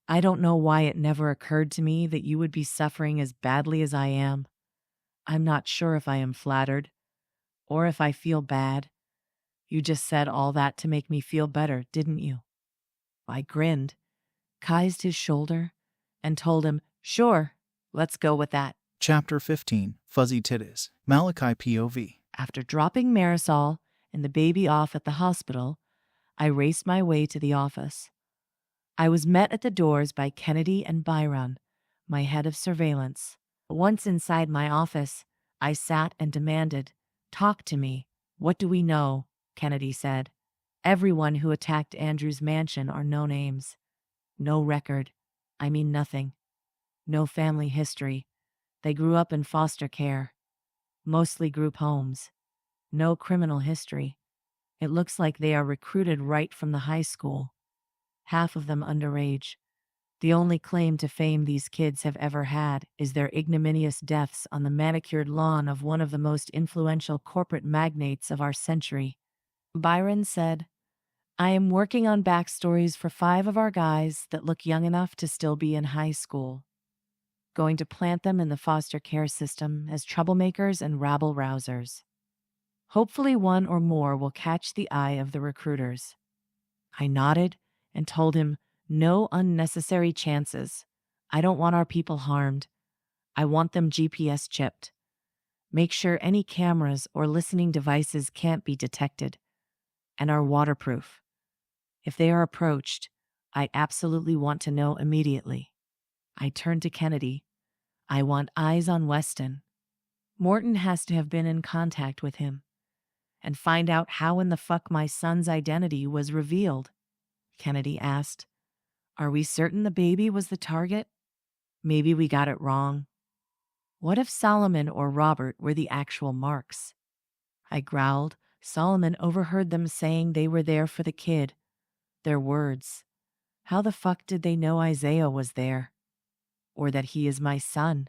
"I don't know why it never occurred to me that you would be suffering as badly as I am. I'm not sure if I am flattered, or if I feel bad. You just said all that to make me feel better, didn't you?" I grinned, kissed his shoulder, and told him, "Sure, let's go with that." Chapter 15, Fuzzy Titties, Malachi POV. After dropping Marisol and the baby off at the hospital, I raced my way to the office. I was met at the doors by Kennedy and Byron, my head of surveillance. Once inside my office, I sat and demanded, "Talk to me. What do we know?" Kennedy said. "Everyone who attacked Andrew's mansion are no names. No record. I mean nothing. No family history. They grew up in foster care. Mostly group homes. No criminal history. It looks like they are recruited right from the high school. Half of them underage. The only claim to fame these kids have ever had is their ignominious deaths on the manicured lawn of one of the most influential corporate magnates of our century." Byron said, "I am working on backstories for 5 of our guys that look young enough to still be in high school. Going to plant them in the foster care system as troublemakers and rabble-rousers. Hopefully 1 or more will catch the eye of the recruiters." I nodded and told him, "No unnecessary chances. I don't want our people harmed. I want them GPS chipped. Make sure any cameras or listening devices can't be detected, and are waterproof. If they are approached, I absolutely want to know immediately." I turned to Kennedy. "I want eyes on Weston. Morton has to have been in contact with him, and find out how in the fuck my son's identity was revealed." Kennedy asked, "Are we certain the baby was the target? Maybe we got it wrong. What if Solomon or Robert were the actual marks?" I growled. "Solomon overheard them saying they were there for the kid. Their words. How the fuck did they know Isaiah was there? Or that he is my son?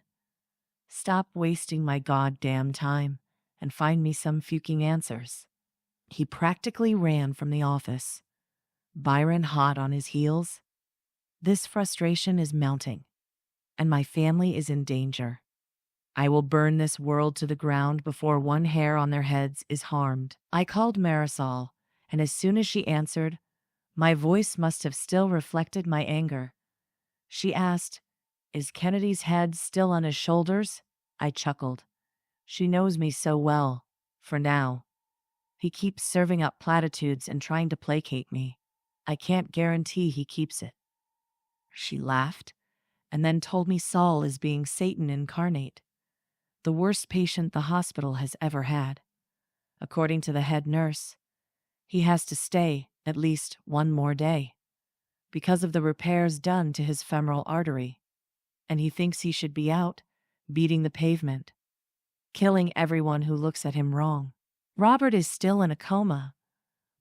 Stop wasting my goddamn time and find me some fucking answers." He practically ran from the office. Byron hot on his heels. This frustration is mounting, and my family is in danger. I will burn this world to the ground before 1 hair on their heads is harmed. I called Marisol, and as soon as she answered, my voice must have still reflected my anger. She asked, "Is Kennedy's head still on his shoulders?" I chuckled. She knows me so well, for now. He keeps serving up platitudes and trying to placate me. I can't guarantee he keeps it. She laughed, and then told me Saul is being Satan incarnate, the worst patient the hospital has ever had. According to the head nurse, he has to stay at least 1 more day because of the repairs done to his femoral artery, and he thinks he should be out, beating the pavement, killing everyone who looks at him wrong. Robert is still in a coma,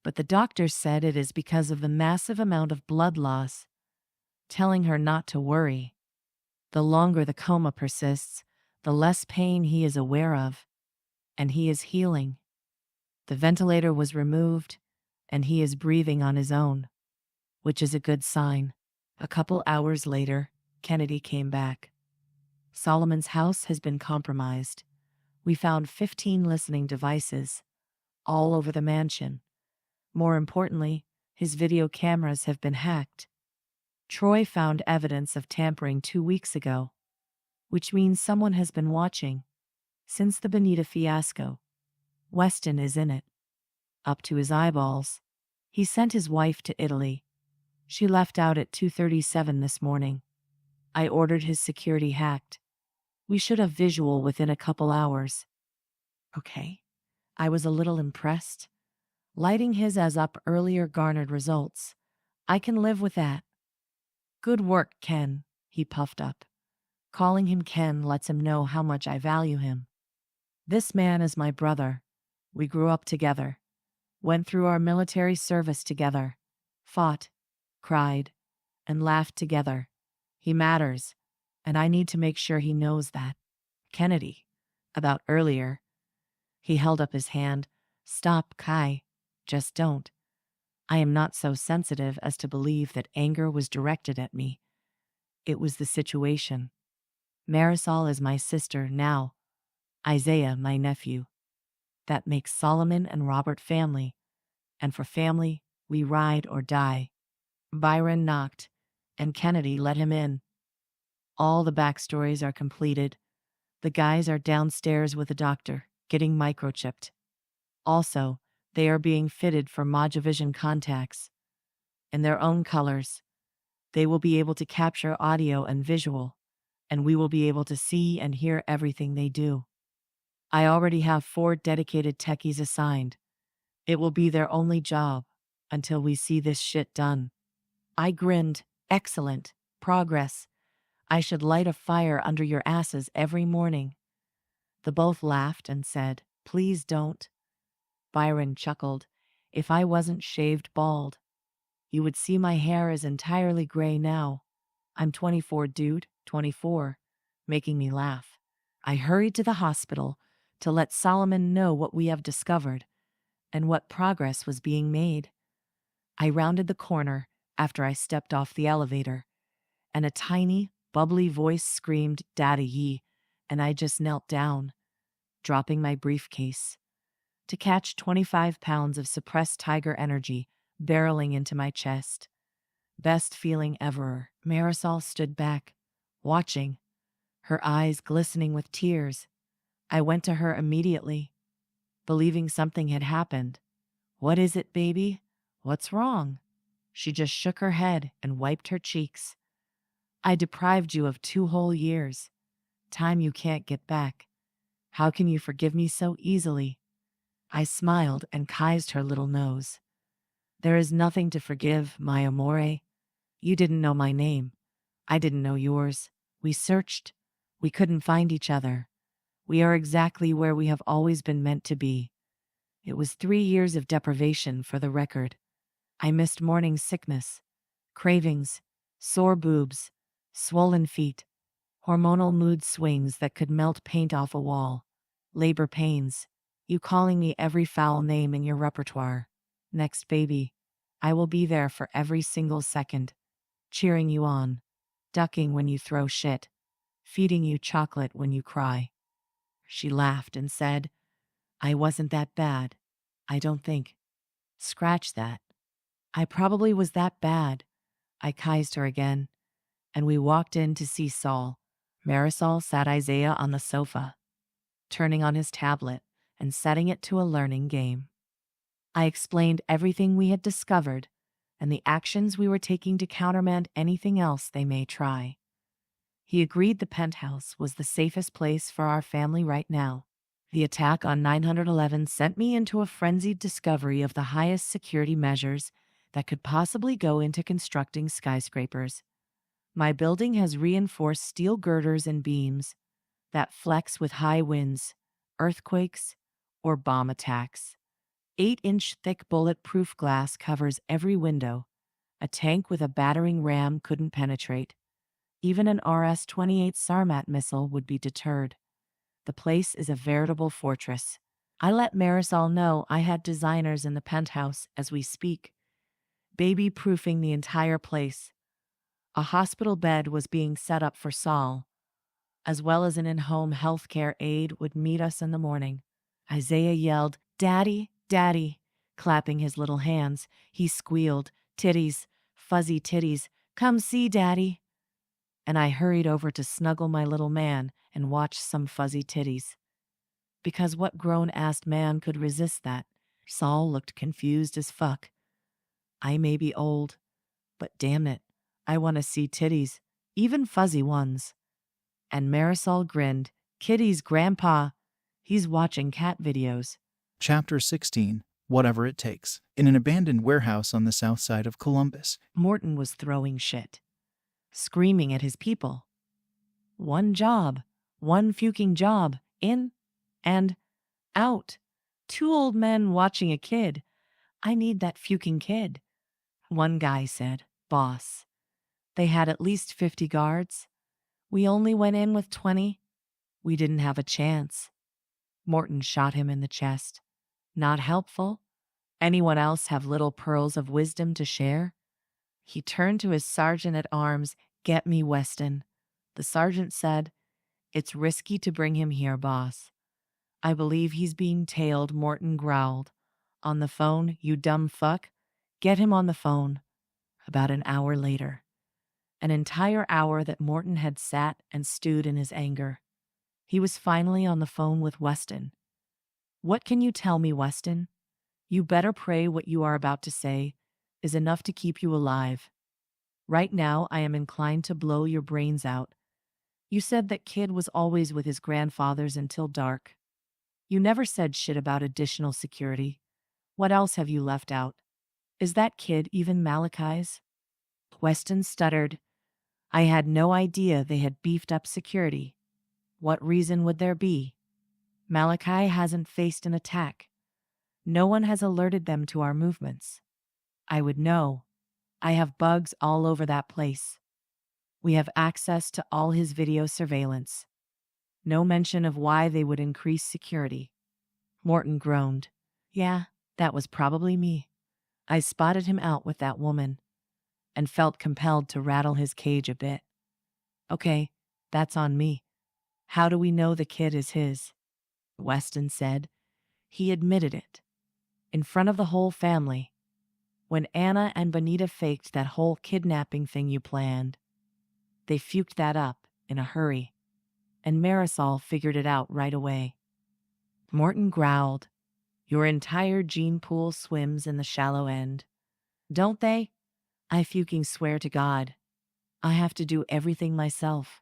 but the doctors said it is because of the massive amount of blood loss, telling her not to worry. The longer the coma persists, the less pain he is aware of, and he is healing. The ventilator was removed, and he is breathing on his own, which is a good sign. A couple hours later, Kennedy came back. Solomon's house has been compromised. We found 15 listening devices, all over the mansion. More importantly, his video cameras have been hacked. Troy found evidence of tampering 2 weeks ago, which means someone has been watching. Since the Benita fiasco, Weston is in it, up to his eyeballs. He sent his wife to Italy. She left out at 2:37 this morning. I ordered his security hacked. We should have visual within a couple hours. Okay, I was a little impressed. Lighting his as up earlier garnered results. I can live with that. Good work, Ken, he puffed up. Calling him Ken lets him know how much I value him. This man is my brother. We grew up together, went through our military service together, fought, cried, and laughed together. He matters, and I need to make sure he knows that. Kennedy, about earlier. He held up his hand. Stop, Kai. Just don't. I am not so sensitive as to believe that anger was directed at me. It was the situation. Marisol is my sister now. Isaiah, my nephew. That makes Solomon and Robert family. And for family, we ride or die. Byron knocked, and Kennedy let him in. All the backstories are completed. The guys are downstairs with the doctor, getting microchipped. Also, they are being fitted for Mojovision contacts. In their own colors, they will be able to capture audio and visual, and we will be able to see and hear everything they do. I already have 4 dedicated techies assigned. It will be their only job until we see this shit done. I grinned. Excellent. Progress. I should light a fire under your asses every morning. The both laughed and said, please don't. Byron chuckled. If I wasn't shaved bald, you would see my hair is entirely gray now. I'm 24, dude, 24, making me laugh. I hurried to the hospital to let Solomon know what we have discovered and what progress was being made. I rounded the corner after I stepped off the elevator, and a tiny, bubbly voice screamed, Daddy Yee, and I just knelt down, dropping my briefcase, to catch 25 pounds of suppressed tiger energy barreling into my chest. Best feeling ever. Marisol stood back, watching, her eyes glistening with tears. I went to her immediately, believing something had happened. What is it, baby? What's wrong? She just shook her head and wiped her cheeks. I deprived you of 2 whole years, time you can't get back. How can you forgive me so easily? I smiled and kissed her little nose. There is nothing to forgive, my amore. You didn't know my name. I didn't know yours. We searched. We couldn't find each other. We are exactly where we have always been meant to be. It was 3 years of deprivation, for the record. I missed morning sickness, cravings, sore boobs, swollen feet, hormonal mood swings that could melt paint off a wall, labor pains, you calling me every foul name in your repertoire. Next, baby, I will be there for every single second, cheering you on, ducking when you throw shit, feeding you chocolate when you cry. She laughed and said, I wasn't that bad, I don't think. Scratch that. I probably was that bad. I kissed her again, and we walked in to see Saul. Marisol sat Isaiah on the sofa, turning on his tablet and setting it to a learning game. I explained everything we had discovered and the actions we were taking to countermand anything else they may try. He agreed the penthouse was the safest place for our family right now. The attack on 911 sent me into a frenzied discovery of the highest security measures that could possibly go into constructing skyscrapers. My building has reinforced steel girders and beams that flex with high winds, earthquakes, or bomb attacks. 8-inch thick bulletproof glass covers every window. A tank with a battering ram couldn't penetrate. Even an RS-28 Sarmat missile would be deterred. The place is a veritable fortress. I let Marisol know I had designers in the penthouse as we speak, baby-proofing the entire place. A hospital bed was being set up for Saul, as well as an in-home healthcare aide would meet us in the morning. Isaiah yelled, Daddy, Daddy, clapping his little hands. He squealed, titties, fuzzy titties, come see Daddy. And I hurried over to snuggle my little man and watch some fuzzy titties. Because what grown-ass man could resist that? Saul looked confused as fuck. I may be old, but damn it, I want to see titties, even fuzzy ones. And Marisol grinned, Kitty's grandpa. He's watching cat videos. Chapter 16, Whatever It Takes. In an abandoned warehouse on the south side of Columbus, Morton was throwing shit, screaming at his people. One job, one fucking job, in and out. 2 old men watching a kid. I need that fucking kid. One guy said, Boss, they had at least 50 guards. We only went in with 20. We didn't have a chance. Morton shot him in the chest. Not helpful? Anyone else have little pearls of wisdom to share? He turned to his sergeant-at-arms, Get me Weston. The sergeant said, It's risky to bring him here, boss. I believe he's being tailed, Morton growled. On the phone, you dumb fuck? Get him on the phone. About an hour later. An entire hour that Morton had sat and stewed in his anger. He was finally on the phone with Weston. What can you tell me, Weston? You better pray what you are about to say is enough to keep you alive. Right now, I am inclined to blow your brains out. You said that kid was always with his grandfathers until dark. You never said shit about additional security. What else have you left out? Is that kid even Malachi's? Weston stuttered. I had no idea they had beefed up security. What reason would there be? Malachi hasn't faced an attack. No one has alerted them to our movements. I would know. I have bugs all over that place. We have access to all his video surveillance. No mention of why they would increase security. Morton groaned. Yeah, that was probably me. I spotted him out with that woman and felt compelled to rattle his cage a bit. Okay, that's on me. How do we know the kid is his? Weston said. He admitted it. In front of the whole family. When Anna and Bonita faked that whole kidnapping thing you planned, they fuked that up in a hurry, and Marisol figured it out right away. Morton growled. Your entire gene pool swims in the shallow end. Don't they? I fucking swear to God. I have to do everything myself.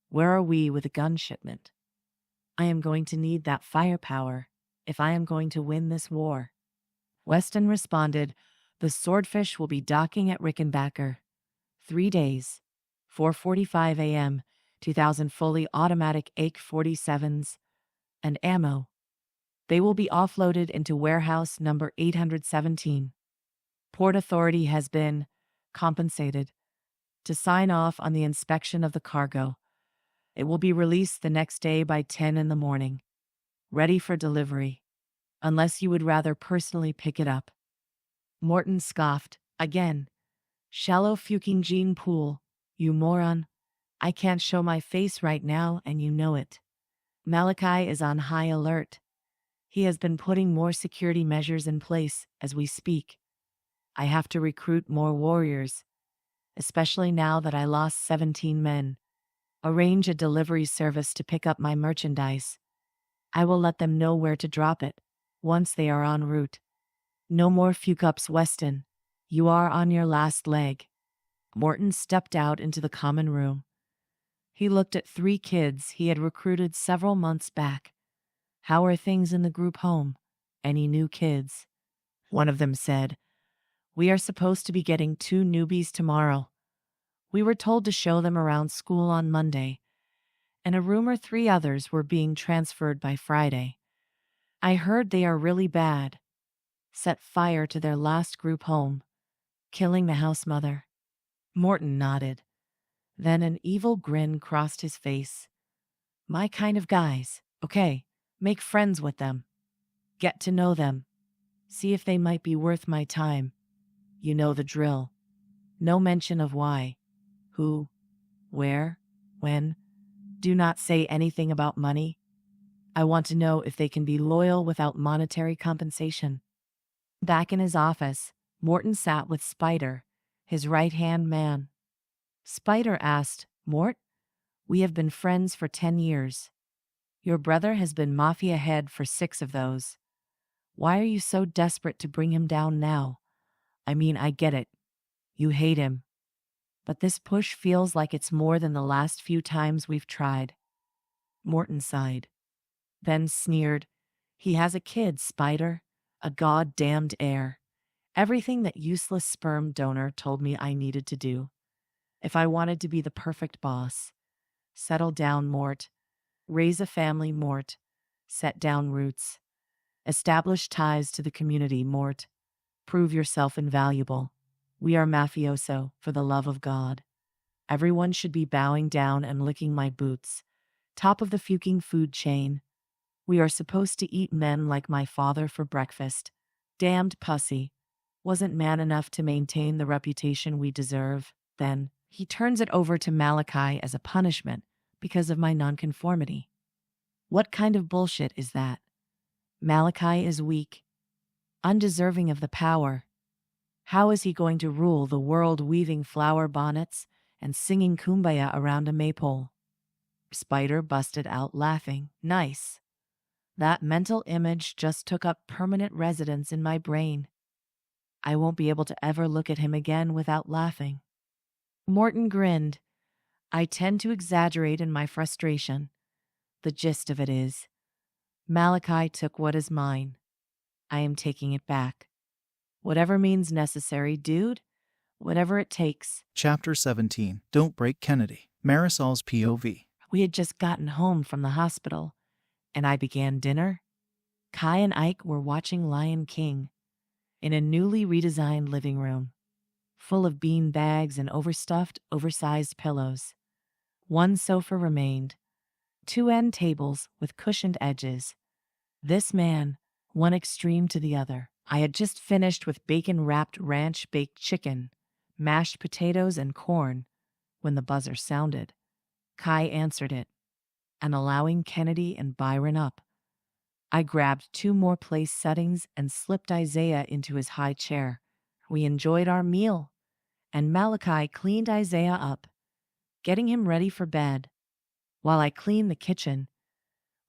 Where are we with the gun shipment? I am going to need that firepower if I am going to win this war. Weston responded, the swordfish will be docking at Rickenbacker. 3 days, 4:45 a.m., 2,000 fully automatic AK-47s and ammo. They will be offloaded into warehouse number 817. Port Authority has been compensated to sign off on the inspection of the cargo. It will be released the next day by 10 in the morning. Ready for delivery, unless you would rather personally pick it up. Morton scoffed. Again. Shallow fucking gene pool, you moron. I can't show my face right now and you know it. Malachi is on high alert. He has been putting more security measures in place as we speak. I have to recruit more warriors, especially now that I lost 17 men. Arrange a delivery service to pick up my merchandise. I will let them know where to drop it once they are en route. No more fuck-ups, Weston. You are on your last leg. Morton stepped out into the common room. He looked at 3 kids he had recruited several months back. How are things in the group home? Any new kids? One of them said, We are supposed to be getting 2 newbies tomorrow. We were told to show them around school on Monday, and a rumor 3 others were being transferred by Friday. I heard they are really bad. Set fire to their last group home, killing the house mother. Morton nodded. Then an evil grin crossed his face. My kind of guys. Okay, make friends with them. Get to know them. See if they might be worth my time. You know the drill. No mention of why, who, where, when. Do not say anything about money. I want to know if they can be loyal without monetary compensation. Back in his office, Morton sat with Spider, his right-hand man. Spider asked, Mort, we have been friends for 10 years. Your brother has been mafia head for 6 of those. Why are you so desperate to bring him down now? I mean, I get it. You hate him. But this push feels like it's more than the last few times we've tried. Morton sighed. Then sneered. He has a kid, Spider. A goddamned heir. Everything that useless sperm donor told me I needed to do. If I wanted to be the perfect boss. Settle down, Mort. Raise a family, Mort. Set down roots. Establish ties to the community, Mort. Prove yourself invaluable. We are mafioso, for the love of God. Everyone should be bowing down and licking my boots. Top of the fucking food chain. We are supposed to eat men like my father for breakfast. Damned pussy. Wasn't man enough to maintain the reputation we deserve. Then, he turns it over to Malachi as a punishment because of my nonconformity. What kind of bullshit is that? Malachi is weak. Undeserving of the power. How is he going to rule the world weaving flower bonnets and singing kumbaya around a maypole? Spider busted out laughing. Nice. That mental image just took up permanent residence in my brain. I won't be able to ever look at him again without laughing. Morton grinned. I tend to exaggerate in my frustration. The gist of it is, Malachi took what is mine. I am taking it back. Whatever means necessary, dude. Whatever it takes. Chapter 17. Don't Break Kennedy. Marisol's POV. We had just gotten home from the hospital, and I began dinner. Kai and Ike were watching Lion King in a newly redesigned living room, full of bean bags and overstuffed, oversized pillows. One sofa remained, 2 end tables with cushioned edges. This man, one extreme to the other. I had just finished with bacon-wrapped ranch-baked chicken, mashed potatoes, and corn when the buzzer sounded. Kai answered it, and allowing Kennedy and Byron up, I grabbed 2 more place settings and slipped Isaiah into his high chair. We enjoyed our meal, and Malachi cleaned Isaiah up, getting him ready for bed. While I cleaned the kitchen,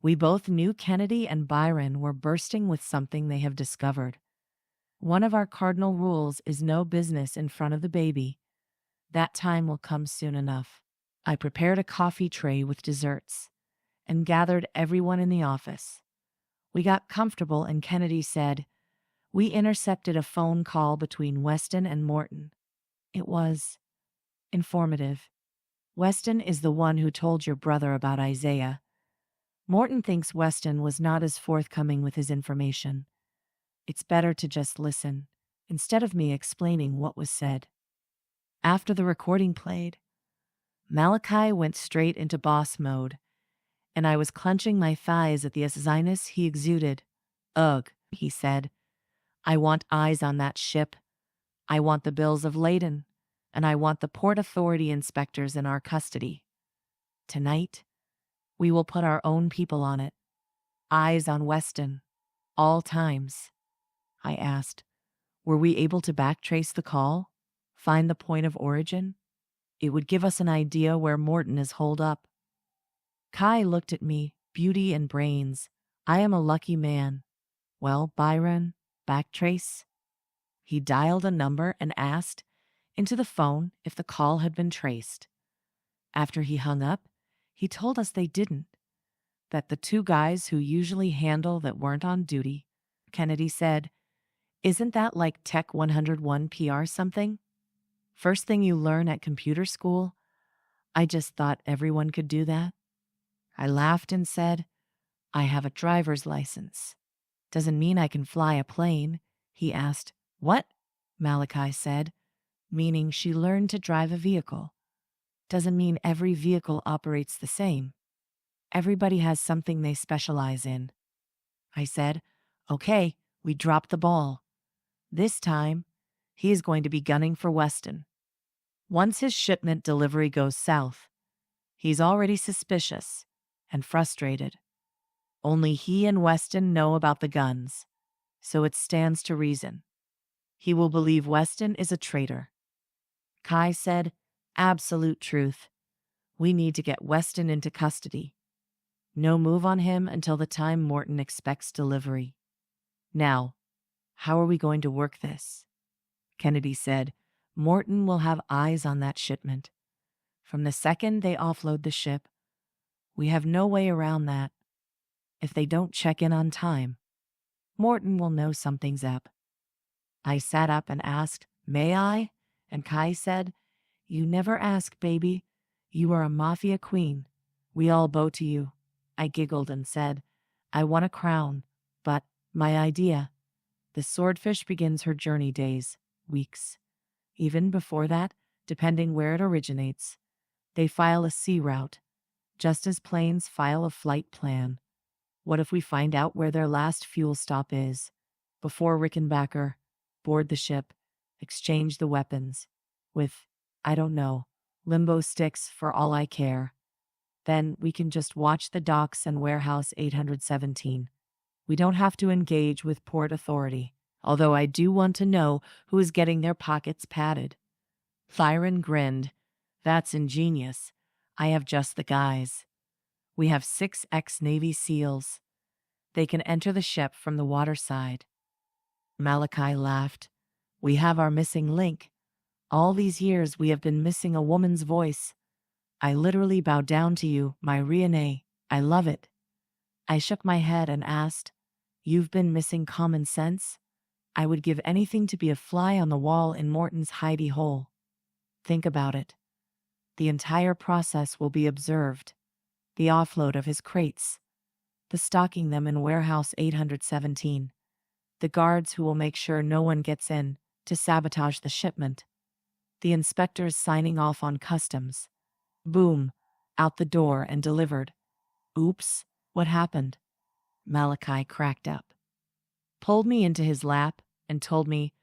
we both knew Kennedy and Byron were bursting with something they have discovered. One of our cardinal rules is no business in front of the baby. That time will come soon enough. I prepared a coffee tray with desserts and gathered everyone in the office. We got comfortable and Kennedy said, "We intercepted a phone call between Weston and Morton. It was informative. Weston is the one who told your brother about Isaiah. Morton thinks Weston was not as forthcoming with his information. It's better to just listen, instead of me explaining what was said." After the recording played, Malachi went straight into boss mode, and I was clenching my thighs at the ziness he exuded. "Ugh," he said. "I want eyes on that ship. I want the bills of lading, and I want the Port Authority inspectors in our custody. Tonight, we will put our own people on it. Eyes on Weston, all times." I asked, "Were we able to backtrace the call? Find the point of origin? It would give us an idea where Morton is holed up." Kai looked at me, beauty and brains. I am a lucky man. "Well, Byron, backtrace?" He dialed a number and asked into the phone if the call had been traced. After he hung up, he told us they didn't, that the 2 guys who usually handle that weren't on duty. Kennedy said, "Isn't that like Tech 101 PR something? First thing you learn at computer school? I just thought everyone could do that." I laughed and said, "I have a driver's license." "Doesn't mean I can fly a plane," he asked. "What?" Malachi said, meaning she learned to drive a vehicle. "Doesn't mean every vehicle operates the same. Everybody has something they specialize in." I said, "Okay, we dropped the ball. This time, he is going to be gunning for Weston. Once his shipment delivery goes south, he's already suspicious and frustrated. Only he and Weston know about the guns, so it stands to reason he will believe Weston is a traitor." Kai said, "Absolute truth. We need to get Weston into custody. No move on him until the time Morton expects delivery. Now, how are we going to work this?" Kennedy said, "Morton will have eyes on that shipment. From the second they offload the ship, we have no way around that. If they don't check in on time, Morton will know something's up." I sat up and asked, "May I?" And Kai said, "You never ask, baby. You are a mafia queen. We all bow to you." I giggled and said, "I want a crown, but my idea. The swordfish begins her journey days, weeks. Even before that, depending where it originates, they file a sea route, just as planes file a flight plan. What if we find out where their last fuel stop is, before Rickenbacker board the ship, exchange the weapons, with, I don't know, limbo sticks for all I care. Then we can just watch the docks and warehouse 817. We don't have to engage with Port Authority, although I do want to know who is getting their pockets padded." Byron grinned. "That's ingenious. I have just the guys. We have 6 ex-Navy SEALs. They can enter the ship from the water side." Malachi laughed. "We have our missing link. All these years we have been missing a woman's voice. I literally bow down to you, my Riane. I love it. I shook my head and asked, "You've been missing common sense? I would give anything to be a fly on the wall in Morton's hidey hole. Think about it. The entire process will be observed. The offload of his crates, the stocking them in warehouse 817, the guards who will make sure no one gets in to sabotage the shipment, the inspectors signing off on customs. Boom, out the door and delivered. Oops, what happened?" Malachi cracked up, pulled me into his lap, and told me,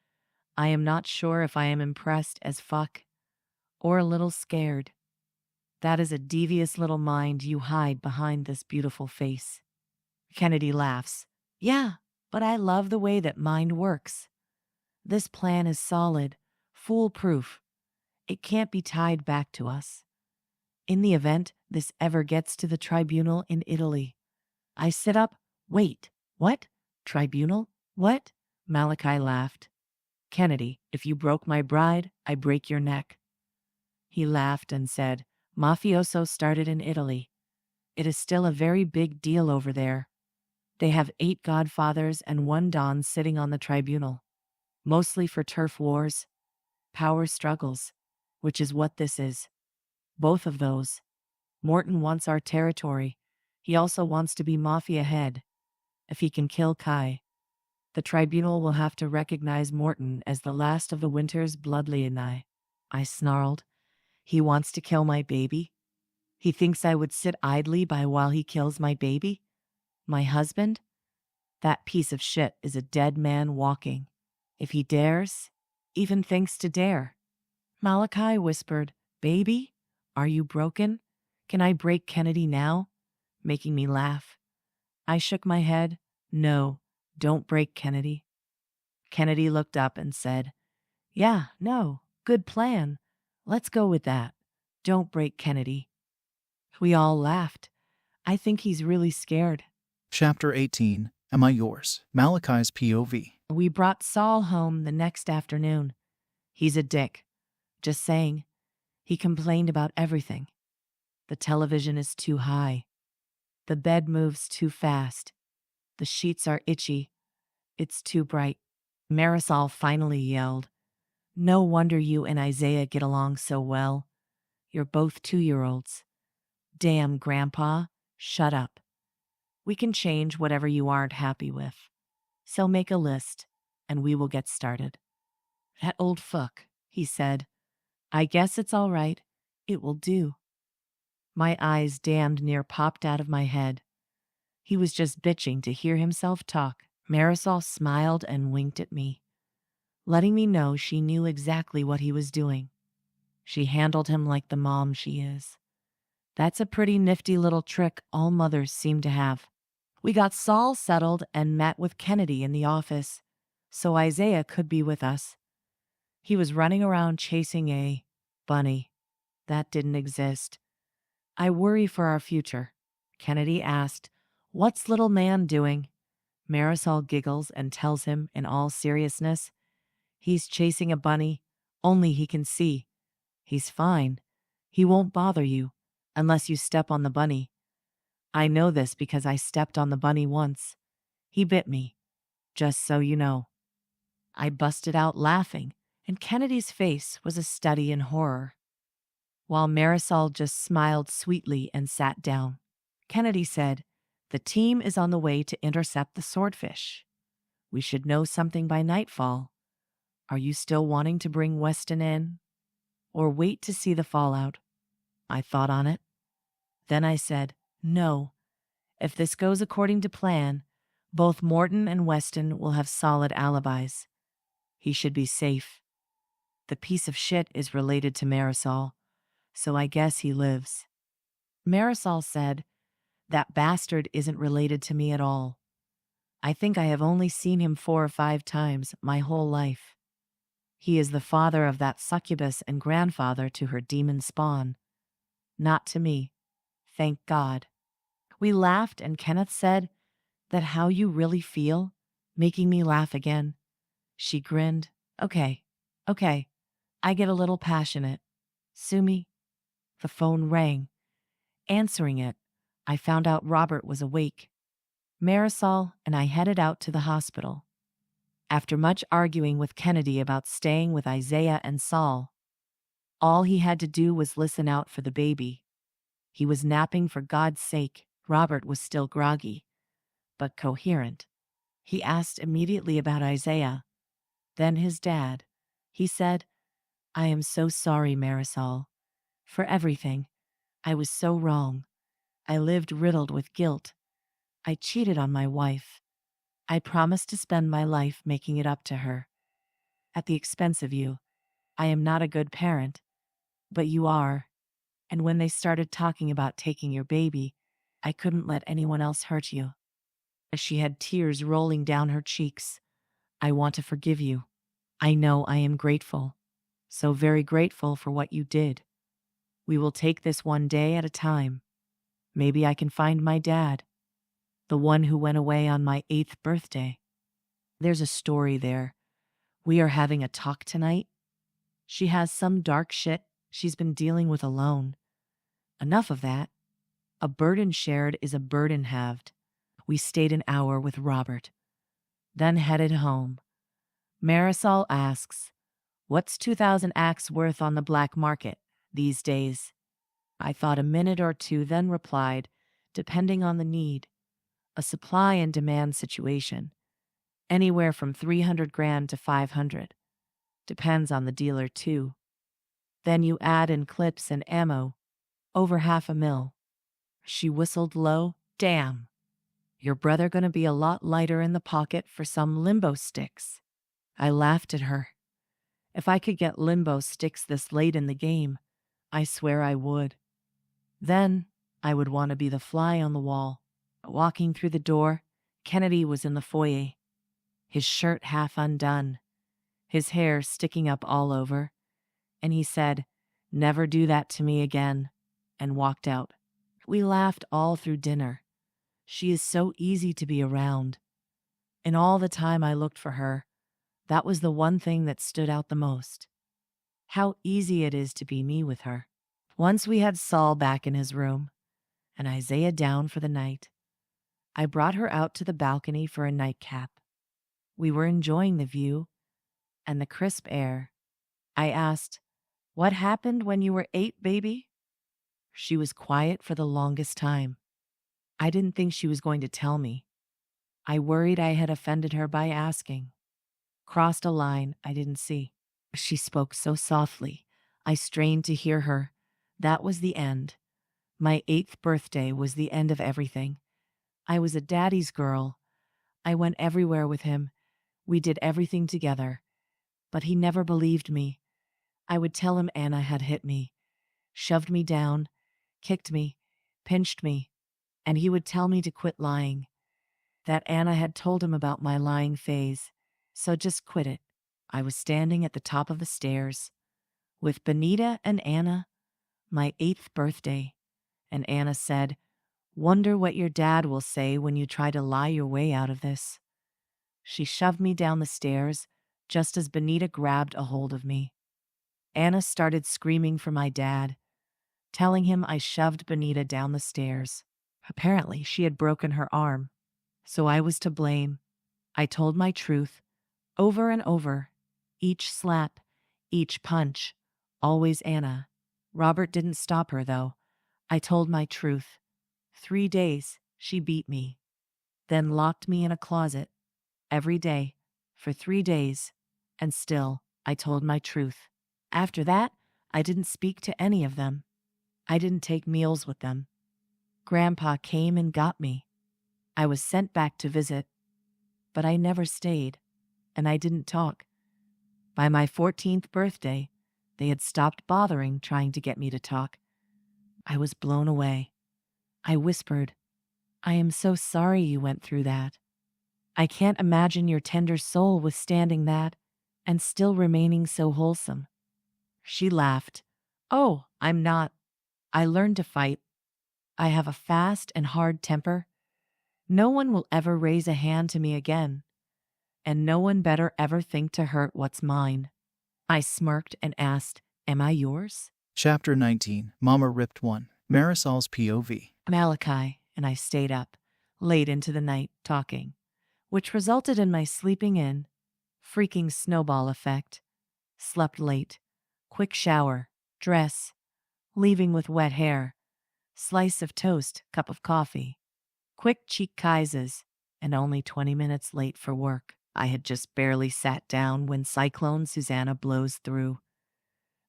"I am not sure if I am impressed as fuck or a little scared. That is a devious little mind you hide behind this beautiful face." Kennedy laughs. "Yeah, but I love the way that mind works. This plan is solid, foolproof. It can't be tied back to us. In the event this ever gets to the tribunal in Italy." I sit up. "Wait, what? Tribunal? What?" Malachi laughed. "Kennedy, if you broke my bride, I break your neck." He laughed and said, "Mafioso started in Italy. It is still a very big deal over there. They have 8 godfathers and 1 don sitting on the tribunal, mostly for turf wars, power struggles, which is what this is. Both of those. Morton wants our territory. He also wants to be mafia head. If he can kill Kai, the tribunal will have to recognize Morton as the last of the winter's bloodline." I snarled. "He wants to kill my baby? He thinks I would sit idly by while he kills my baby? My husband? That piece of shit is a dead man walking. If he dares, even thinks to dare." Malachi whispered, "Baby, are you broken? Can I break Kennedy now?" making me laugh. I shook my head. "No, don't break Kennedy." Kennedy looked up and said, "Yeah, no, good plan. Let's go with that. Don't break Kennedy." We all laughed. I think he's really scared. Chapter 18. Am I Yours? Malachi's POV. We brought Saul home the next afternoon. He's a dick. Just saying. He complained about everything. The television is too high. The bed moves too fast. The sheets are itchy. It's too bright. Marisol finally yelled, "No wonder you and Isaiah get along so well. You're both 2-year-olds. Damn, Grandpa, shut up. We can change whatever you aren't happy with. So make a list, and we will get started." "That old fuck," he said. "I guess it's all right. It will do." My eyes damned near popped out of my head. He was just bitching to hear himself talk. Marisol smiled and winked at me, letting me know she knew exactly what he was doing. She handled him like the mom she is. That's a pretty nifty little trick all mothers seem to have. We got Saul settled and met with Kennedy in the office, so Isaiah could be with us. He was running around chasing a bunny. That didn't exist. "I worry for our future." Kennedy asked, "What's little man doing?" Marisol giggles and tells him in all seriousness, "He's chasing a bunny, only he can see. He's fine. He won't bother you, unless you step on the bunny. I know this because I stepped on the bunny once. He bit me, just so you know." I busted out laughing, and Kennedy's face was a study in horror, while Marisol just smiled sweetly and sat down. Kennedy said, "The team is on the way to intercept the swordfish. We should know something by nightfall. Are you still wanting to bring Weston in, or wait to see the fallout?" I thought on it. Then I said, "No. If this goes according to plan, both Morton and Weston will have solid alibis. He should be safe. The piece of shit is related to Marisol, so I guess he lives." Marisol said, "That bastard isn't related to me at all. I think I have only seen him 4 or 5 times my whole life. He is the father of that succubus and grandfather to her demon spawn. Not to me. Thank God." We laughed, and Kenneth said, "That how you really feel?" making me laugh again. She grinned. Okay. I get a little passionate. Sue me." The phone rang. Answering it, I found out Robert was awake. Marisol and I headed out to the hospital. After much arguing with Kennedy about staying with Isaiah and Saul, all he had to do was listen out for the baby. He was napping for God's sake. Robert was still groggy, but coherent. He asked immediately about Isaiah, then his dad. He said, "I am so sorry, Marisol, for everything. I was so wrong. I lived riddled with guilt. I cheated on my wife. I promised to spend my life making it up to her. At the expense of you. I am not a good parent, but you are. And when they started talking about taking your baby, I couldn't let anyone else hurt you." She had tears rolling down her cheeks. "I want to forgive you. I know I am grateful. So very grateful for what you did. We will take this one day at a time. Maybe I can find my dad, the one who went away on my 8th birthday. There's a story there. We are having a talk tonight. She has some dark shit she's been dealing with alone. Enough of that. A burden shared is a burden halved." We stayed an hour with Robert, then headed home. Marisol asks, "What's 2,000 acts worth on the black market these days?" I thought a minute or two, then replied, "Depending on the need. A supply and demand situation. Anywhere from 300 grand to 500. Depends on the dealer too. Then you add in clips and ammo. Over $500,000. She whistled low. "Damn. Your brother gonna be a lot lighter in the pocket for some limbo sticks." I laughed at her. If I could get limbo sticks this late in the game, I swear I would. Then I would want to be the fly on the wall. Walking through the door, Kennedy was in the foyer, his shirt half undone, his hair sticking up all over, and he said, "Never do that to me again," and walked out. We laughed all through dinner. She is so easy to be around. In all the time I looked for her, that was the one thing that stood out the most. How easy it is to be me with her. Once we had Saul back in his room, and Isaiah down for the night. I brought her out to the balcony for a nightcap. We were enjoying the view and the crisp air. I asked, "What happened when you were 8, baby?" She was quiet for the longest time. I didn't think she was going to tell me. I worried I had offended her by asking. Crossed a line I didn't see. She spoke so softly. I strained to hear her. That was the end. My 8th birthday was the end of everything. I was a daddy's girl. I went everywhere with him. We did everything together. But he never believed me. I would tell him Anna had hit me, shoved me down, kicked me, pinched me, and he would tell me to quit lying. That Anna had told him about my lying phase, so just quit it. I was standing at the top of the stairs with Benita and Anna, my 8th birthday, and Anna said, "Wonder what your dad will say when you try to lie your way out of this." She shoved me down the stairs just as Benita grabbed a hold of me. Anna started screaming for my dad, telling him I shoved Benita down the stairs. Apparently, she had broken her arm, so I was to blame. I told my truth, over and over. Each slap, each punch, always Anna. Robert didn't stop her, though. I told my truth. 3 days, she beat me, then locked me in a closet. Every day, for 3 days, and still, I told my truth. After that, I didn't speak to any of them. I didn't take meals with them. Grandpa came and got me. I was sent back to visit, but I never stayed, and I didn't talk. By my 14th birthday, they had stopped bothering trying to get me to talk. I was blown away. I whispered, "I am so sorry you went through that. I can't imagine your tender soul withstanding that and still remaining so wholesome." She laughed. "Oh, I'm not. I learned to fight. I have a fast and hard temper. No one will ever raise a hand to me again, and no one better ever think to hurt what's mine." I smirked and asked, "Am I yours?" Chapter 19, Mama Ripped One, Marisol's POV. Malachi and I stayed up late into the night talking, which resulted in my sleeping in. Freaking snowball effect. Slept late. Quick shower. Dress. Leaving with wet hair. Slice of toast, cup of coffee. Quick cheek 𝐻𝒗𝒍s, and only 20 minutes late for work. I had just barely sat down when Cyclone Susanna blows through.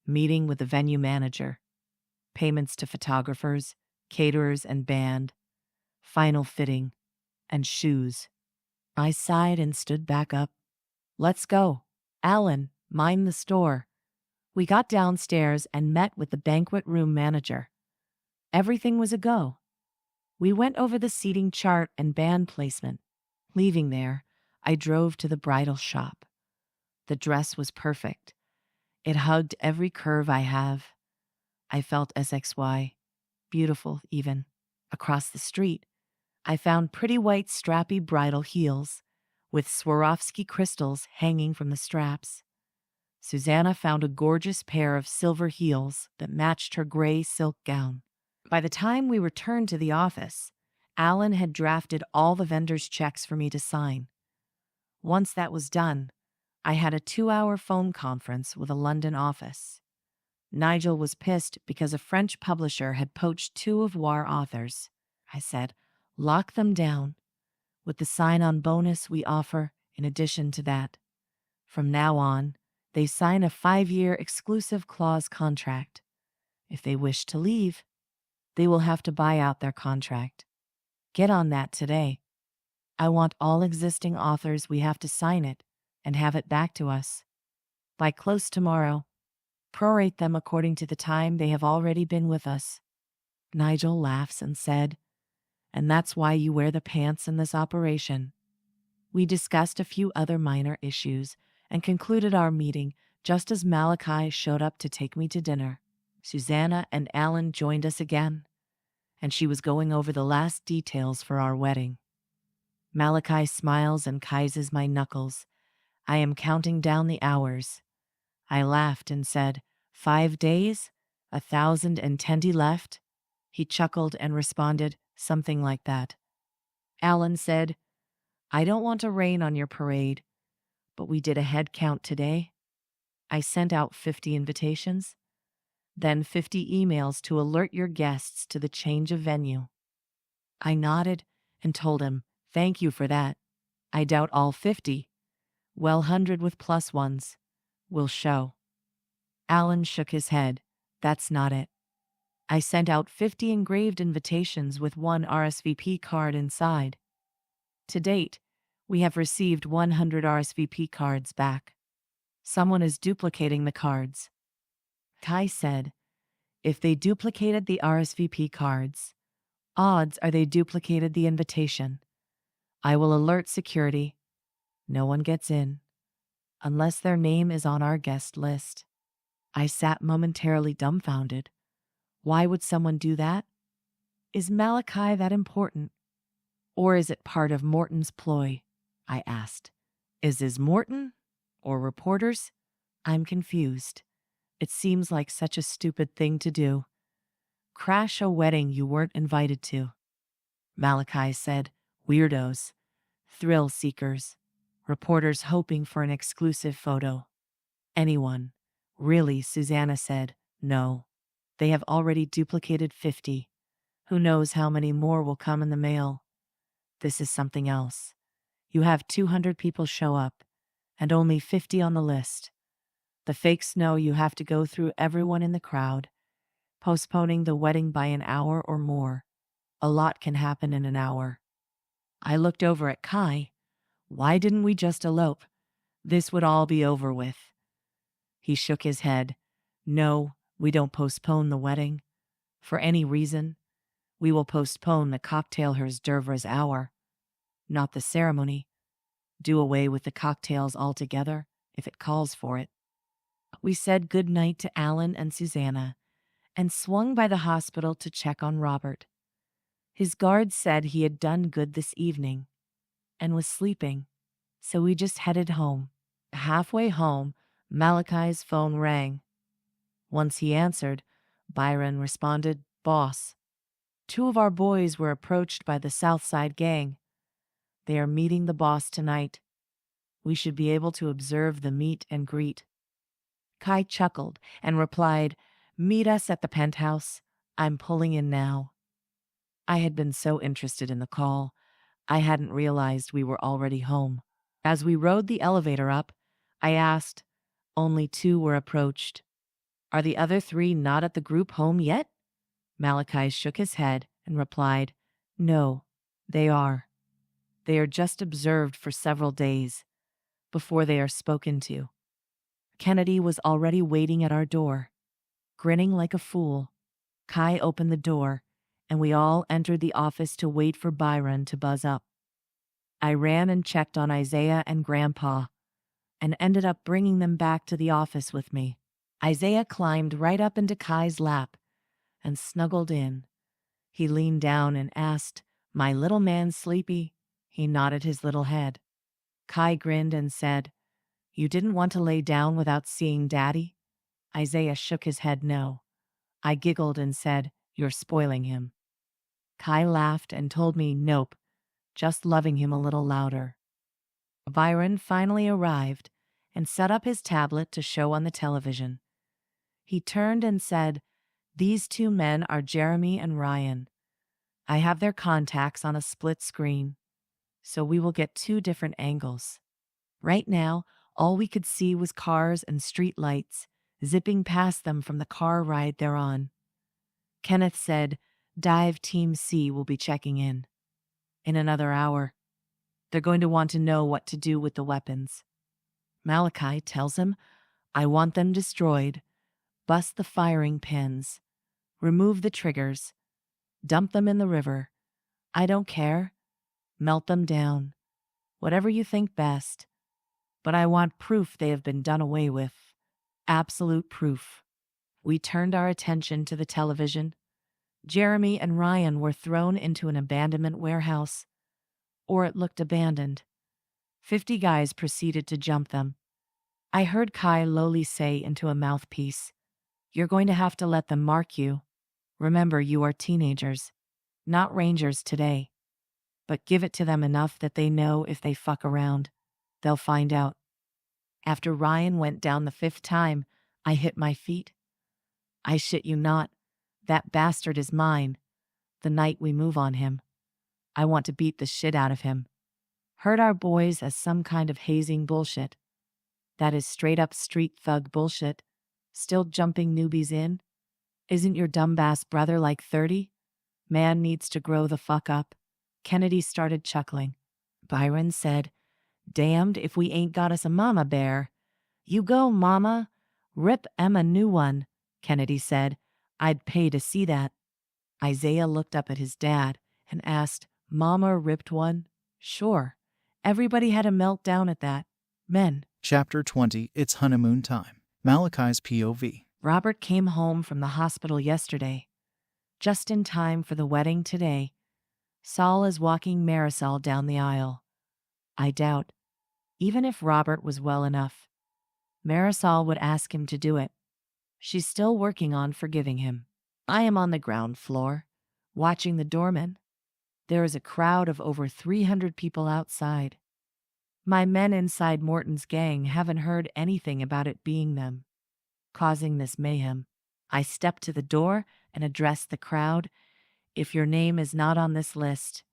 Meeting with the venue manager. Payments to photographers, caterers and band. Final fitting. And shoes. I sighed and stood back up. Let's go. Alan, mind the store. We got downstairs and met with the banquet room manager. Everything was a go. We went over the seating chart and band placement. Leaving there, I drove to the bridal shop. The dress was perfect. It hugged every curve I have. I felt SXY, beautiful even. Across the street, I found pretty white strappy bridal heels with Swarovski crystals hanging from the straps. Susanna found a gorgeous pair of silver heels that matched her gray silk gown. By the time we returned to the office, Alan had drafted all the vendors' checks for me to sign. Once that was done, I had a 2-hour phone conference with a London office. Nigel was pissed because a French publisher had poached 2 of WAR authors. I said, lock them down, with the sign-on bonus we offer in addition to that. From now on, they sign a 5-year exclusive clause contract. If they wish to leave, they will have to buy out their contract. Get on that today. I want all existing authors we have to sign it and have it back to us. By close tomorrow, prorate them according to the time they have already been with us. Nigel laughs and said, and that's why you wear the pants in this operation. We discussed a few other minor issues and concluded our meeting just as Malachi showed up to take me to dinner. Susanna and Alan joined us again, and she was going over the last details for our wedding. Malachi smiles and 𝐻𝒗𝒍s my knuckles. I am counting down the hours. I laughed and said, 5 days? 1,010 left? He chuckled and responded, something like that. Alan said, I don't want to rain on your parade, but we did a head count today. I sent out 50 invitations, then 50 emails to alert your guests to the change of venue. I nodded and told him, thank you for that. I doubt all 50, well 100 with plus ones, will show. Alan shook his head. That's not it. I sent out 50 engraved invitations with 1 RSVP card inside. To date, we have received 100 RSVP cards back. Someone is duplicating the cards. Kai said, if they duplicated the RSVP cards, odds are they duplicated the invitation. I will alert security. No one gets in, unless their name is on our guest list. I sat momentarily dumbfounded. Why would someone do that? Is Malachi that important? Or is it part of Morton's ploy? I asked. Is Morton? Or reporters? I'm confused. It seems like such a stupid thing to do. Crash a wedding you weren't invited to. Malachi said, weirdos, thrill seekers, reporters hoping for an exclusive photo. Anyone. Really, Susanna said, no. They have already duplicated 50. Who knows how many more will come in the mail? This is something else. You have 200 people show up, and only 50 on the list. The fakes know you have to go through everyone in the crowd, postponing the wedding by an hour or more. A lot can happen in an hour. I looked over at Kai. Why didn't we just elope? This would all be over with. He shook his head. No, we don't postpone the wedding. For any reason, we will postpone the cocktail hors d'oeuvres hour, not the ceremony. Do away with the cocktails altogether if it calls for it. We said good night to Alan and Susanna and swung by the hospital to check on Robert. His guard said he had done good this evening and was sleeping, so we just headed home. Halfway home, Malachi's phone rang. Once he answered, Byron responded, "Boss. 2 of our boys were approached by the Southside gang. They are meeting the boss tonight. We should be able to observe the meet and greet." Kai chuckled and replied, "Meet us at the penthouse. I'm pulling in now." I had been so interested in the call, I hadn't realized we were already home. As we rode the elevator up, I asked, "Only 2 were approached. Are the other 3 not at the group home yet?" Malachi shook his head and replied, "No, they are. They are just observed for several days before they are spoken to." Kennedy was already waiting at our door. Grinning like a fool, Kai opened the door, and we all entered the office to wait for Byron to buzz up. I ran and checked on Isaiah and Grandpa, and ended up bringing them back to the office with me. Isaiah climbed right up into Kai's lap and snuggled in. He leaned down and asked, "My little man sleepy?" He nodded his little head. Kai grinned and said, "You didn't want to lay down without seeing Daddy?" Isaiah shook his head no. I giggled and said, "You're spoiling him." Kai laughed and told me, "Nope, just loving him a little louder." Byron finally arrived and set up his tablet to show on the television. He turned and said, "These 2 men are Jeremy and Ryan. I have their contacts on a split screen, so we will get 2 different angles." Right now, all we could see was cars and street lights zipping past them from the car ride they're on. Kenneth said, "Dive Team C will be checking in another hour. They're going to want to know what to do with the weapons." Malachi tells him, "I want them destroyed. Bust the firing pins. Remove the triggers. Dump them in the river. I don't care. Melt them down. Whatever you think best. But I want proof they have been done away with. Absolute proof." We turned our attention to the television. Jeremy and Ryan were thrown into an abandonment warehouse, or it looked abandoned. 50 guys proceeded to jump them. I heard Kai lowly say into a mouthpiece, "You're going to have to let them mark you. Remember, you are teenagers, not rangers today. But give it to them enough that they know if they fuck around, they'll find out." After Ryan went down the 5th time, I hit my feet. I shit you not, that bastard is mine. The night we move on him, I want to beat the shit out of him. Hurt our boys as some kind of hazing bullshit. That is straight up street thug bullshit. Still jumping newbies in? Isn't your dumbass brother like 30? Man needs to grow the fuck up. Kennedy started chuckling. Byron said, "Damned if we ain't got us a mama bear." "You go, mama. Rip Em a new one," Kennedy said. "I'd pay to see that." Isaiah looked up at his dad and asked, "Mama ripped one?" "Sure. Everybody had a meltdown at that. Men." Chapter 20, It's Honeymoon Time. Malachi's POV. Robert came home from the hospital yesterday, just in time for the wedding today. Saul is walking Marisol down the aisle. I doubt, even if Robert was well enough, Marisol would ask him to do it. She's still working on forgiving him. I am on the ground floor, watching the doorman. There is a crowd of over 300 people outside. My men inside Morton's gang haven't heard anything about it being them, causing this mayhem. I step to the door and address the crowd. "If your name is not on this list,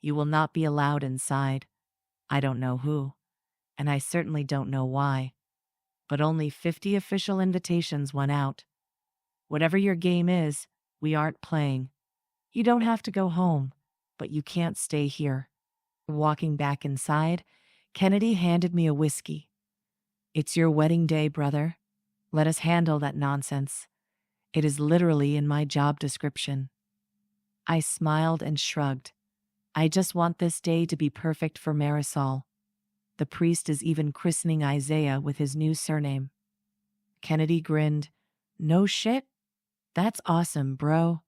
you will not be allowed inside." I don't know who, and I certainly don't know why, but only 50 official invitations went out. Whatever your game is, we aren't playing. You don't have to go home, but you can't stay here. Walking back inside, Kennedy handed me a whiskey. "It's your wedding day, brother. Let us handle that nonsense. It is literally in my job description." I smiled and shrugged. I just want this day to be perfect for Marisol. The priest is even christening Isaiah with his new surname. Kennedy grinned. "No shit? That's awesome, bro.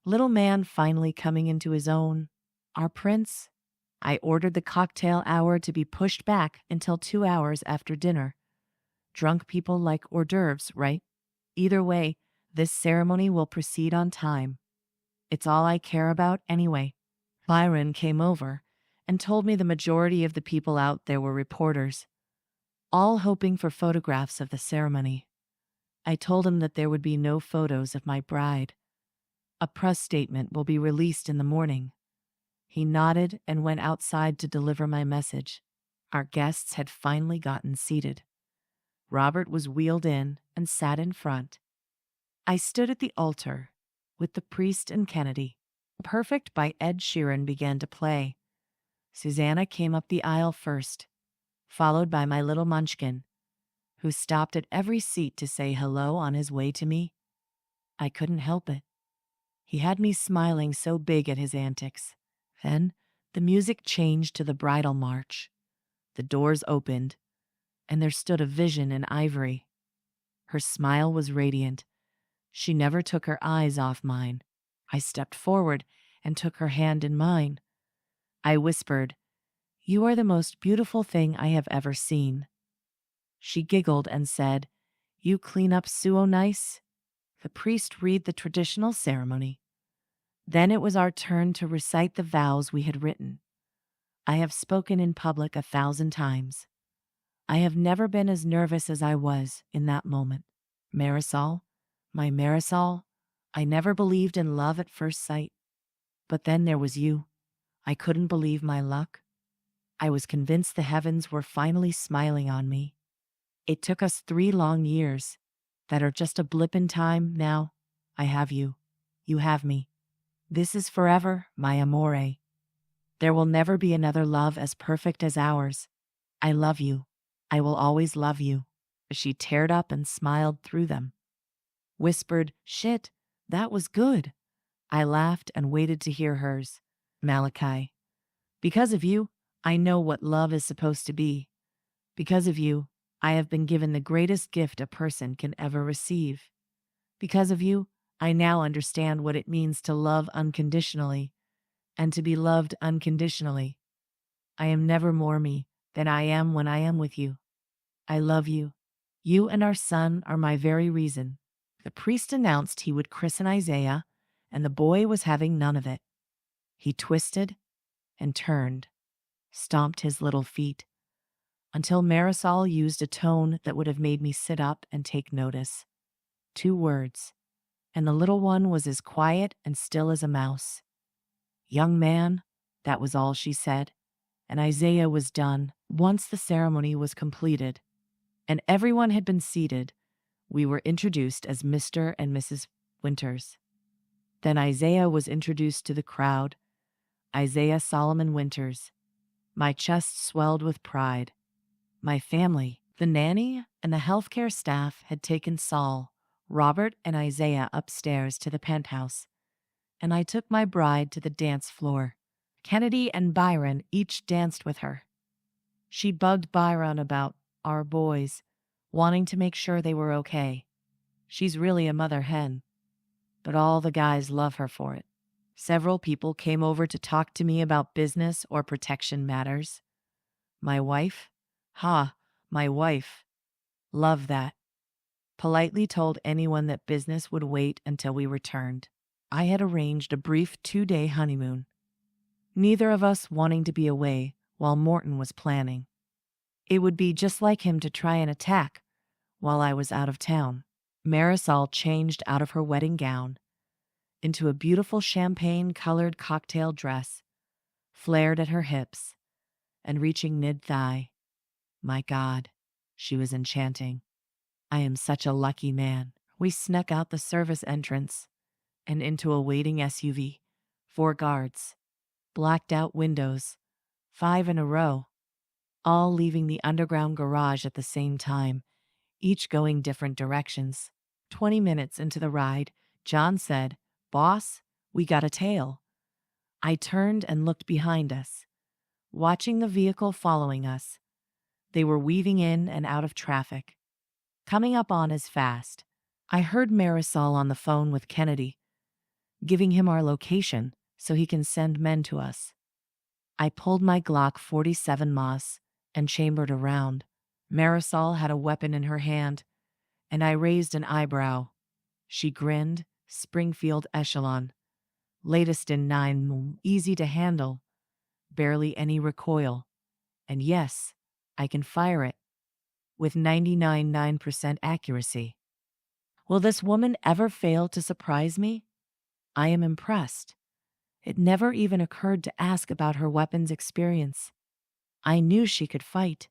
Little man finally coming into his own. Our prince." I ordered the cocktail hour to be pushed back until 2 hours after dinner. Drunk people like hors d'oeuvres, right? Either way, This ceremony will proceed on time. It's all I care about anyway. Byron came over and told me the majority of the people out there were reporters, all hoping for photographs of the ceremony. I told him that there would be no photos of my bride. A press statement will be released in the morning. He nodded and went outside to deliver my message. Our guests had finally gotten seated. Robert was wheeled in and sat in front. I stood at the altar with the priest and Kennedy. Perfect by Ed Sheeran began to play. Susanna came up the aisle first, followed by my little munchkin, who stopped at every seat to say hello on his way to me. I couldn't help it. He had me smiling so big at his antics. Then the music changed to the bridal march. The doors opened, and there stood a vision in ivory. Her smile was radiant. She never took her eyes off mine. I stepped forward and took her hand in mine. I whispered, "You are the most beautiful thing I have ever seen." She giggled and said, "You clean up so nice." The priest read the traditional ceremony. Then it was our turn to recite the vows we had written. I have spoken in public 1,000 times. I have never been as nervous as I was in that moment. Marisol, my Marisol, I never believed in love at first sight. But then there was you. I couldn't believe my luck. I was convinced the heavens were finally smiling on me. It took us 3 long years that are just a blip in time now. I have you. You have me. This is forever, my amore. There will never be another love as perfect as ours. I love you. I will always love you. She teared up and smiled through them. Whispered, "Shit, that was good." I laughed and waited to hear hers. Malachi, because of you, I know what love is supposed to be. Because of you, I have been given the greatest gift a person can ever receive. Because of you, I now understand what it means to love unconditionally and to be loved unconditionally. I am never more me than I am when I am with you. I love you. You and our son are my very reason. The priest announced he would christen Isaiah, and the boy was having none of it. He twisted and turned, stomped his little feet, until Marisol used a tone that would have made me sit up and take notice. 2 words, and the little one was as quiet and still as a mouse. "Young man," that was all she said, and Isaiah was done. Once the ceremony was completed, and everyone had been seated, we were introduced as Mr. and Mrs. Winters. Then Isaiah was introduced to the crowd. Isaiah Solomon Winters. My chest swelled with pride. My family, the nanny, and the healthcare staff had taken Saul, Robert, and Isaiah upstairs to the penthouse, and I took my bride to the dance floor. Kennedy and Byron each danced with her. She bugged Byron about our boys, wanting to make sure they were okay. She's really a mother hen, but all the guys love her for it. Several people came over to talk to me about business or protection matters. My wife, my wife, loved that. Politely told anyone that business would wait until we returned. I had arranged a brief 2-day honeymoon, neither of us wanting to be away while Morton was planning. It would be just like him to try and attack while I was out of town. Marisol changed out of her wedding gown into a beautiful champagne-colored cocktail dress, flared at her hips and reaching mid-thigh. My God, she was enchanting. I am such a lucky man. We snuck out the service entrance and into a waiting SUV. 4 guards, blacked-out windows, 5 in a row, all leaving the underground garage at the same time, each going different directions. 20 minutes into the ride, John said, "Boss, we got a tail." I turned and looked behind us, watching the vehicle following us. They were weaving in and out of traffic, coming up on us fast. I heard Marisol on the phone with Kennedy, giving him our location so he can send men to us. I pulled my Glock 47 Moss and chambered around. Marisol had a weapon in her hand, and I raised an eyebrow. She grinned. Springfield Echelon. Latest in 9, easy to handle. Barely any recoil. And yes, I can fire it. With 99.9% accuracy. Will this woman ever fail to surprise me? I am impressed. It never even occurred to ask about her weapons experience. I knew she could fight.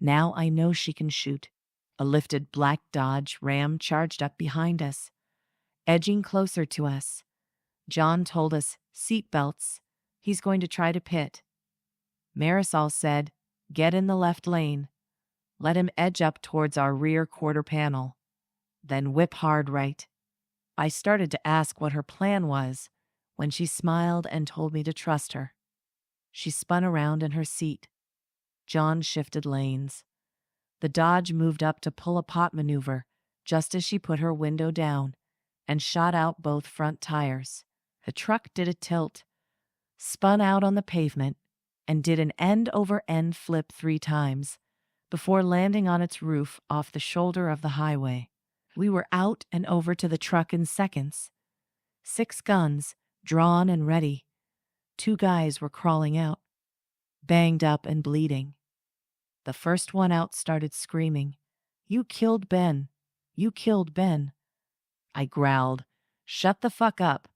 Now I know she can shoot. A lifted black Dodge Ram charged up behind us, edging closer to us. John told us, seatbelts. He's going to try to pit. Marisol said, get in the left lane. Let him edge up towards our rear quarter panel. Then whip hard right. I started to ask what her plan was when she smiled and told me to trust her. She spun around in her seat. John shifted lanes. The Dodge moved up to pull a pot maneuver just as she put her window down and shot out both front tires. The truck did a tilt, spun out on the pavement, and did an end-over-end flip 3 times before landing on its roof off the shoulder of the highway. We were out and over to the truck in seconds. 6 guns, drawn and ready. 2 guys were crawling out, banged up and bleeding. The first one out started screaming, "You killed Ben! You killed Ben!" I growled, "Shut the fuck up,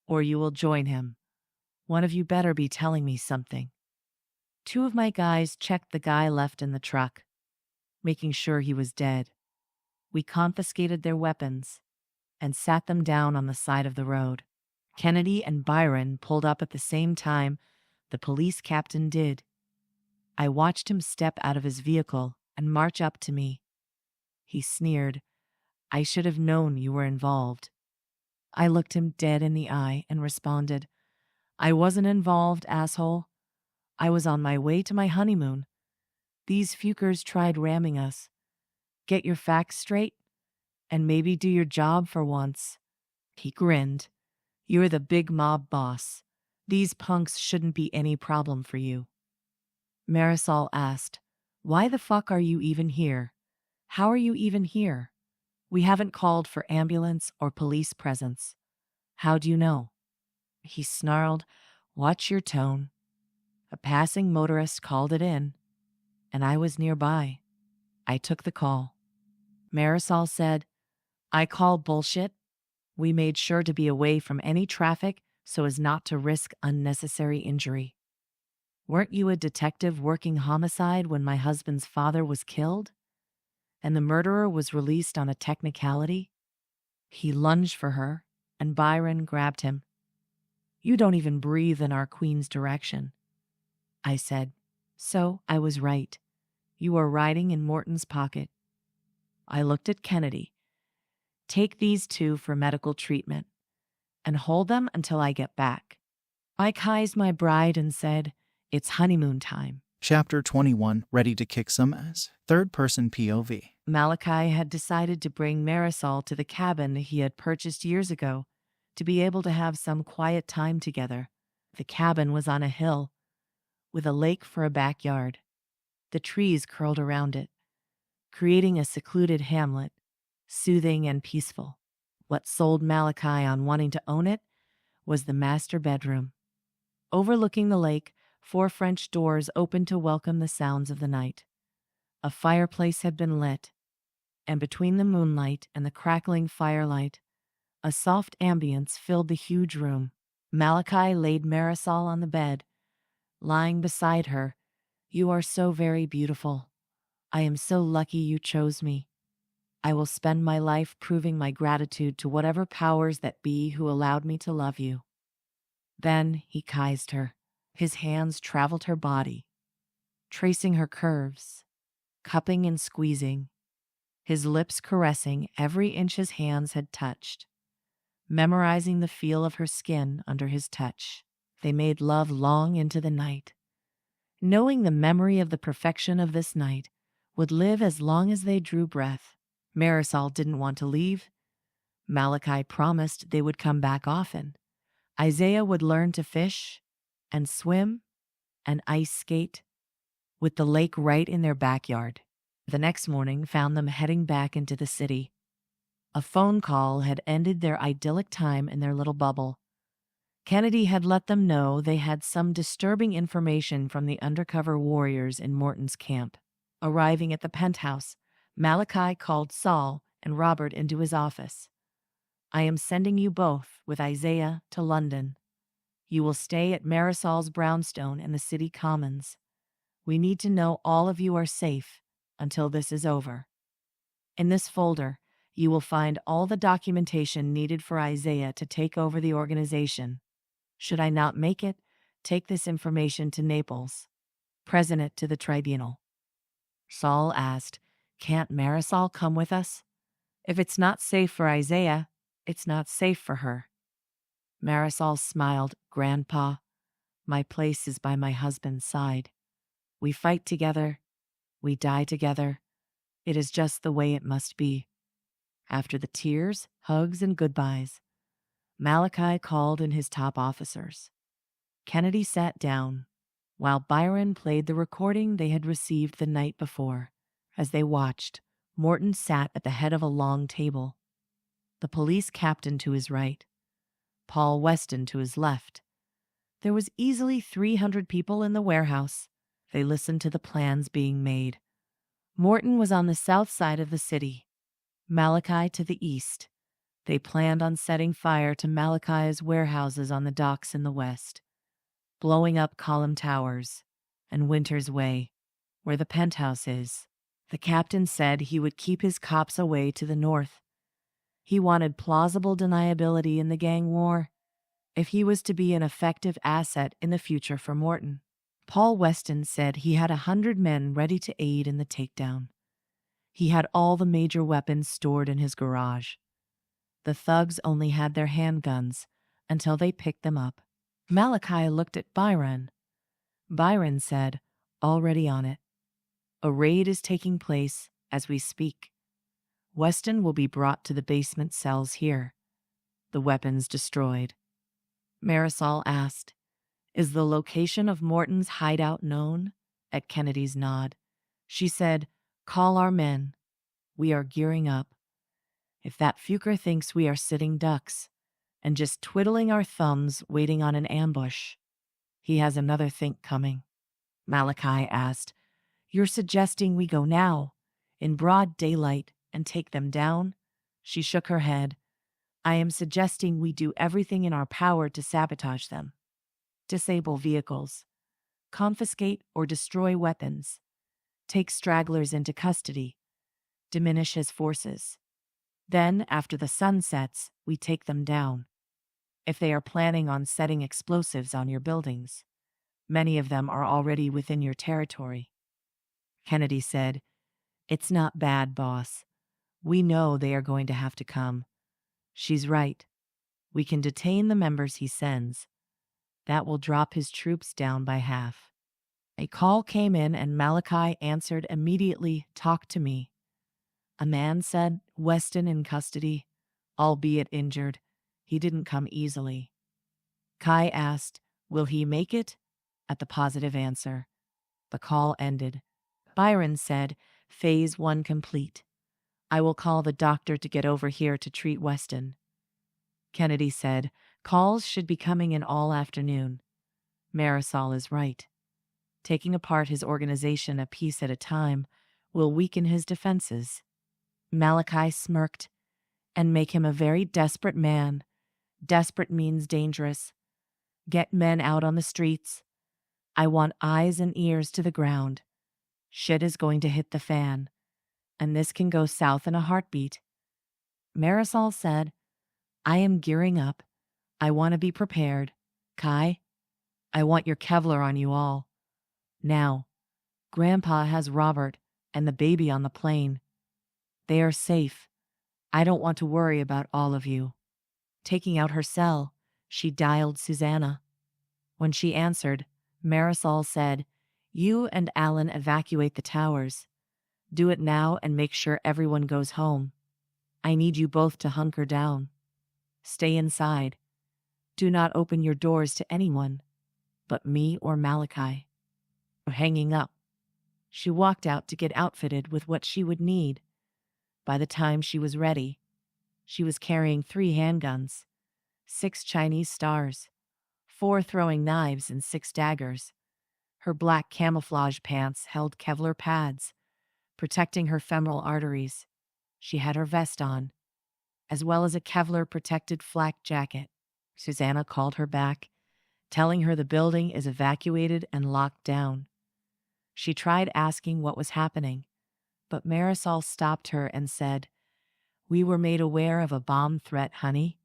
or you will join him. One of you better be telling me something." 2 of my guys checked the guy left in the truck, making sure he was dead. We confiscated their weapons and sat them down on the side of the road. Kennedy and Byron pulled up at the same time the police captain did. I watched him step out of his vehicle and march up to me. He sneered, "I should have known you were involved." I looked him dead in the eye and responded, "I wasn't involved, asshole. I was on my way to my honeymoon. These Fuchers tried ramming us. Get your facts straight, and maybe do your job for once." He grinned. "You're the big mob boss. These punks shouldn't be any problem for you." Marisol asked, "Why the fuck are you even here? How are you even here? We haven't called for ambulance or police presence. How do you know?" He snarled, "Watch your tone. A passing motorist called it in, and I was nearby. I took the call." Marisol said, "I call bullshit. We made sure to be away from any traffic so as not to risk unnecessary injury. Weren't you a detective working homicide when my husband's father was killed? And the murderer was released on a technicality?" He lunged for her, and Byron grabbed him. "You don't even breathe in our queen's direction." I said, "So I was right. You are riding in Morton's pocket." I looked at Kennedy. "Take these 2 for medical treatment and hold them until I get back." I kissed my bride and said, "It's honeymoon time." Chapter 21, Ready to Kick Some Ass. Third-person POV. Malachi had decided to bring Marisol to the cabin he had purchased years ago to be able to have some quiet time together. The cabin was on a hill, with a lake for a backyard. The trees curled around it, creating a secluded hamlet, soothing and peaceful. What sold Malachi on wanting to own it was the master bedroom. Overlooking the lake, 4 French doors opened to welcome the sounds of the night. A fireplace had been lit, and between the moonlight and the crackling firelight, a soft ambience filled the huge room. Malachi laid Marisol on the bed, lying beside her. "You are so very beautiful. I am so lucky you chose me. I will spend my life proving my gratitude to whatever powers that be who allowed me to love you." Then he kissed her. His hands traveled her body, tracing her curves, cupping and squeezing, his lips caressing every inch his hands had touched, memorizing the feel of her skin under his touch. They made love long into the night, knowing the memory of the perfection of this night would live as long as they drew breath. Marisol didn't want to leave. Malachi promised they would come back often. Isaiah would learn to fish and swim and ice skate, with the lake right in their backyard. The next morning found them heading back into the city. A phone call had ended their idyllic time in their little bubble. Kennedy had let them know they had some disturbing information from the undercover warriors in Morton's camp. Arriving at the penthouse, Malachi called Saul and Robert into his office. "I am sending you both with Isaiah to London. You will stay at Marisol's brownstone in the city commons. We need to know all of you are safe until this is over. In this folder, you will find all the documentation needed for Isaiah to take over the organization. Should I not make it, take this information to Naples. Present it to the tribunal." Saul asked, "Can't Marisol come with us? If it's not safe for Isaiah, it's not safe for her." Marisol smiled. "Grandpa, my place is by my husband's side. We fight together. We die together. It is just the way it must be." After the tears, hugs, and goodbyes, Malachi called in his top officers. Kennedy sat down, while Byron played the recording they had received the night before. As they watched, Morton sat at the head of a long table. The police captain to his right, Paul Weston to his left. There was easily 300 people in the warehouse. They listened to the plans being made. Morton was on the south side of the city, Malachi to the east. They planned on setting fire to Malachi's warehouses on the docks in the west, blowing up Column Towers and Winter's Way, where the penthouse is. The captain said he would keep his cops away to the north. He wanted plausible deniability in the gang war if he was to be an effective asset in the future for Morton. Paul Weston said he had 100 men ready to aid in the takedown. He had all the major weapons stored in his garage. The thugs only had their handguns until they picked them up. Malachi looked at Byron. Byron said, "Already on it. A raid is taking place as we speak. Weston will be brought to the basement cells here. The weapons destroyed." Marisol asked, "Is the location of Morton's hideout known?" At Kennedy's nod, she said, "Call our men. We are gearing up. If that Fuker thinks we are sitting ducks and just twiddling our thumbs waiting on an ambush, he has another think coming." Malachi asked, "You're suggesting we go now, in broad daylight, and take them down?" She shook her head. "I am suggesting we do everything in our power to sabotage them. Disable vehicles, confiscate or destroy weapons, take stragglers into custody, diminish his forces. Then, after the sun sets, we take them down. If they are planning on setting explosives on your buildings, many of them are already within your territory." Kennedy said, "It's not bad, boss. We know they are going to have to come." She's right. We can detain the members he sends. That will drop his troops down by half. A call came in and Malachi answered immediately. "Talk to me." A man said, "Weston in custody, albeit injured. He didn't come easily." Kai asked, "Will he make it?" At the positive answer, the call ended. Byron said, "Phase 1 complete. I will call the doctor to get over here to treat Weston." Kennedy said, "Calls should be coming in all afternoon. Marisol is right. Taking apart his organization a piece at a time will weaken his defenses." Malachi smirked, "And make him a very desperate man. Desperate means dangerous. Get men out on the streets. I want eyes and ears to the ground. Shit is going to hit the fan, and this can go south in a heartbeat." Marisol said, "I am gearing up. I want to be prepared. Kai, I want your Kevlar on you all. Now, Grandpa has Robert and the baby on the plane. They are safe. I don't want to worry about all of you." Taking out her cell, she dialed Susanna. When she answered, Marisol said, "You and Alan evacuate the towers. Do it now and make sure everyone goes home. I need you both to hunker down. Stay inside. Do not open your doors to anyone, but me or Malachi." Hanging up, she walked out to get outfitted with what she would need. By the time she was ready, She was carrying 3 handguns, 6 Chinese stars, 4 throwing knives, and 6 daggers. Her black camouflage pants held Kevlar pads, protecting her femoral arteries. She had her vest on, as well as a Kevlar-protected flak jacket. Susanna called her back, telling her the building is evacuated and locked down. She tried asking what was happening, but Marisol stopped her and said, "We were made aware of a bomb threat, honey.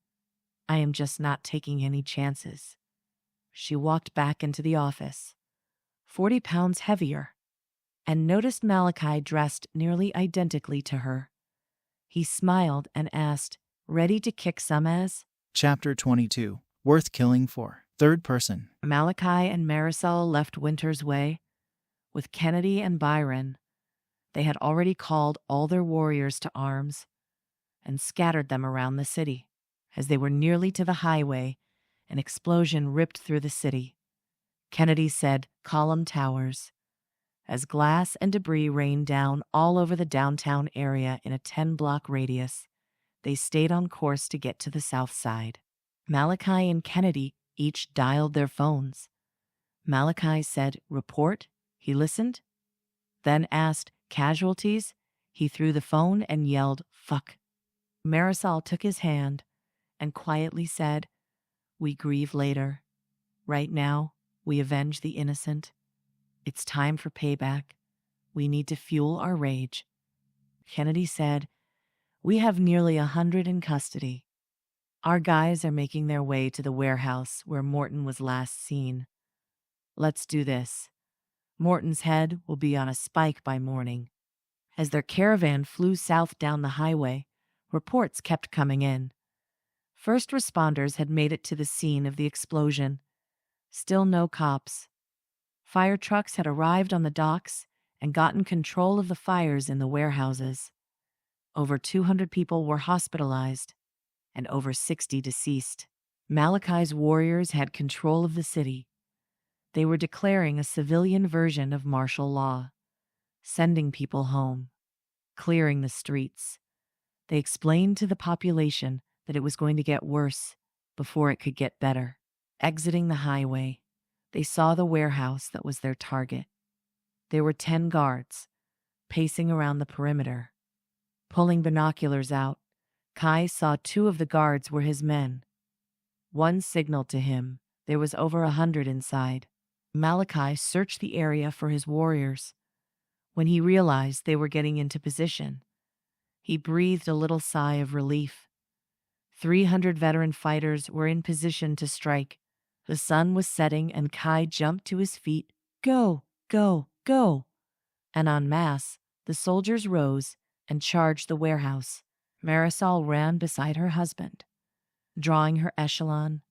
I am just not taking any chances." She walked back into the office, 40 pounds heavier, and noticed Malachi dressed nearly identically to her. He smiled and asked, "Ready to kick some ass?" Chapter 22. Worth Killing For. Third person. Malachi and Marisol left Winter's Way. With Kennedy and Byron, they had already called all their warriors to arms and scattered them around the city. As they were nearly to the highway, an explosion ripped through the city. Kennedy said, "Column towers." As glass and debris rained down all over the downtown area in a 10-block radius, they stayed on course to get to the south side. Malachi and Kennedy each dialed their phones. Malachi said, "Report." He listened, then asked, "Casualties?" He threw the phone and yelled, "Fuck." Marisol took his hand and quietly said, "We grieve later. Right now, we avenge the innocent. It's time for payback. We need to fuel our rage." Kennedy said, "We have nearly 100 in custody. Our guys are making their way to the warehouse where Morton was last seen. Let's do this. Morton's head will be on a spike by morning." As their caravan flew south down the highway, reports kept coming in. First responders had made it to the scene of the explosion. Still no cops. Fire trucks had arrived on the docks and gotten control of the fires in the warehouses. Over 200 people were hospitalized and over 60 deceased. Malachi's warriors had control of the city. They were declaring a civilian version of martial law, sending people home, clearing the streets. They explained to the population that it was going to get worse before it could get better. Exiting the highway, they saw the warehouse that was their target. There were 10 guards, pacing around the perimeter. Pulling binoculars out, Kai saw 2 of the guards were his men. One signaled to him there was over 100 inside. Malachi searched the area for his warriors. When he realized they were getting into position, he breathed a little sigh of relief. 300 veteran fighters were in position to strike. The sun was setting and Kai jumped to his feet. "Go, go, go!" And en masse, the soldiers rose and charged the warehouse. Marisol ran beside her husband, drawing her echelon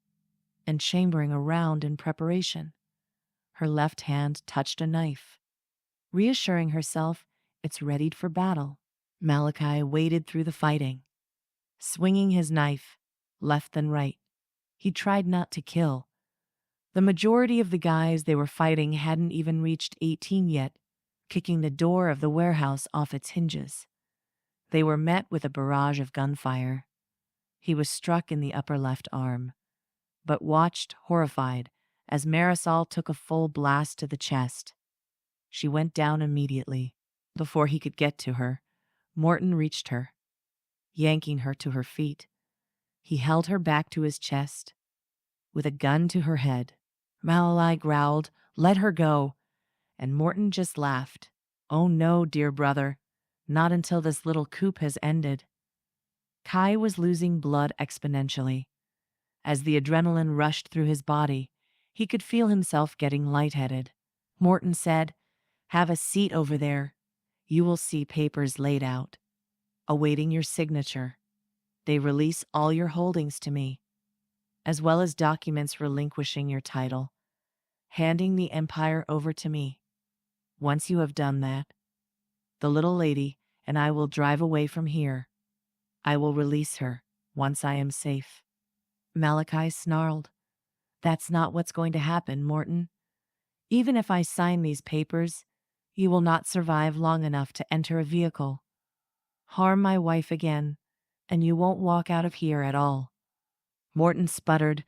and chambering a round in preparation. Her left hand touched a knife, reassuring herself it's readied for battle. Malachi waded through the fighting, swinging his knife left and right. He tried not to kill. The majority of the guys they were fighting hadn't even reached 18 yet, kicking the door of the warehouse off its hinges. They were met with a barrage of gunfire. He was struck in the upper left arm, but watched, horrified, as Marisol took a full blast to the chest. She went down immediately. Before he could get to her, Morton reached her, yanking her to her feet. He held her back to his chest, with a gun to her head. Malachi growled, "Let her go," and Morton just laughed. "Oh no, dear brother, not until this little coup has ended." Kai was losing blood exponentially. As the adrenaline rushed through his body, he could feel himself getting lightheaded. Morton said, "Have a seat over there. You will see papers laid out, awaiting your signature. They release all your holdings to me, as well as documents relinquishing your title, handing the empire over to me. Once you have done that, the little lady and I will drive away from here. I will release her once I am safe." Malachi snarled, "That's not what's going to happen, Morton. Even if I sign these papers, you will not survive long enough to enter a vehicle, harm my wife again, and you won't walk out of here at all." Morton sputtered,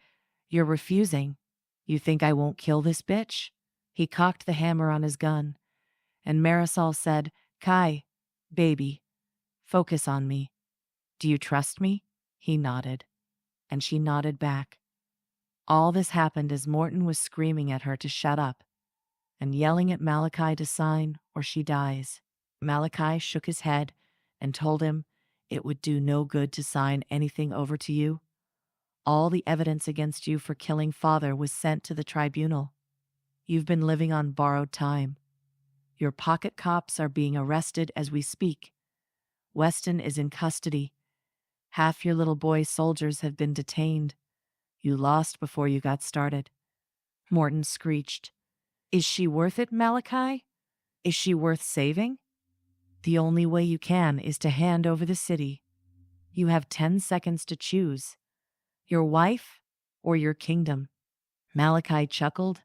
"You're refusing. You think I won't kill this bitch?" He cocked the hammer on his gun, and Marisol said, "Kai, baby, focus on me. Do you trust me?" He nodded, and she nodded back. All this happened as Morton was screaming at her to shut up and yelling at Malachi to sign or she dies. Malachi shook his head and told him it would do no good to sign anything over to you. All the evidence against you for killing father was sent to the tribunal. You've been living on borrowed time. Your pocket cops are being arrested as we speak. Weston is in custody. Half your little boy soldiers have been detained. You lost before you got started." Morton screeched, "Is she worth it, Malachi? Is she worth saving? The only way you can is to hand over the city. You have 10 seconds to choose. Your wife or your kingdom." Malachi chuckled.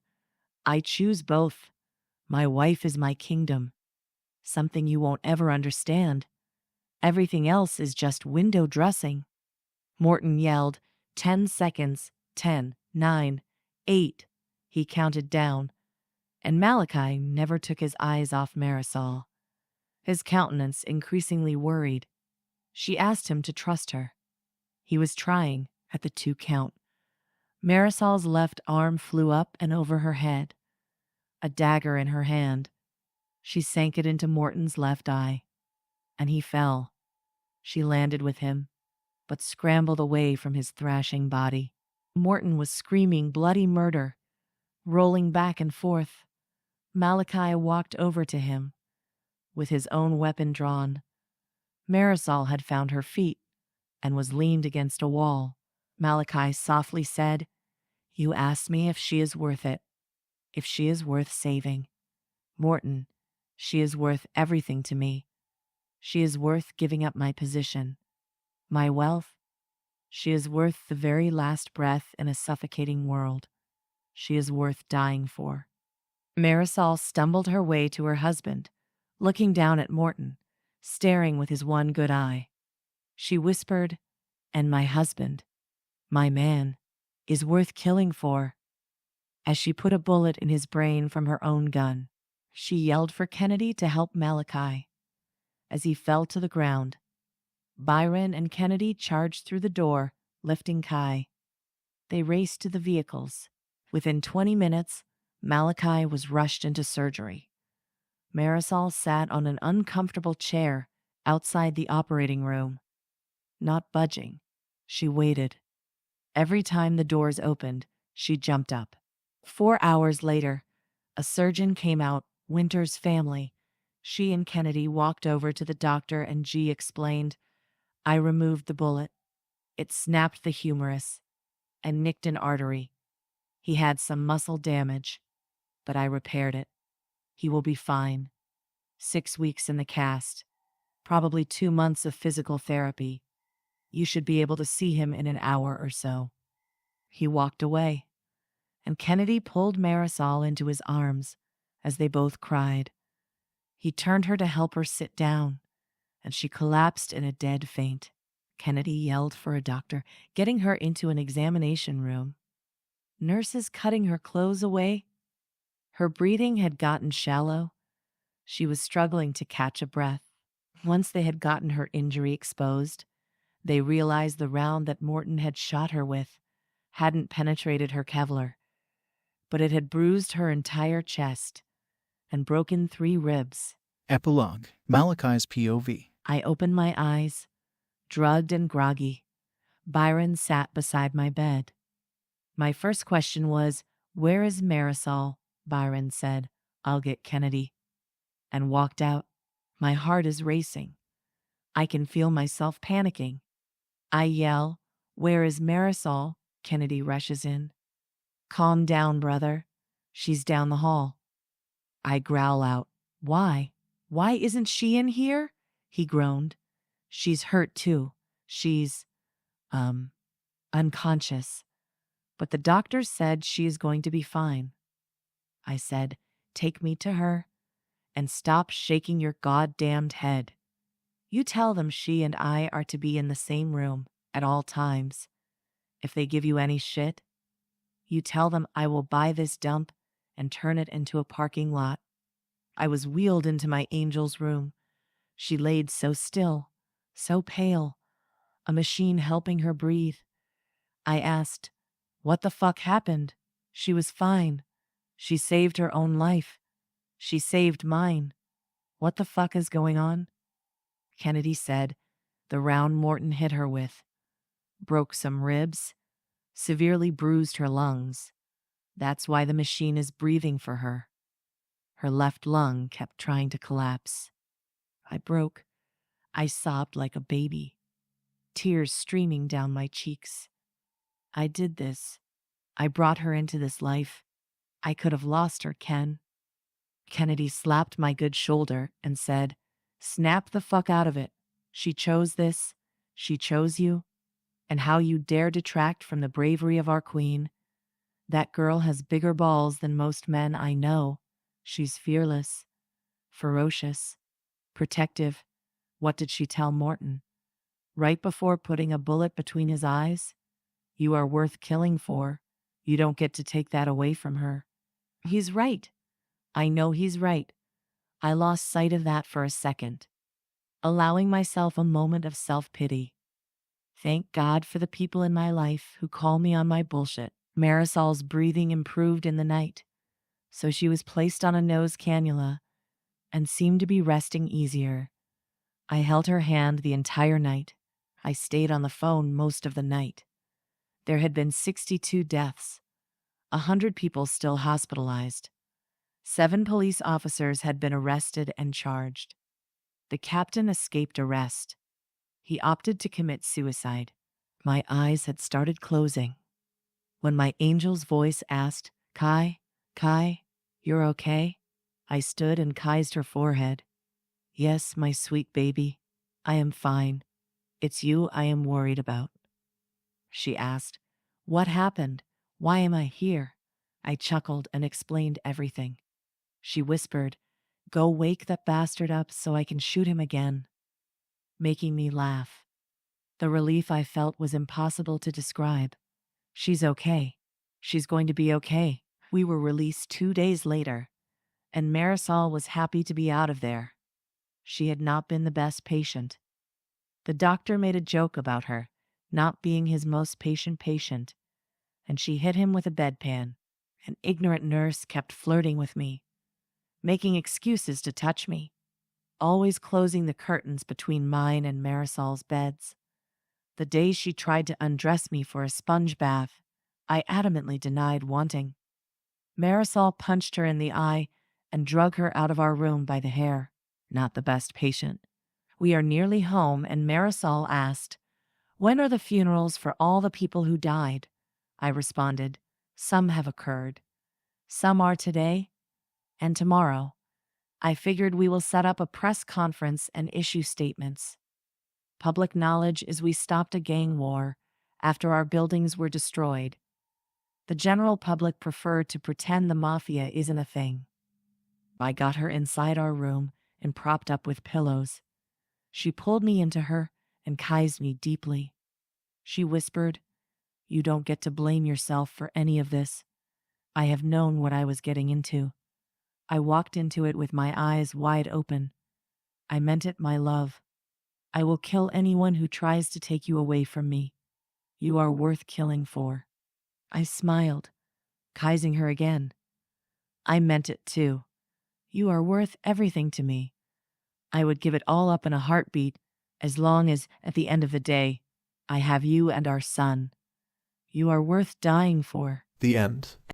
"I choose both. My wife is my kingdom. Something you won't ever understand. Everything else is just window dressing." Morton yelled, 10 seconds, 10, 9, 8. He counted down, and Malachi never took his eyes off Marisol, his countenance increasingly worried. She asked him to trust her. He was trying at the 2 count. Marisol's left arm flew up and over her head, a dagger in her hand. She sank it into Morton's left eye, and he fell. She landed with him, but scrambled away from his thrashing body. Morton was screaming bloody murder, rolling back and forth. Malachi walked over to him, with his own weapon drawn. Marisol had found her feet and was leaned against a wall. Malachi softly said, "You asked me if she is worth it, if she is worth saving. Morton, she is worth everything to me. She is worth giving up my position, my wealth. She is worth the very last breath in a suffocating world. She is worth dying for." Marisol stumbled her way to her husband, looking down at Morton, staring with his one good eye. She whispered, "And my husband, my man, is worth killing for," as she put a bullet in his brain from her own gun. She yelled for Kennedy to help Malachi. As he fell to the ground, Byron and Kennedy charged through the door, lifting Kai. They raced to the vehicles. Within 20 minutes, Malachi was rushed into surgery. Marisol sat on an uncomfortable chair outside the operating room. Not budging, she waited. Every time the doors opened, she jumped up. 4 hours later, a surgeon came out, Winter's family. She and Kennedy walked over to the doctor and G explained, "I removed the bullet. It snapped the humerus and nicked an artery. He had some muscle damage, but I repaired it. He will be fine. 6 weeks in the cast, probably 2 months of physical therapy. You should be able to see him in an hour or so." He walked away, and Kennedy pulled Marisol into his arms as they both cried. He turned her to help her sit down, and she collapsed in a dead faint. Kennedy yelled for a doctor, getting her into an examination room. Nurses cutting her clothes away. Her breathing had gotten shallow. She was struggling to catch a breath. Once they had gotten her injury exposed, they realized the round that Morton had shot her with hadn't penetrated her Kevlar, but it had bruised her entire chest and broken 3 ribs. Epilogue. Malachi's POV. I opened my eyes, drugged and groggy. Byron sat beside my bed. My first question was, "Where is Marisol?" Byron said, "I'll get Kennedy," and walked out. My heart is racing. I can feel myself panicking. I yell, "Where is Marisol?" Kennedy rushes in. "Calm down, brother. She's down the hall." I growl out, "Why? Why isn't she in here?" He groaned. "She's hurt too. She's, unconscious. But the doctor said she is going to be fine." I said, "Take me to her, and stop shaking your goddamned head." You tell them she and I are to be in the same room at all times. If they give you any shit, you tell them I will buy this dump and turn it into a parking lot. I was wheeled into my angel's room. She laid so still, so pale, a machine helping her breathe. I asked, "What the fuck happened?" She was fine. She saved her own life. She saved mine. What the fuck is going on? Kennedy said the round Morton hit her with broke some ribs, severely bruised her lungs. That's why the machine is breathing for her. Her left lung kept trying to collapse. I sobbed like a baby, tears streaming down my cheeks. I did this. I brought her into this life. I could have lost her, Ken. Kennedy slapped my good shoulder and said, "Snap the fuck out of it. She chose this. She chose you. And how you dare detract from the bravery of our queen. That girl has bigger balls than most men I know. She's fearless, ferocious, protective." What did she tell Morton? Right before putting a bullet between his eyes? "You are worth killing for. You don't get to take that away from her." He's right. I know he's right. I lost sight of that for a second, allowing myself a moment of self-pity. Thank God for the people in my life who call me on my bullshit. Marisol's breathing improved in the night, so she was placed on a nose cannula and seemed to be resting easier. I held her hand the entire night. I stayed on the phone most of the night. There had been 62 deaths, 100 people still hospitalized. 7 police officers had been arrested and charged. The captain escaped arrest. He opted to commit suicide. My eyes had started closing when my angel's voice asked, Kai, you're okay?" I stood and kissed her forehead. "Yes, my sweet baby, I am fine. It's you I am worried about." She asked, "What happened? Why am I here?" I chuckled and explained everything. She whispered, "Go wake that bastard up so I can shoot him again," making me laugh. The relief I felt was impossible to describe. She's okay. She's going to be okay. We were released 2 days later, and Marisol was happy to be out of there. She had not been the best patient. The doctor made a joke about her not being his most patient patient, and she hit him with a bedpan. An ignorant nurse kept flirting with me, making excuses to touch me, always closing the curtains between mine and Marisol's beds. The days she tried to undress me for a sponge bath, I adamantly denied wanting. Marisol punched her in the eye and drug her out of our room by the hair. Not the best patient. We are nearly home, and Marisol asked, "When are the funerals for all the people who died?" I responded, "Some have occurred. Some are today and tomorrow. I figured we will set up a press conference and issue statements. Public knowledge is we stopped a gang war after our buildings were destroyed. The general public prefer to pretend the mafia isn't a thing." I got her inside our room and propped up with pillows. She pulled me into her and kissed me deeply. She whispered, "You don't get to blame yourself for any of this. I have known what I was getting into." I walked into it with my eyes wide open. "I meant it, my love. I will kill anyone who tries to take you away from me. You are worth killing for." I smiled, kissing her again. "I meant it too. You are worth everything to me. I would give it all up in a heartbeat, as long as, at the end of the day, I have you and our son. You are worth dying for." The end.